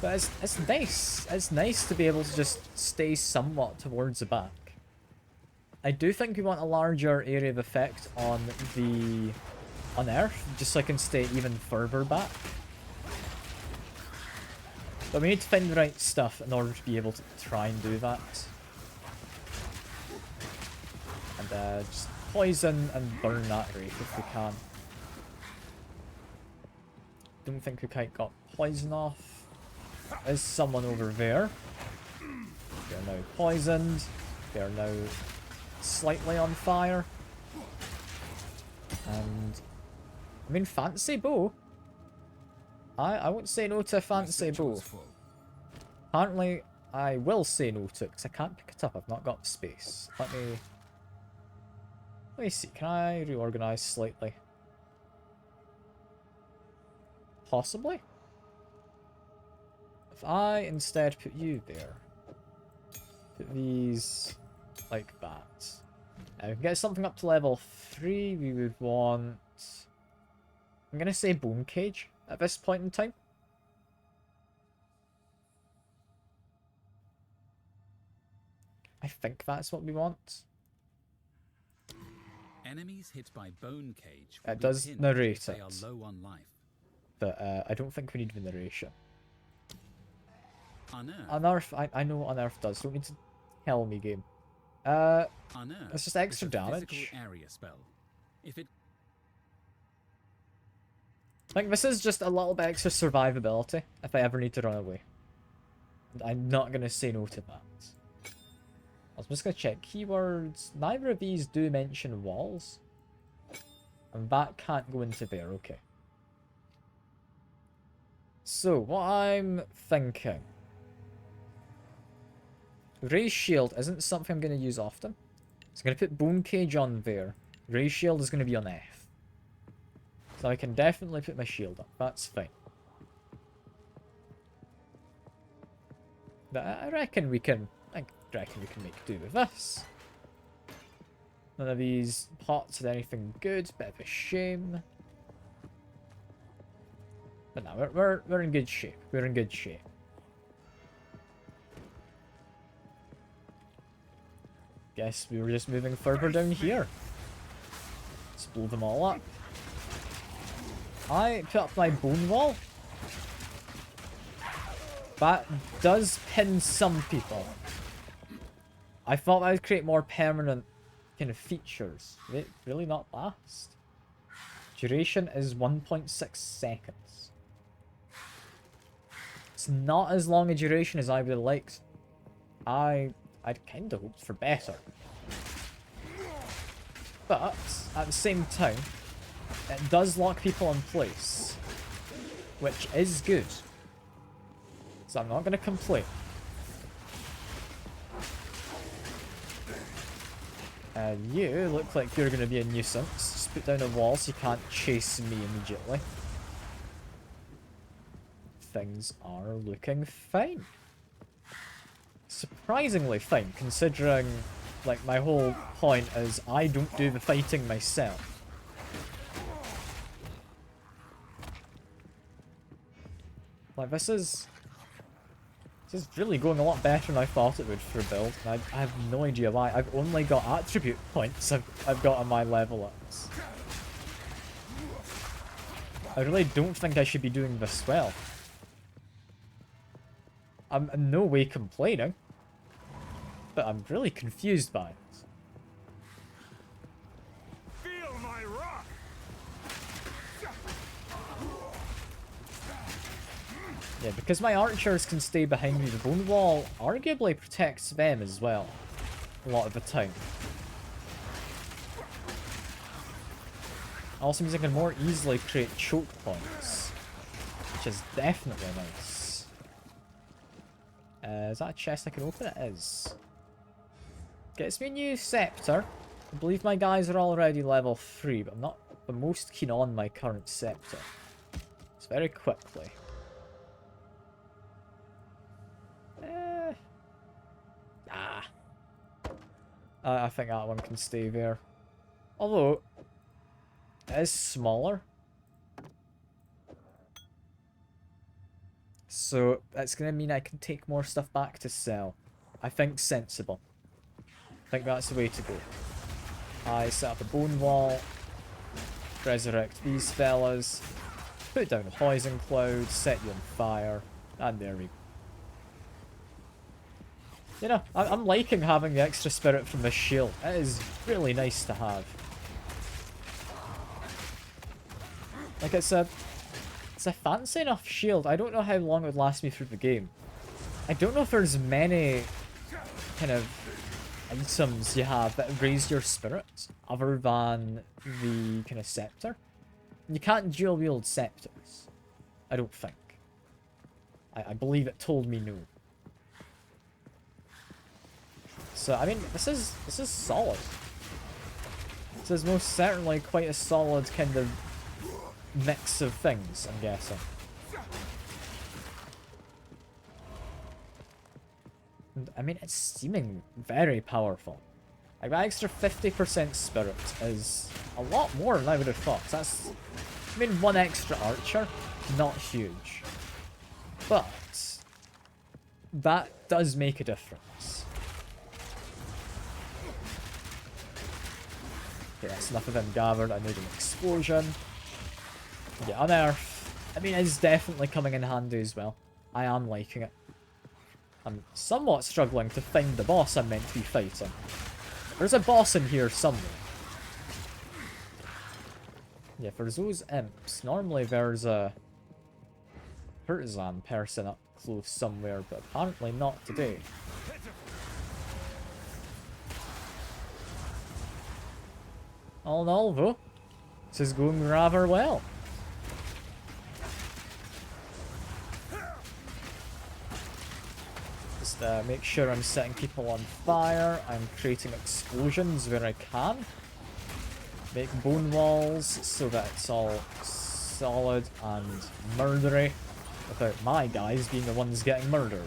But it's nice. It's nice to be able to just stay somewhat towards the back. I do think we want a larger area of effect on the... on Earth, just so I can stay even further back. But we need to find the right stuff in order to be able to try and do that. And just poison and burn that rate if we can. Don't think we quite got poison off. There's someone over there. They're now poisoned. They're now slightly on fire. And I mean, fancy bow. I won't say no to a fancy bow. Apparently, I will say no to it because I can't pick it up. I've not got space. Let me see. Can I reorganize slightly? Possibly. If I instead put you there, put these like that. Now we can get something up to level 3. We would want... I'm going to say Bone Cage at this point in time. I think that's what we want. Enemies hit by Bone Cage. It does narrate they it. are low on life. But I don't think we need the narration. Unearth. Unearth, I know what Unearth does. Don't need to tell me, game. Unearth It's just extra is a damage. physical area spell. If it Like, this is just a little bit extra survivability if I ever need to run away. I'm not going to say no to that. I was just going to check keywords. Neither of these do mention walls. And that can't go into there, okay. So, what I'm thinking... Ray Shield isn't something I'm going to use often. So I'm going to put Bone Cage on there. Ray Shield is going to be on F. So I can definitely put my shield up. That's fine. But I reckon we can... I reckon we can make do with this. None of these pots are anything good. Bit of a shame. But no, we're in good shape. We're in good shape. Guess we were just moving further down here. Let's blow them all up. I put up my bone wall. That does pin some people. I thought that would create more permanent kind of features. Will it really not last? Duration is 1.6 seconds. It's not as long a duration as I would have liked. I'd kind of hoped for better. But, at the same time, it does lock people in place. Which is good. So I'm not going to complain. And you look like you're going to be a nuisance. Just put down a wall so you can't chase me immediately. Things are looking fine. Surprisingly fine, considering, like, my whole point is I don't do the fighting myself. Like, this is really going a lot better than I thought it would for a build. And I have no idea why. I've only got attribute points I've got on my level ups. I really don't think I should be doing this well. I'm in no way complaining, but I'm really confused by it. Feel my wrath! Yeah, because my archers can stay behind me, the bone wall arguably protects them as well, a lot of the time. Also means I can more easily create choke points, which is definitely nice. Is that a chest I can open? It is. Gets me a new scepter. I believe my guys are already level 3, but I'm not the most keen on my current scepter. It's very quickly. I think that one can stay there. Although, it is smaller. So, that's going to mean I can take more stuff back to sell. I think sensible. I think that's the way to go. I set up a bone wall. Resurrect these fellas. Put down a poison cloud. Set you on fire. And there we go. You know, I'm liking having the extra spirit from this shield. It is really nice to have. Like, it's a fancy enough shield. I don't know how long it would last me through the game. I don't know if there's many kind of items you have that raise your spirits other than the kind of scepter. You can't dual wield scepters. I don't think. I believe it told me no. So, I mean, this is solid. This is most certainly quite a solid kind of mix of things, I'm guessing. And, I mean, it's seeming very powerful. Like, that extra 50% spirit is a lot more than I would have thought. That's, I mean, one extra archer, not huge. But, that does make a difference. Okay, that's enough of them gathered. I need an explosion. Yeah, unearth. I mean, it's definitely coming in handy as well. I am liking it. I'm somewhat struggling to find the boss I'm meant to be fighting. There's a boss in here somewhere. Yeah, for those imps, normally there's a Partisan person up close somewhere, but apparently not today. All in all, though, this is going rather well. Just make sure I'm setting people on fire. I'm creating explosions where I can. Make bone walls so that it's all solid and murdery without my guys being the ones getting murdered.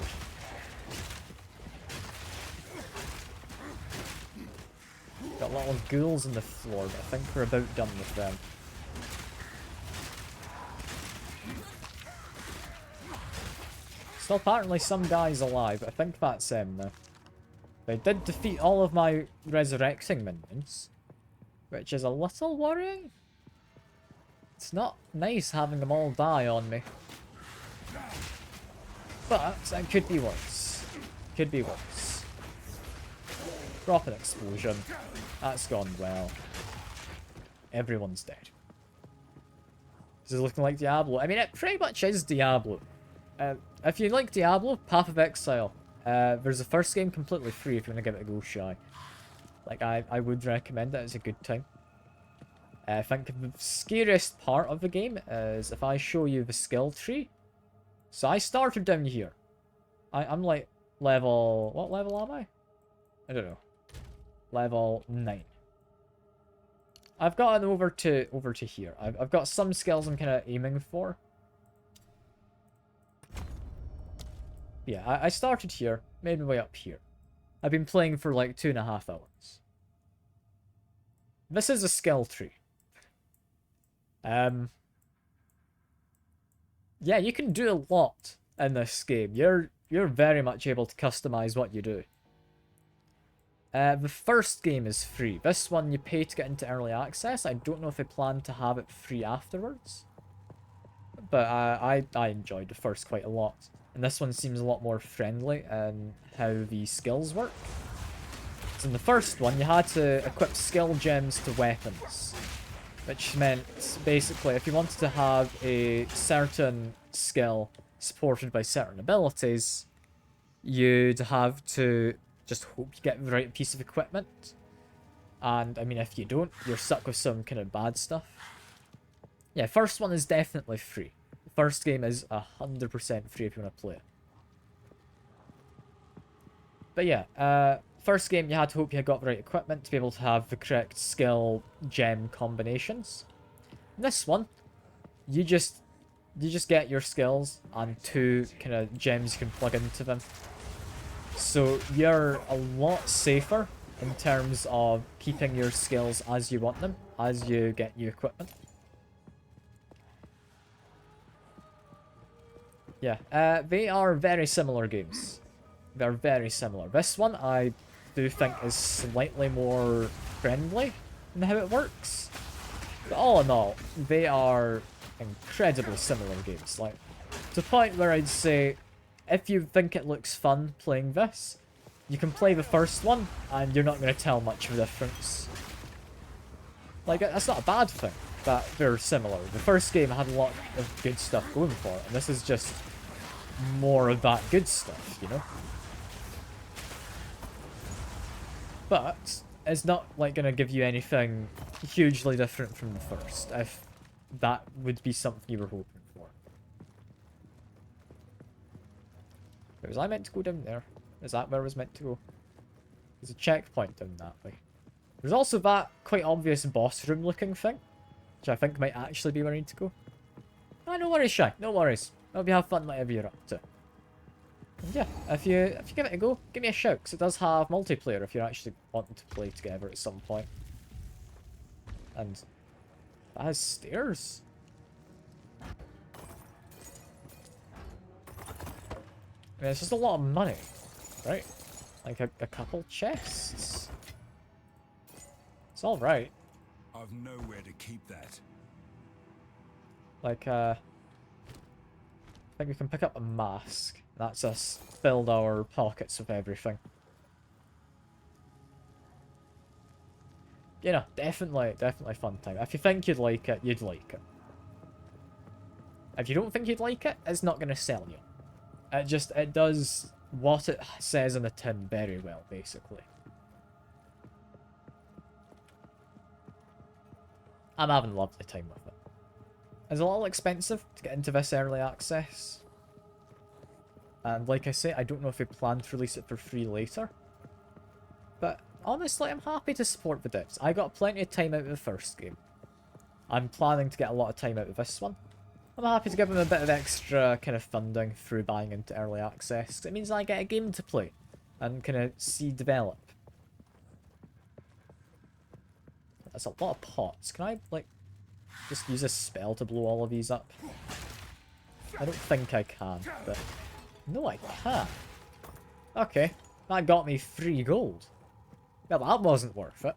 Got little ghouls on the floor, but I think we're about done with them. Still apparently some guys alive, but I think that's them now. They did defeat all of my resurrecting minions, which is a little worrying. It's not nice having them all die on me. But it could be worse. Could be worse. Drop an explosion. That's gone well. Everyone's dead. This is looking like Diablo. I mean, it pretty much is Diablo. If you like Diablo, Path of Exile. There's the first game completely free if you want to give it a go shy. Like, I would recommend it. It's a good time. I think the scariest part of the game is if I show you the skill tree. So I started down here. I'm like level... What level am I? I don't know. Level 9. I've gotten over to here. I've got some skills I'm kind of aiming for. Yeah, I started here, made my way up here. I've been playing for like 2.5 hours. This is a skill tree. yeah, you can do a lot in this game. You're very much able to customize what you do. The first game is free. This one you pay to get into early access. I don't know if they plan to have it free afterwards. But I enjoyed the first quite a lot. And this one seems a lot more friendly in how the skills work. So in the first one, you had to equip skill gems to weapons. Which meant, basically, if you wanted to have a certain skill supported by certain abilities, you'd have to just hope you get the right piece of equipment. And, I mean, if you don't, you're stuck with some kind of bad stuff. Yeah, first one is definitely free. The first game is 100% free if you want to play it. But yeah, first game you had to hope you had got the right equipment to be able to have the correct skill gem combinations. This one, you just get your skills and 2 kind of gems you can plug into them. So you're a lot safer in terms of keeping your skills as you want them, as you get new equipment. Yeah, they are very similar games. They're very similar. This one I do think is slightly more friendly in how it works. But all in all, they are incredibly similar games. Like, to the point where I'd say, if you think it looks fun playing this, you can play the first one, and you're not going to tell much of a difference. Like, that's not a bad thing, that they're similar. The first game had a lot of good stuff going for it, and this is just more of that good stuff, you know? But it's not, like, going to give you anything hugely different from the first, if that would be something you were hoping for. Wait, was I meant to go down there? Is that where I was meant to go? There's a checkpoint down that way. There's also that quite obvious boss room looking thing, which I think might actually be where I need to go. Ah, no worries, Shy. No worries. Hope you have fun whatever you're up to. And yeah, if you give it a go, give me a shout, because it does have multiplayer if you're actually wanting to play together at some point. And that has stairs. I mean, it's just a lot of money, right? Like a couple chests. It's all right. I've nowhere to keep that. Like, I think we can pick up a mask. That's us filled our pockets with everything. You know, definitely fun time. If you think you'd like it, you'd like it. If you don't think you'd like it, it's not going to sell you. It does what it says on the tin very well, basically. I'm having a lovely time with it. It's a little expensive to get into this early access. And like I say, I don't know if they plan to release it for free later. But honestly, I'm happy to support the devs. I got plenty of time out of the first game. I'm planning to get a lot of time out of this one. I'm happy to give them a bit of extra kind of funding through buying into early access. It means I get a game to play and kind of see develop. That's a lot of pots. Can I, like, just use a spell to blow all of these up? I don't think I can, but... No, I can. Okay, that got me 3 gold. Well, that wasn't worth it.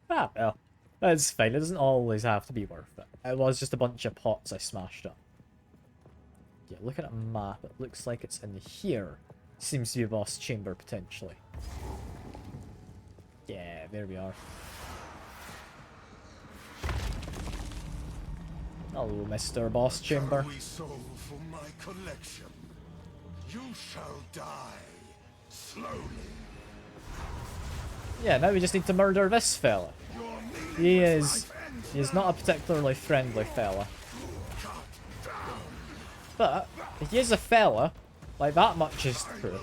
Ah, well. That's fine, it doesn't always have to be worth it. It was just a bunch of pots I smashed up. Yeah, looking at a map, it looks like it's in here. Seems to be a boss chamber, potentially. Yeah, there we are. Hello, Mr. Boss Chamber. We sold for my collection. You shall die slowly. Yeah, now we just need to murder this fella. He is not a particularly friendly fella. But if he is a fella, like, that much is true.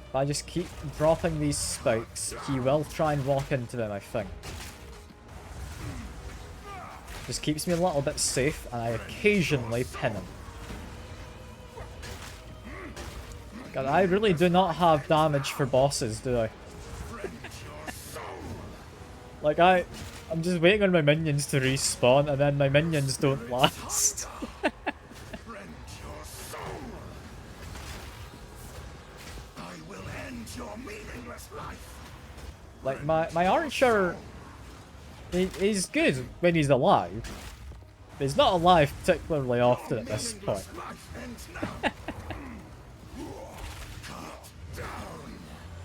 If I just keep dropping these spikes, he will try and walk into them, I think. Just keeps me a little bit safe, and I occasionally pin him. God, I really do not have damage for bosses, do I? Like, I'm just waiting on my minions to respawn, and then my minions don't last. Rend your soul. I will end your meaningless life. Like, my archer, he's good when he's alive. But he's not alive particularly often at this point. Life ends now.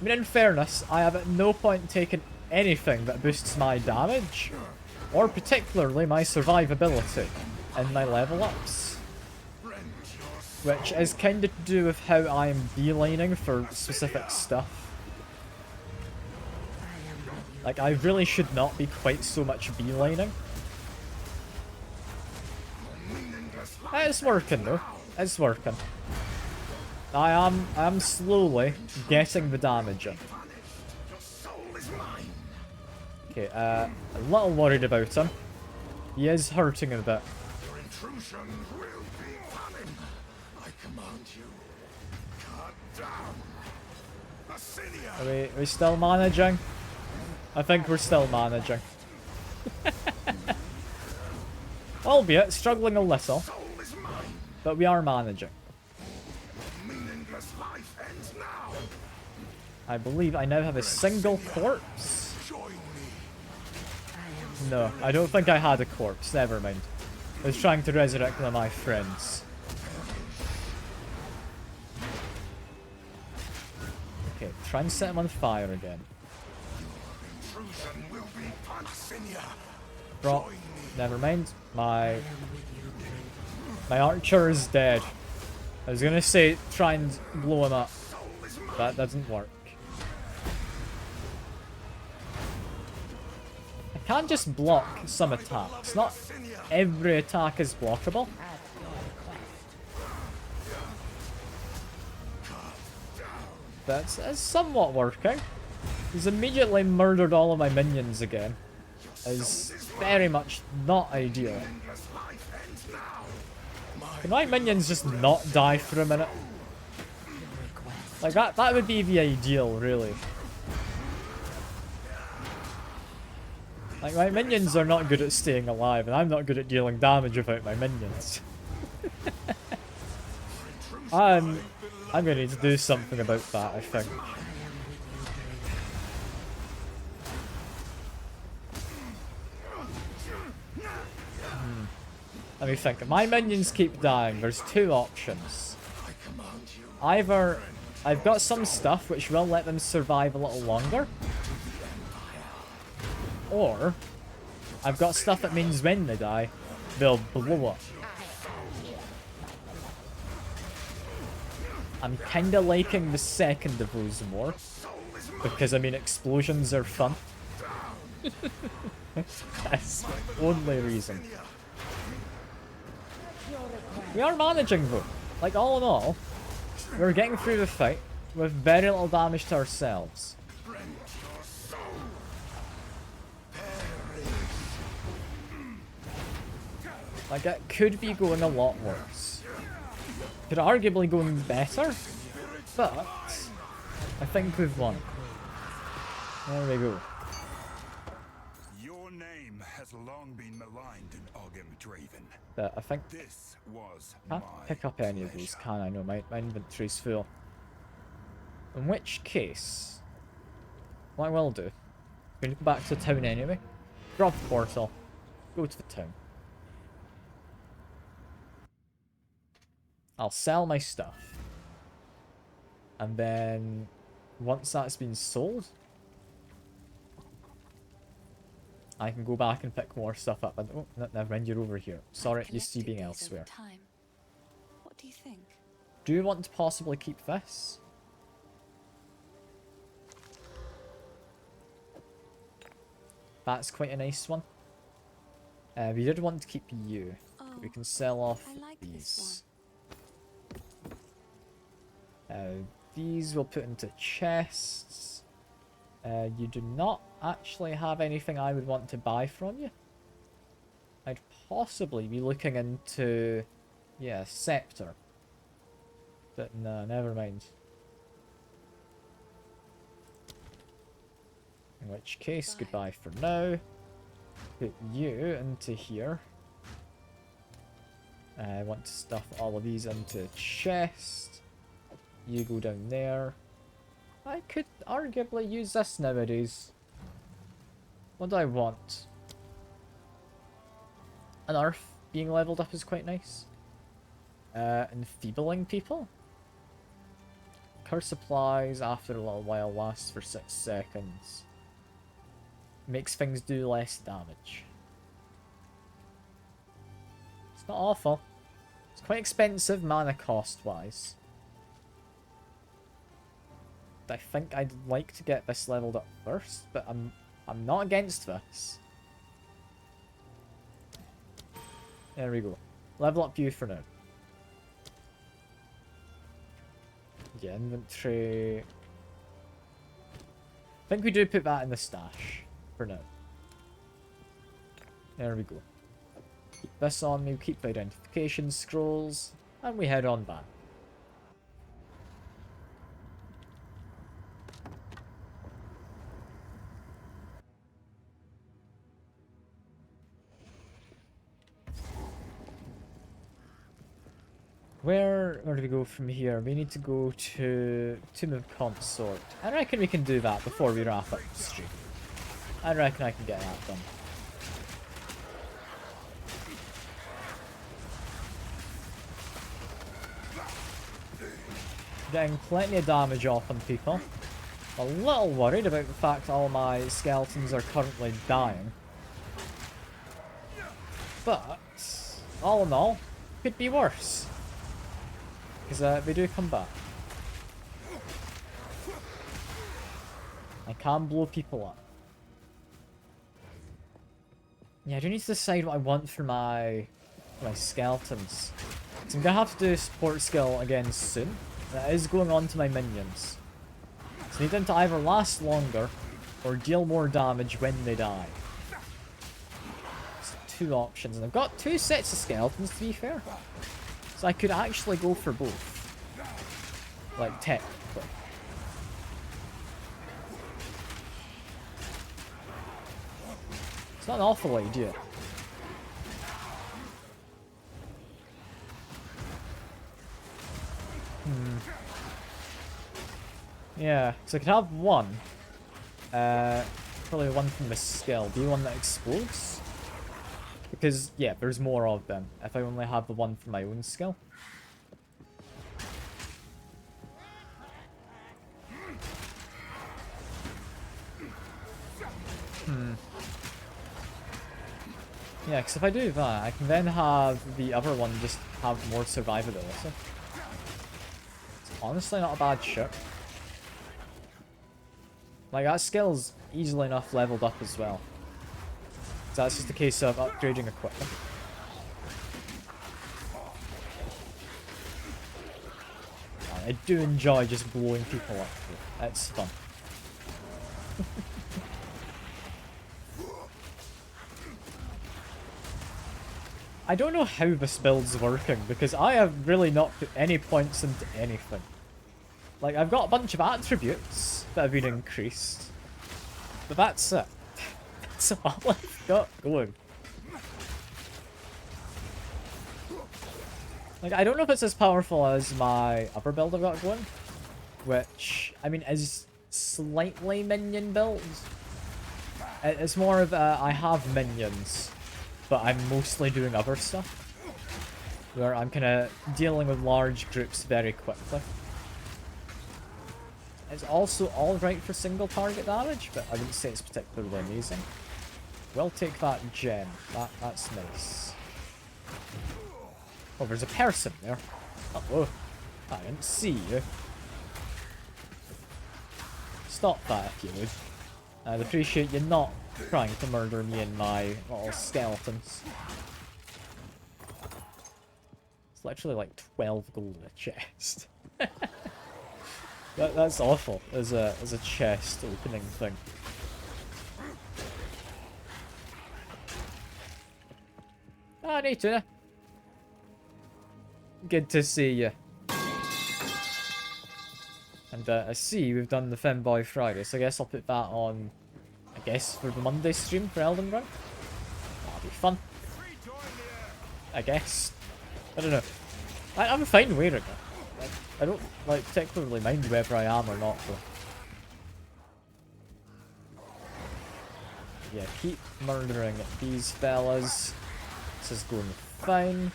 I mean, in fairness, I have at no point taken anything that boosts my damage, or particularly my survivability in my level ups. Which is kind of to do with how I am beelining for specific stuff. Like, I really should not be quite so much beelining. It's working though. It's working. I am slowly getting the damage in. Okay, a little worried about him. He is hurting a bit. Your intrusion will be punished. I command you. Cut down. Assinia. Are we still managing? I think we're still managing. Albeit struggling a little, Soul is mine. but we are managing. Meaningless life ends now. I believe I now have a single corpse. Join me. No, I don't think I had a corpse. Never mind. I was trying to resurrect one of my friends. Okay, try and set him on fire again. Intrusion will be punished. Assinia. Bro, never mind. My archer is dead. I was gonna say try and blow him up. That doesn't work. I can just block some attacks. Not every attack is blockable. That's somewhat working. He's immediately murdered all of my minions again. Is very much not ideal. Can my minions just not die for a minute? Like, that would be the ideal, really. Like, my minions are not good at staying alive, and I'm not good at dealing damage without my minions. I'm gonna need to do something about that, I think. Let me think. If my minions keep dying, there's two options. Either I've got some stuff which will let them survive a little longer, or I've got stuff that means when they die, they'll blow up. I'm kinda liking the second of those more, because I mean explosions are fun. That's the only reason. We are managing though. Like, all in all, we're getting through the fight with very little damage to ourselves. Like, it could be going a lot worse. Could arguably going better, but I think we've won. There we go. Your name has long been maligned in Ogem Draven. But I think This was can't my pick up any of these, can I? No, my inventory's full. In which case, what I will do, we're going to go back to the town anyway. Drop the portal, go to the town. I'll sell my stuff. And then, once that's been sold, I can go back and pick more stuff up. And, oh, never mind, you're over here. Sorry, you see being elsewhere. What do you think? Do you want to possibly keep this? That's quite a nice one. We did want to keep you. Oh, We can sell off I like these. this These we'll put into chests. You do not actually have anything I would want to buy from you. I'd possibly be looking into, yeah, Scepter. But no, never mind. In which case, goodbye for now. put you into here. I want to stuff all of these into a chest. You go down there. I could arguably use this nowadays. What do I want? An earth being leveled up is quite nice. Enfeebling people? Curse supplies after a little while lasts for 6 seconds. Makes things do less damage. It's not awful. It's quite expensive mana cost wise. I think I'd like to get this leveled up first, but I'm not against this. There we go. Level up you for now. Yeah, inventory. I think we do put that in the stash for now. There we go. Keep this on me, keep the identification scrolls, and we head on back. Where do we go from here? We need to go to Tomb of Consort. I reckon we can do that before we wrap up the stream. I reckon I can get that done. Getting plenty of damage off on people. A little worried about the fact all my skeletons are currently dying. But, all in all, could be worse. Because they do come back. I can blow people up. Yeah, I do need to decide what I want for my skeletons. So I'm going to have to do support skill again soon. That is going on to my minions. So I need them to either last longer or deal more damage when they die. So 2 options. And I've got 2 sets of skeletons to be fair. So I could actually go for both. Like, technically. It's not an awful idea. Yeah, so I could have one. Probably one from the skill. Do you want that explodes? Because, yeah, there's more of them if I only have the one for my own skill. Yeah, because if I do that, I can then have the other one just have more survivability. It's honestly not a bad shot. Like, that skill's easily enough leveled up as well. So that's just a case of upgrading equipment. I do enjoy just blowing people up. It's fun. I don't know how this build's working, because I have really not put any points into anything. Like, I've got a bunch of attributes that have been increased. But that's it. That's all I've got going. Like, I don't know if it's as powerful as my upper build I've got going. Which, I mean, is slightly minion build. It's more of I have minions, but I'm mostly doing other stuff. Where I'm kind of dealing with large groups very quickly. It's also alright for single target damage, but I wouldn't say it's particularly amazing. We'll take that gem. That's nice. Oh, there's a person there. Uh-oh. I didn't see you. Stop that if you would. I'd appreciate you not trying to murder me and my little skeletons. It's literally like 12 gold in a chest. That's awful as a chest opening thing. Ah, hey Tuna. Good to see you. And I see we've done the Femboy Friday, so I guess I'll put that on, I guess, for the Monday stream for Elden Ring. That'd be fun. I guess. I don't know. I'm fine wearing it. I don't like particularly mind whether I am or not though. Yeah, keep murdering these fellas. This is going fine.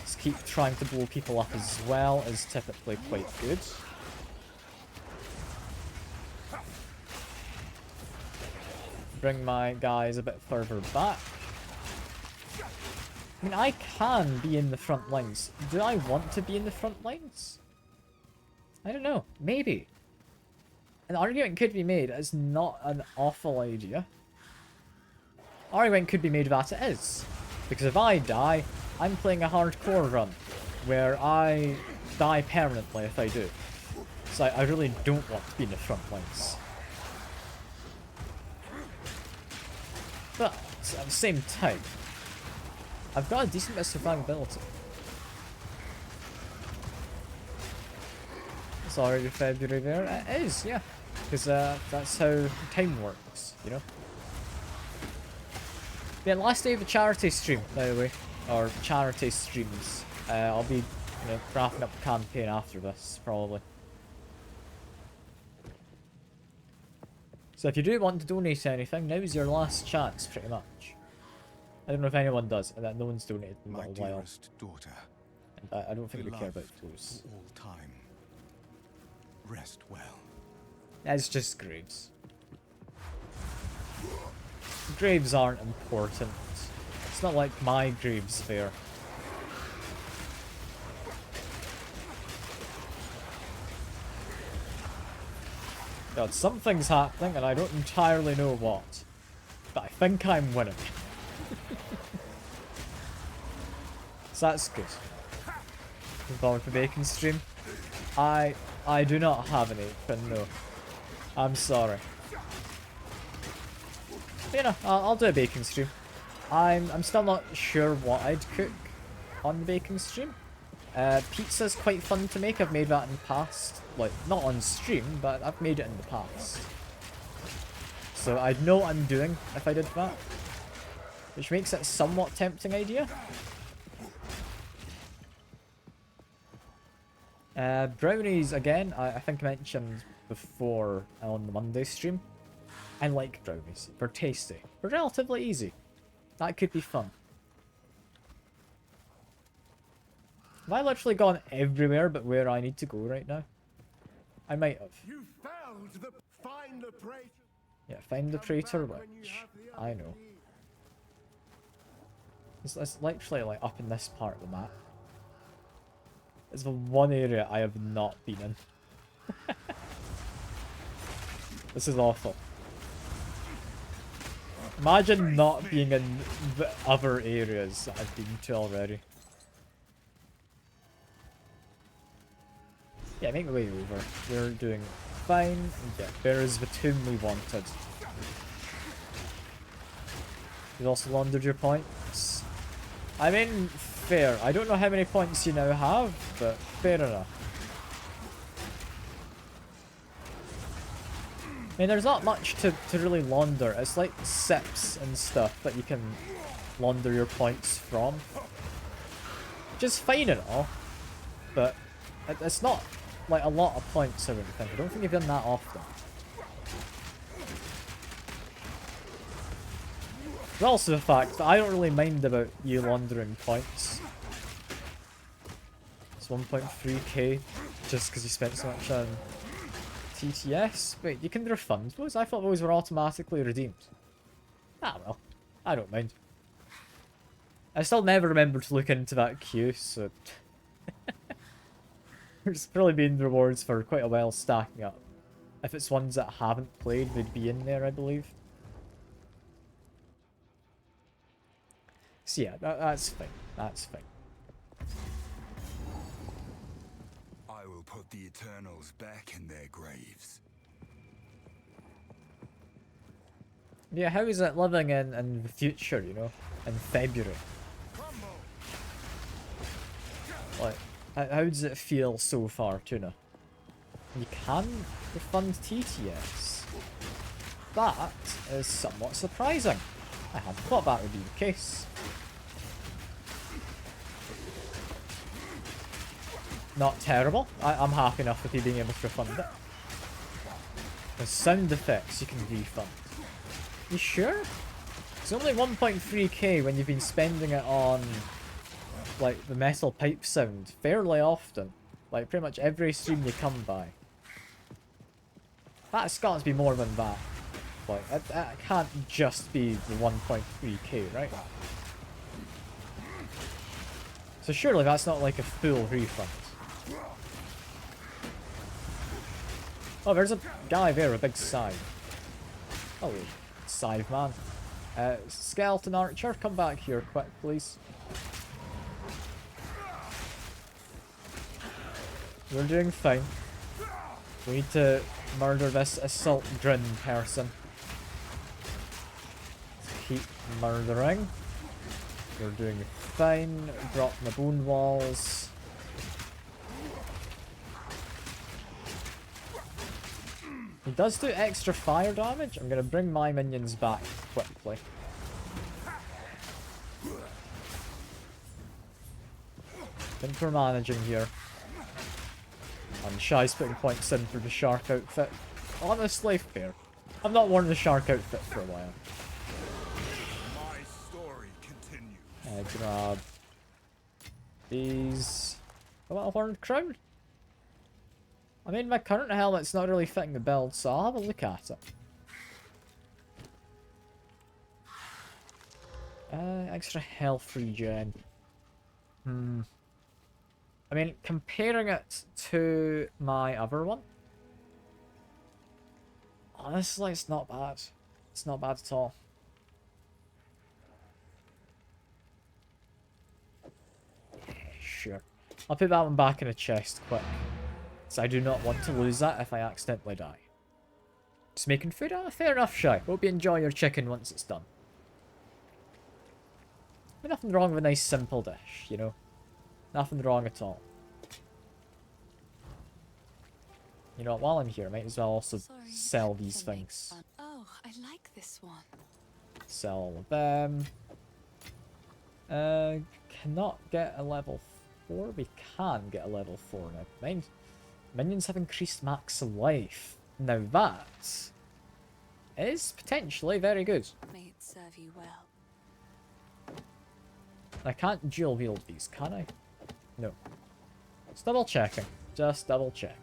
Just keep trying to blow people up as well is typically quite good. Bring my guys a bit further back. I mean, I can be in the front lines. Do I want to be in the front lines? I don't know. Maybe. An argument could be made. It's not an awful idea. Argument could be made that it is. Because if I die, I'm playing a hardcore run. Where I die permanently if I do. So I really don't want to be in the front lines. But at the same time, I've got a decent bit of survivability. It's already February there. It is, yeah. Because that's how time works, you know? Yeah, last day of the charity stream, by the way. Or charity streams. I'll be, wrapping up the campaign after this, probably. So if you do want to donate anything, now is your last chance, pretty much. I don't know if anyone does, and that no one's donated in a My little while. dearest daughter, And I don't think we care about beloved those. for all time. Rest well. It's just graves. Graves aren't important. It's not like my graves there. God, something's happening and I don't entirely know what. But I think I'm winning. So that's good. Move on to bacon stream. I do not have any, but no. I'm sorry. But, I'll do a baking stream. I'm still not sure what I'd cook on the baking stream. Pizza's quite fun to make. I've made that in the past. Like, not on stream, but I've made it in the past. So I'd know what I'm doing if I did that. Which makes it a somewhat tempting idea. Brownies, again, I think I mentioned before on the Monday stream. I like brownies. They're tasty. They're relatively easy. That could be fun. Have I literally gone everywhere but where I need to go right now? I might have. You found the find the traitor. Yeah, find the traitor witch. I know. It's literally like up in this part of the map. It's the one area I have not been in. This is awful. Imagine not being in the other areas that I've been to already. Yeah, make the way over. We're doing fine. Yeah, there is the tomb we wanted. You've also laundered your points. I mean, fair. I don't know how many points you now have, but fair enough. I mean, there's not much to really launder. It's like sips and stuff that you can launder your points from. Which is fine and all, but it's not like a lot of points or anything. I don't think you've done that often. There's also the fact that I don't really mind about you laundering points. It's 1.3k just because you spent so much on TTS. Wait, you can refund those? I thought those were automatically redeemed. Ah well, I don't mind. I still never remember to look into that queue, so... There's probably been rewards for quite a while stacking up. If it's ones that haven't played, they'd be in there, I believe. So yeah, that's fine. That's fine. I will put the Eternals back in their graves. Yeah, how is it living in the future, you know? In February? Like, how does it feel so far, Tuna? You can refund TTS. That is somewhat surprising. I had thought that would be the case. Not terrible. I'm happy enough with you being able to refund it. The sound effects you can refund. You sure? It's only 1.3k when you've been spending it on, like, the metal pipe sound fairly often. Like, pretty much every stream you come by. That's got to be more than that. Like, it can't just be the 1.3k, right? So surely that's not like a full refund. Oh, there's a guy there, a big scythe. Oh, scythe man. Skeleton archer, come back here quick, please. We're doing fine. We need to murder this assault grin person. Keep murdering. We're doing fine. Dropping the bone walls. He does do extra fire damage. I'm going to bring my minions back quickly. I think we're managing here. And Shy's putting points in for the shark outfit. Honestly, fair. I've not worn the shark outfit for a while. My story continues. Grab these. A little horned crown. I mean, my current helmet's not really fitting the build, so I'll have a look at it. Extra health regen. I mean, comparing it to my other one, honestly, it's not bad. It's not bad at all. Sure. I'll put that one back in a chest quick. So I do not want to lose that if I accidentally die. Just making food? Ah, fair enough, Shy. Hope you enjoy your chicken once it's done. There's nothing wrong with a nice simple dish, you know? Nothing wrong at all. You know what, while I'm here, I might as well also sell these things. Oh, I like this one. Sell all of them. Cannot get a level 4? We can get a level 4 now. Mind, minions have increased max life. Now that is potentially very good. May it serve you well. I can't dual wield these, can I? No. Just double checking. Just double check.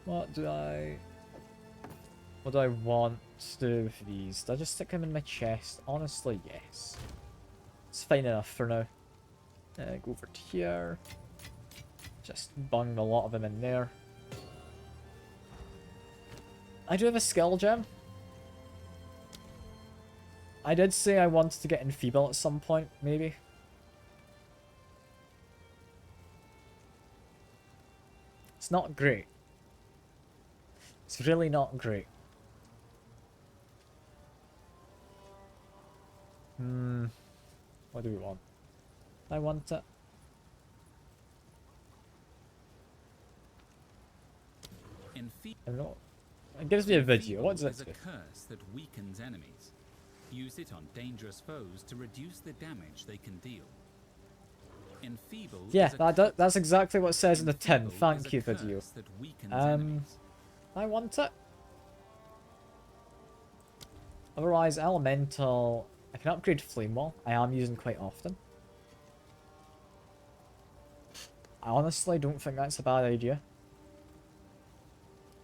What do I want to do with these? Do I just stick them in my chest? Honestly, yes. It's fine enough for now. Go over to here. Just bung a lot of them in there. I do have a skill gem. I did say I wanted to get Enfeeble at some point, maybe. It's not great. It's really not great. What do we want? I want it. I don't know. It gives me a video. What does it do? It's a curse that weakens enemies. Use it on dangerous foes to reduce the damage they can deal. Enfeebled Yeah, is a that's exactly what it says in the tin. Enfeebled Thank is a you, video. curse that weakens enemies. I want it. Otherwise, elemental. I can upgrade flame wall. I am using quite often. I honestly don't think that's a bad idea.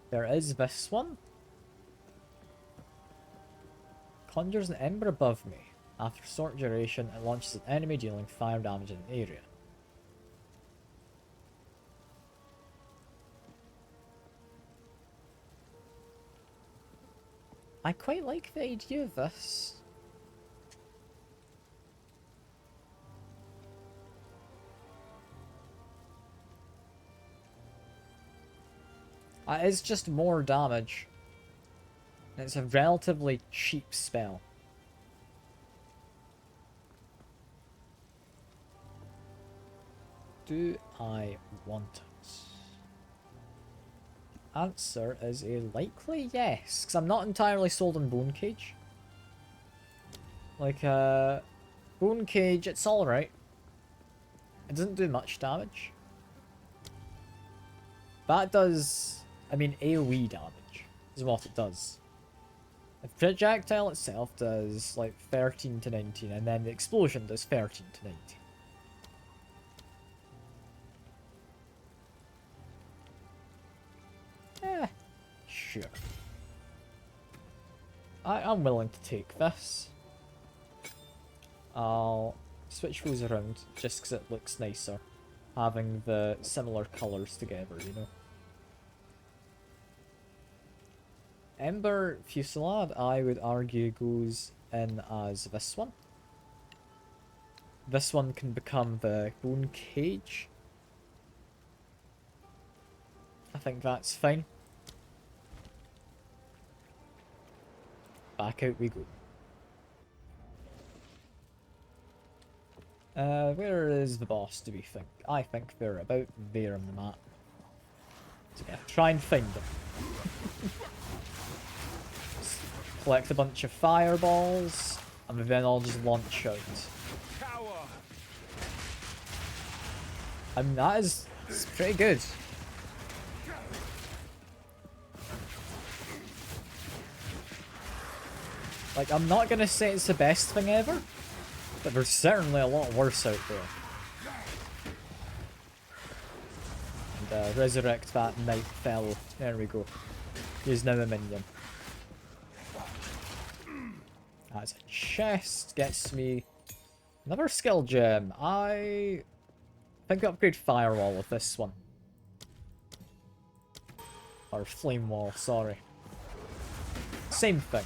There is this one. Conjures an ember above me. After short duration, it launches an enemy dealing fire damage in an area. I quite like the idea of this. It's just more damage. It's a relatively cheap spell. Do I want it? answer is a likely yes, because I'm not entirely sold on Bone Cage. Like, Bone Cage, it's alright. It doesn't do much damage. That does, I mean, AoE damage is what it does. The projectile itself does like 13 to 19, and then the explosion does 13 to 19. Sure. I'm willing to take this. I'll switch those around just because it looks nicer, having the similar colours together, you know. Ember Fusillade, I would argue, goes in as this one. This one can become the Bone Cage. I think that's fine. Back out we go. Where is the boss, do we think? I think they're about there on the map. So yeah, try and find them. Collect a bunch of fireballs, and then I'll just launch out. I mean, it's pretty good. Like, I'm not gonna say it's the best thing ever, but there's certainly a lot worse out there. And resurrect that night fellow. There we go. He's now a minion. That's a chest. Gets me another skill gem. I think I upgrade Firewall with this one. Or Flame Wall, sorry. Same thing.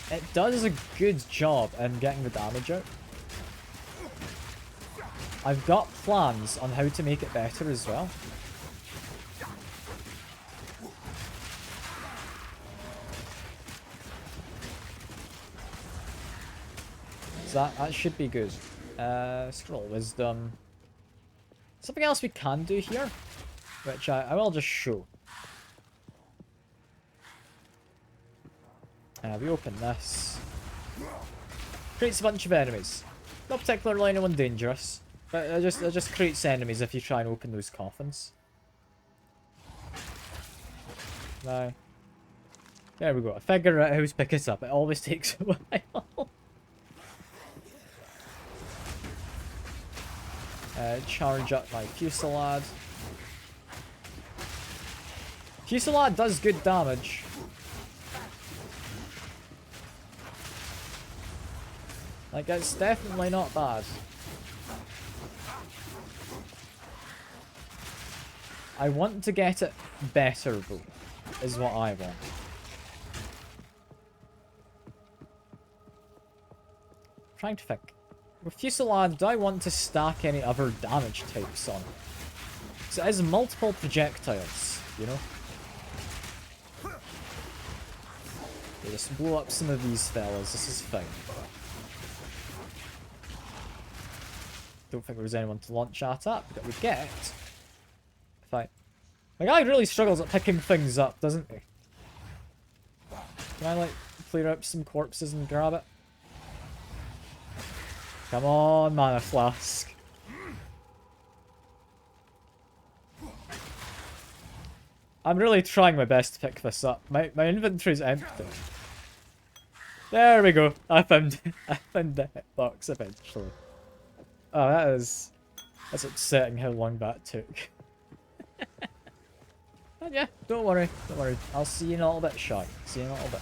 It does a good job in getting the damage out. I've got plans on how to make it better as well. So that should be good. Scroll Wisdom. Something else we can do here, which I will just show. We open this. Creates a bunch of enemies. Not particularly anyone dangerous, but it just creates enemies if you try and open those coffins. Now, there we go. I figure out how to pick it up. It always takes a while. Charge up my Fusillade. Fusillade does good damage. Like, it's definitely not bad. I want to get it better, though, is what I want. I'm trying to think. With Fusillade, do I want to stack any other damage types on it? So it has multiple projectiles, you know? Okay, just blow up some of these fellas, this is fine. Don't think there was anyone to launch at but we get... Fine. The guy really struggles at picking things up, doesn't he? Can I, like, clear up some corpses and grab it? Come on, Mana Flask. I'm really trying my best to pick this up. My inventory's empty. There we go. I found the hitbox eventually. Oh, that's upsetting how long that took. But yeah, don't worry. I'll see you in a little bit, Shy. See you in a little bit.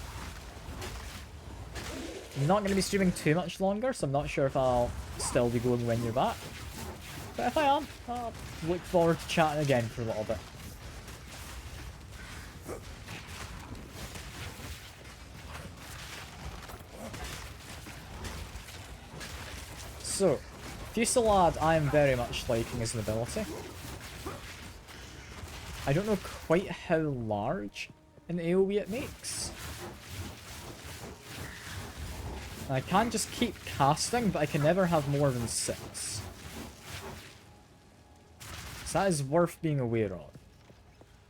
I'm not going to be streaming too much longer, so I'm not sure if I'll still be going when you're back. But if I am, I'll look forward to chatting again for a little bit. So, Fusillade I am very much liking as an ability. I don't know quite how large an AoE it makes. I can just keep casting, but I can never have more than 6. that is worth being aware of.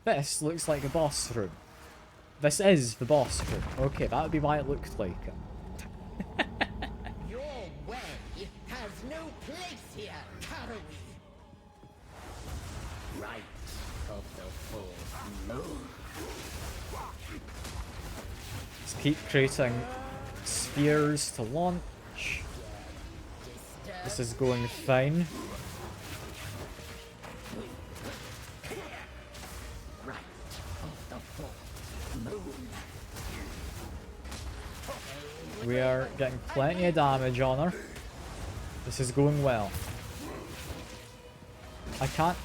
This looks like a boss room. This is the boss room. Okay, that would be why it looked like it. Your way has no place here, Caraway. Right of the full moon. Let's keep creating spheres to launch. This is going fine. Right of the full moon. We are getting plenty of damage on her. This is going well. I can't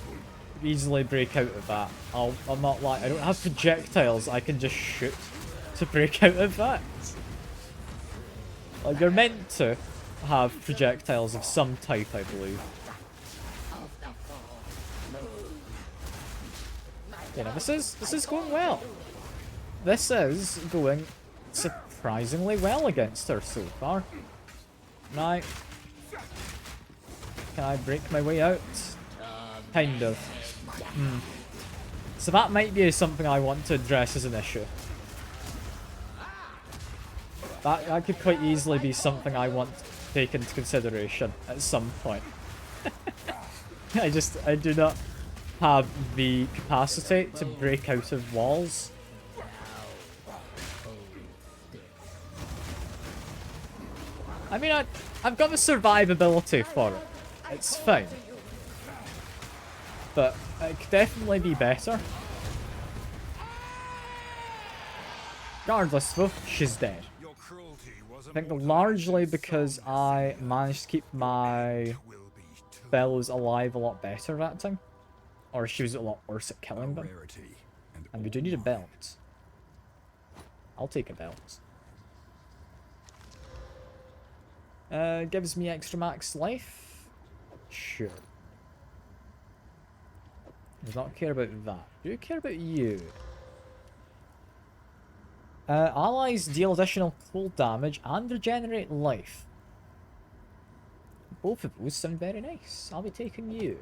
easily break out of that. I'm not like, I don't have projectiles I can just shoot to break out of that. Like, you're meant to have projectiles of some type, I believe. You know, this is going well. This is going surprisingly well against her so far. Now, can I break my way out? Kind of. So that might be something I want to address as an issue. That could quite easily be something I want to take into consideration at some point. I do not have the capacity to break out of walls. I mean, I've got the survivability for it. It's fine. But it could definitely be better. Regardless though, she's dead. I think largely because I managed to keep my fellows alive a lot better that time. Or she was a lot worse at killing them. And we do need a belt. I'll take a belt. Gives me extra max life? Sure. Does not care about that. Do you care about you? Allies deal additional cold damage and regenerate life. Both of those sound very nice. I'll be taking you.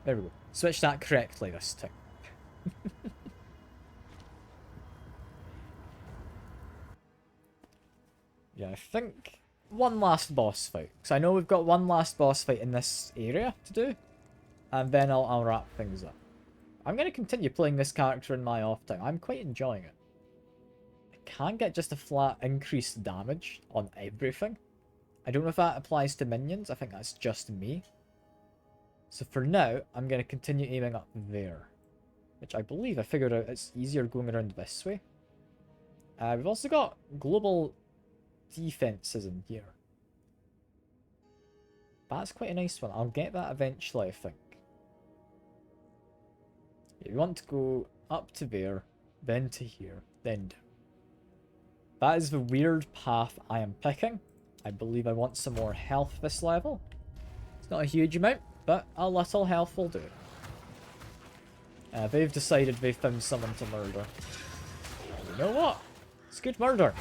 There we go. Switch that correctly this time. Yeah, I think one last boss fight. Because I know we've got one last boss fight in this area to do. And then I'll wrap things up. I'm going to continue playing this character in my off time. I'm quite enjoying it. I can get just a flat increased damage on everything. I don't know if that applies to minions. I think that's just me. So for now, I'm going to continue aiming up there. Which I believe I figured out it's easier going around this way. We've also got global defenses in here. That's quite a nice one. I'll get that eventually, I think. Yeah, we want to go up to there, then to here, then down. That is the weird path I am picking. I believe I want some more health this level. It's not a huge amount, but a little health will do. They've decided they've found someone to murder. You know what? It's good murder.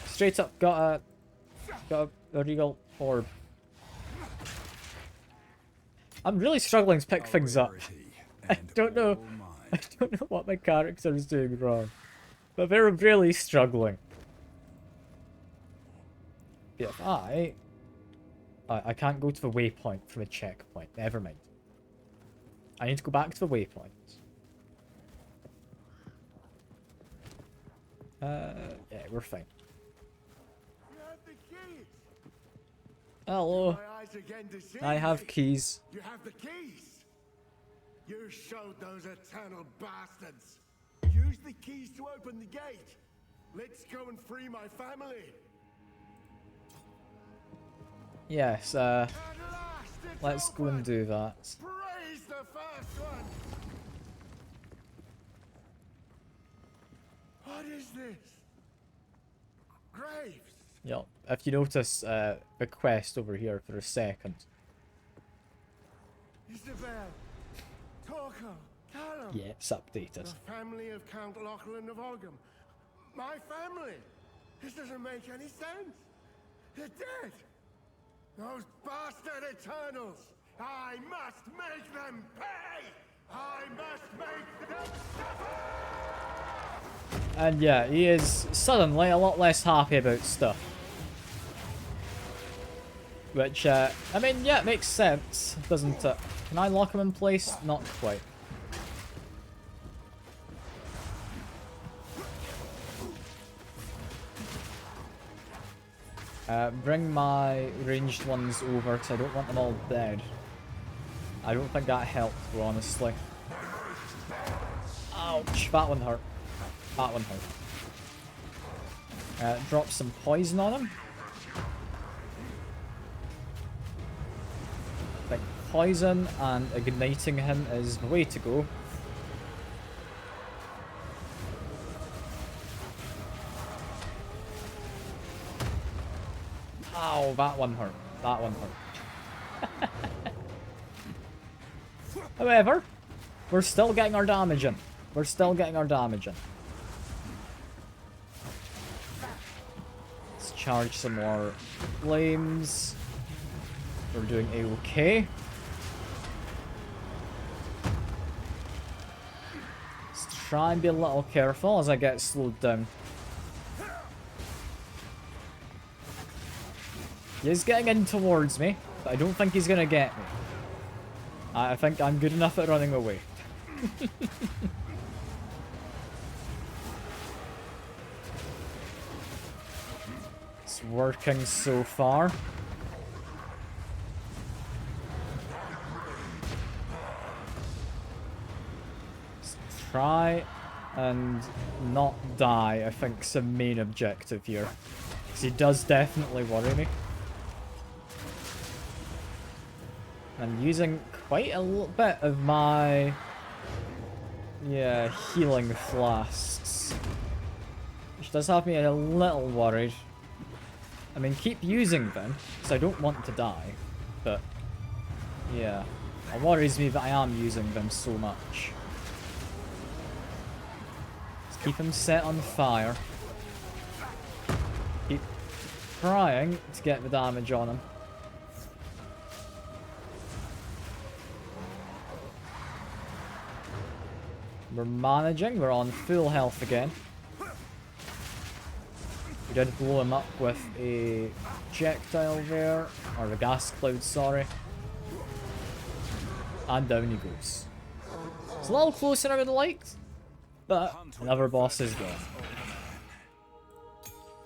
Straight up got a regal orb. I'm really struggling to pick things up. I don't know what my character is doing wrong. But they're really struggling. Yeah, if I can't go to the waypoint from a checkpoint. Never mind. I need to go back to the waypoint. Yeah, we're fine. You have the keys. Hello. My eyes again deceive I have me. keys. You have the keys. You showed those eternal bastards. Use the keys to open the gate. Let's go and free my family. Yes, At last, it's let's go open. and do that. Praise the first one. What is this? Graves. Yep. If you notice the quest over here for a second. Isabel. Torko. Callum. Yeah, it's updated. The family of Count Lachlan of Ogham. My family. This doesn't make any sense. They're dead. Those bastard Eternals. I must make them pay! I must make them suffer! And yeah, he is suddenly a lot less happy about stuff. Which, I mean, yeah, it makes sense, doesn't it? Can I lock him in place? Not quite. Bring my ranged ones over, because I don't want them all dead. I don't think that helped, honestly. Ouch, that one hurt. That one hurt. Drop some poison on him. I think poison and igniting him is the way to go. Ow, that one hurt. That one hurt. However, we're still getting our damage in. We're still getting our damage in. Let's charge some more flames. We're doing A-okay. Let's try and be a little careful as I get slowed down. He's getting in towards me, but I don't think he's gonna get me. I think I'm good enough at running away. It's working so far. Let's try and not die, I think, is the main objective here. Because he does definitely worry me. I'm using quite a little bit of my, yeah, healing flasks. Which does have me a little worried. I mean, keep using them, because I don't want to die. But, yeah, it worries me that I am using them so much. Let's keep him set on fire. Keep trying to get the damage on him. We're managing, we're on full health again. We did blow him up with a projectile there, or a gas cloud, sorry. And down he goes. It's a little closer than I would have liked, but another boss is gone.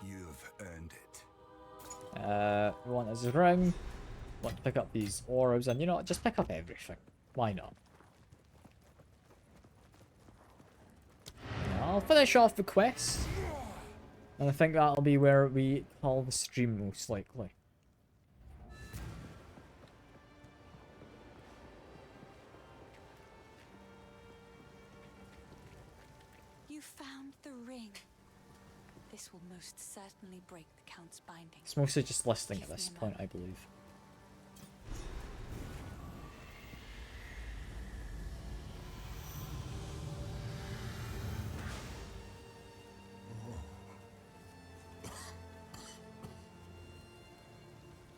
You've earned it. We want his ring, want to pick up these orbs, and you know what, just pick up everything. Why not? I'll finish off the quest. And I think that'll be where we call the stream most likely. You found the ring. This will most certainly break the Count's binding. It's mostly just listing at this point, I believe.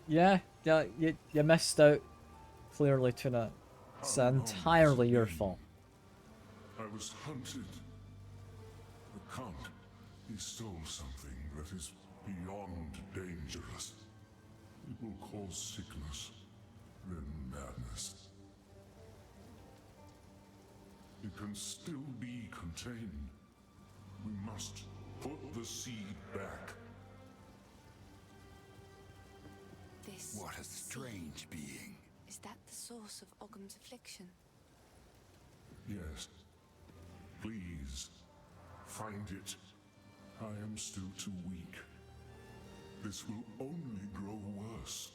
Yeah, you missed out. Clearly, Tuna. It's entirely your fault. I was hunted. The Count, he stole something that is beyond dangerous. It will cause sickness, then madness. It can still be contained. We must put the seed back. This What a strange being. is that the source of Ogham's affliction? Yes. Please, find it. I am still too weak. This will only grow worse.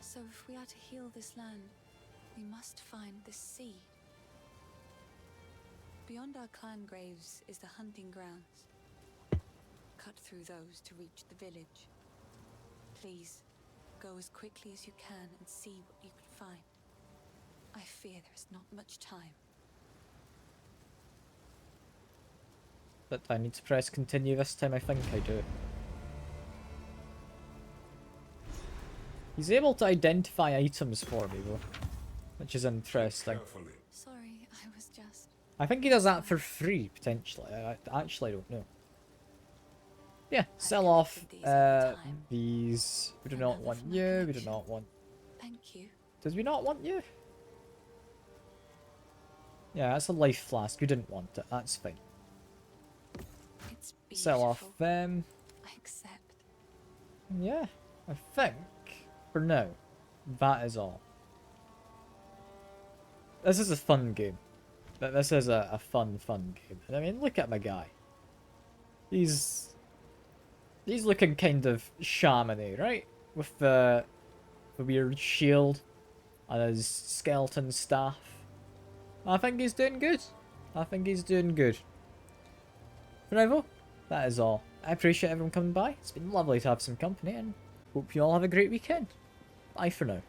So if we are to heal this land, we must find the seed. Beyond our clan graves is the hunting grounds. Cut through those to reach the village. Please, go as quickly as you can and see what you can find. I fear there is not much time. But I need to press continue this time, I think I do. He's able to identify items for me, though, which is interesting. Carefully. Sorry, I was just... I think he does that for free, potentially. I actually don't know. Yeah, sell off these. We do not want you. We do not want... Thank you. Does we not want you? Yeah, that's a life flask. You didn't want it. That's fine. It's Sell off beautiful. them. I accept. Yeah, I think, for now, that is all. This is a fun game. This is a fun game. I mean, look at my guy. He's looking kind of shaman-y, right? With the weird shield and his skeleton staff. I think he's doing good. I think he's doing good. For now, though, that is all. I appreciate everyone coming by. It's been lovely to have some company, and hope you all have a great weekend. Bye for now.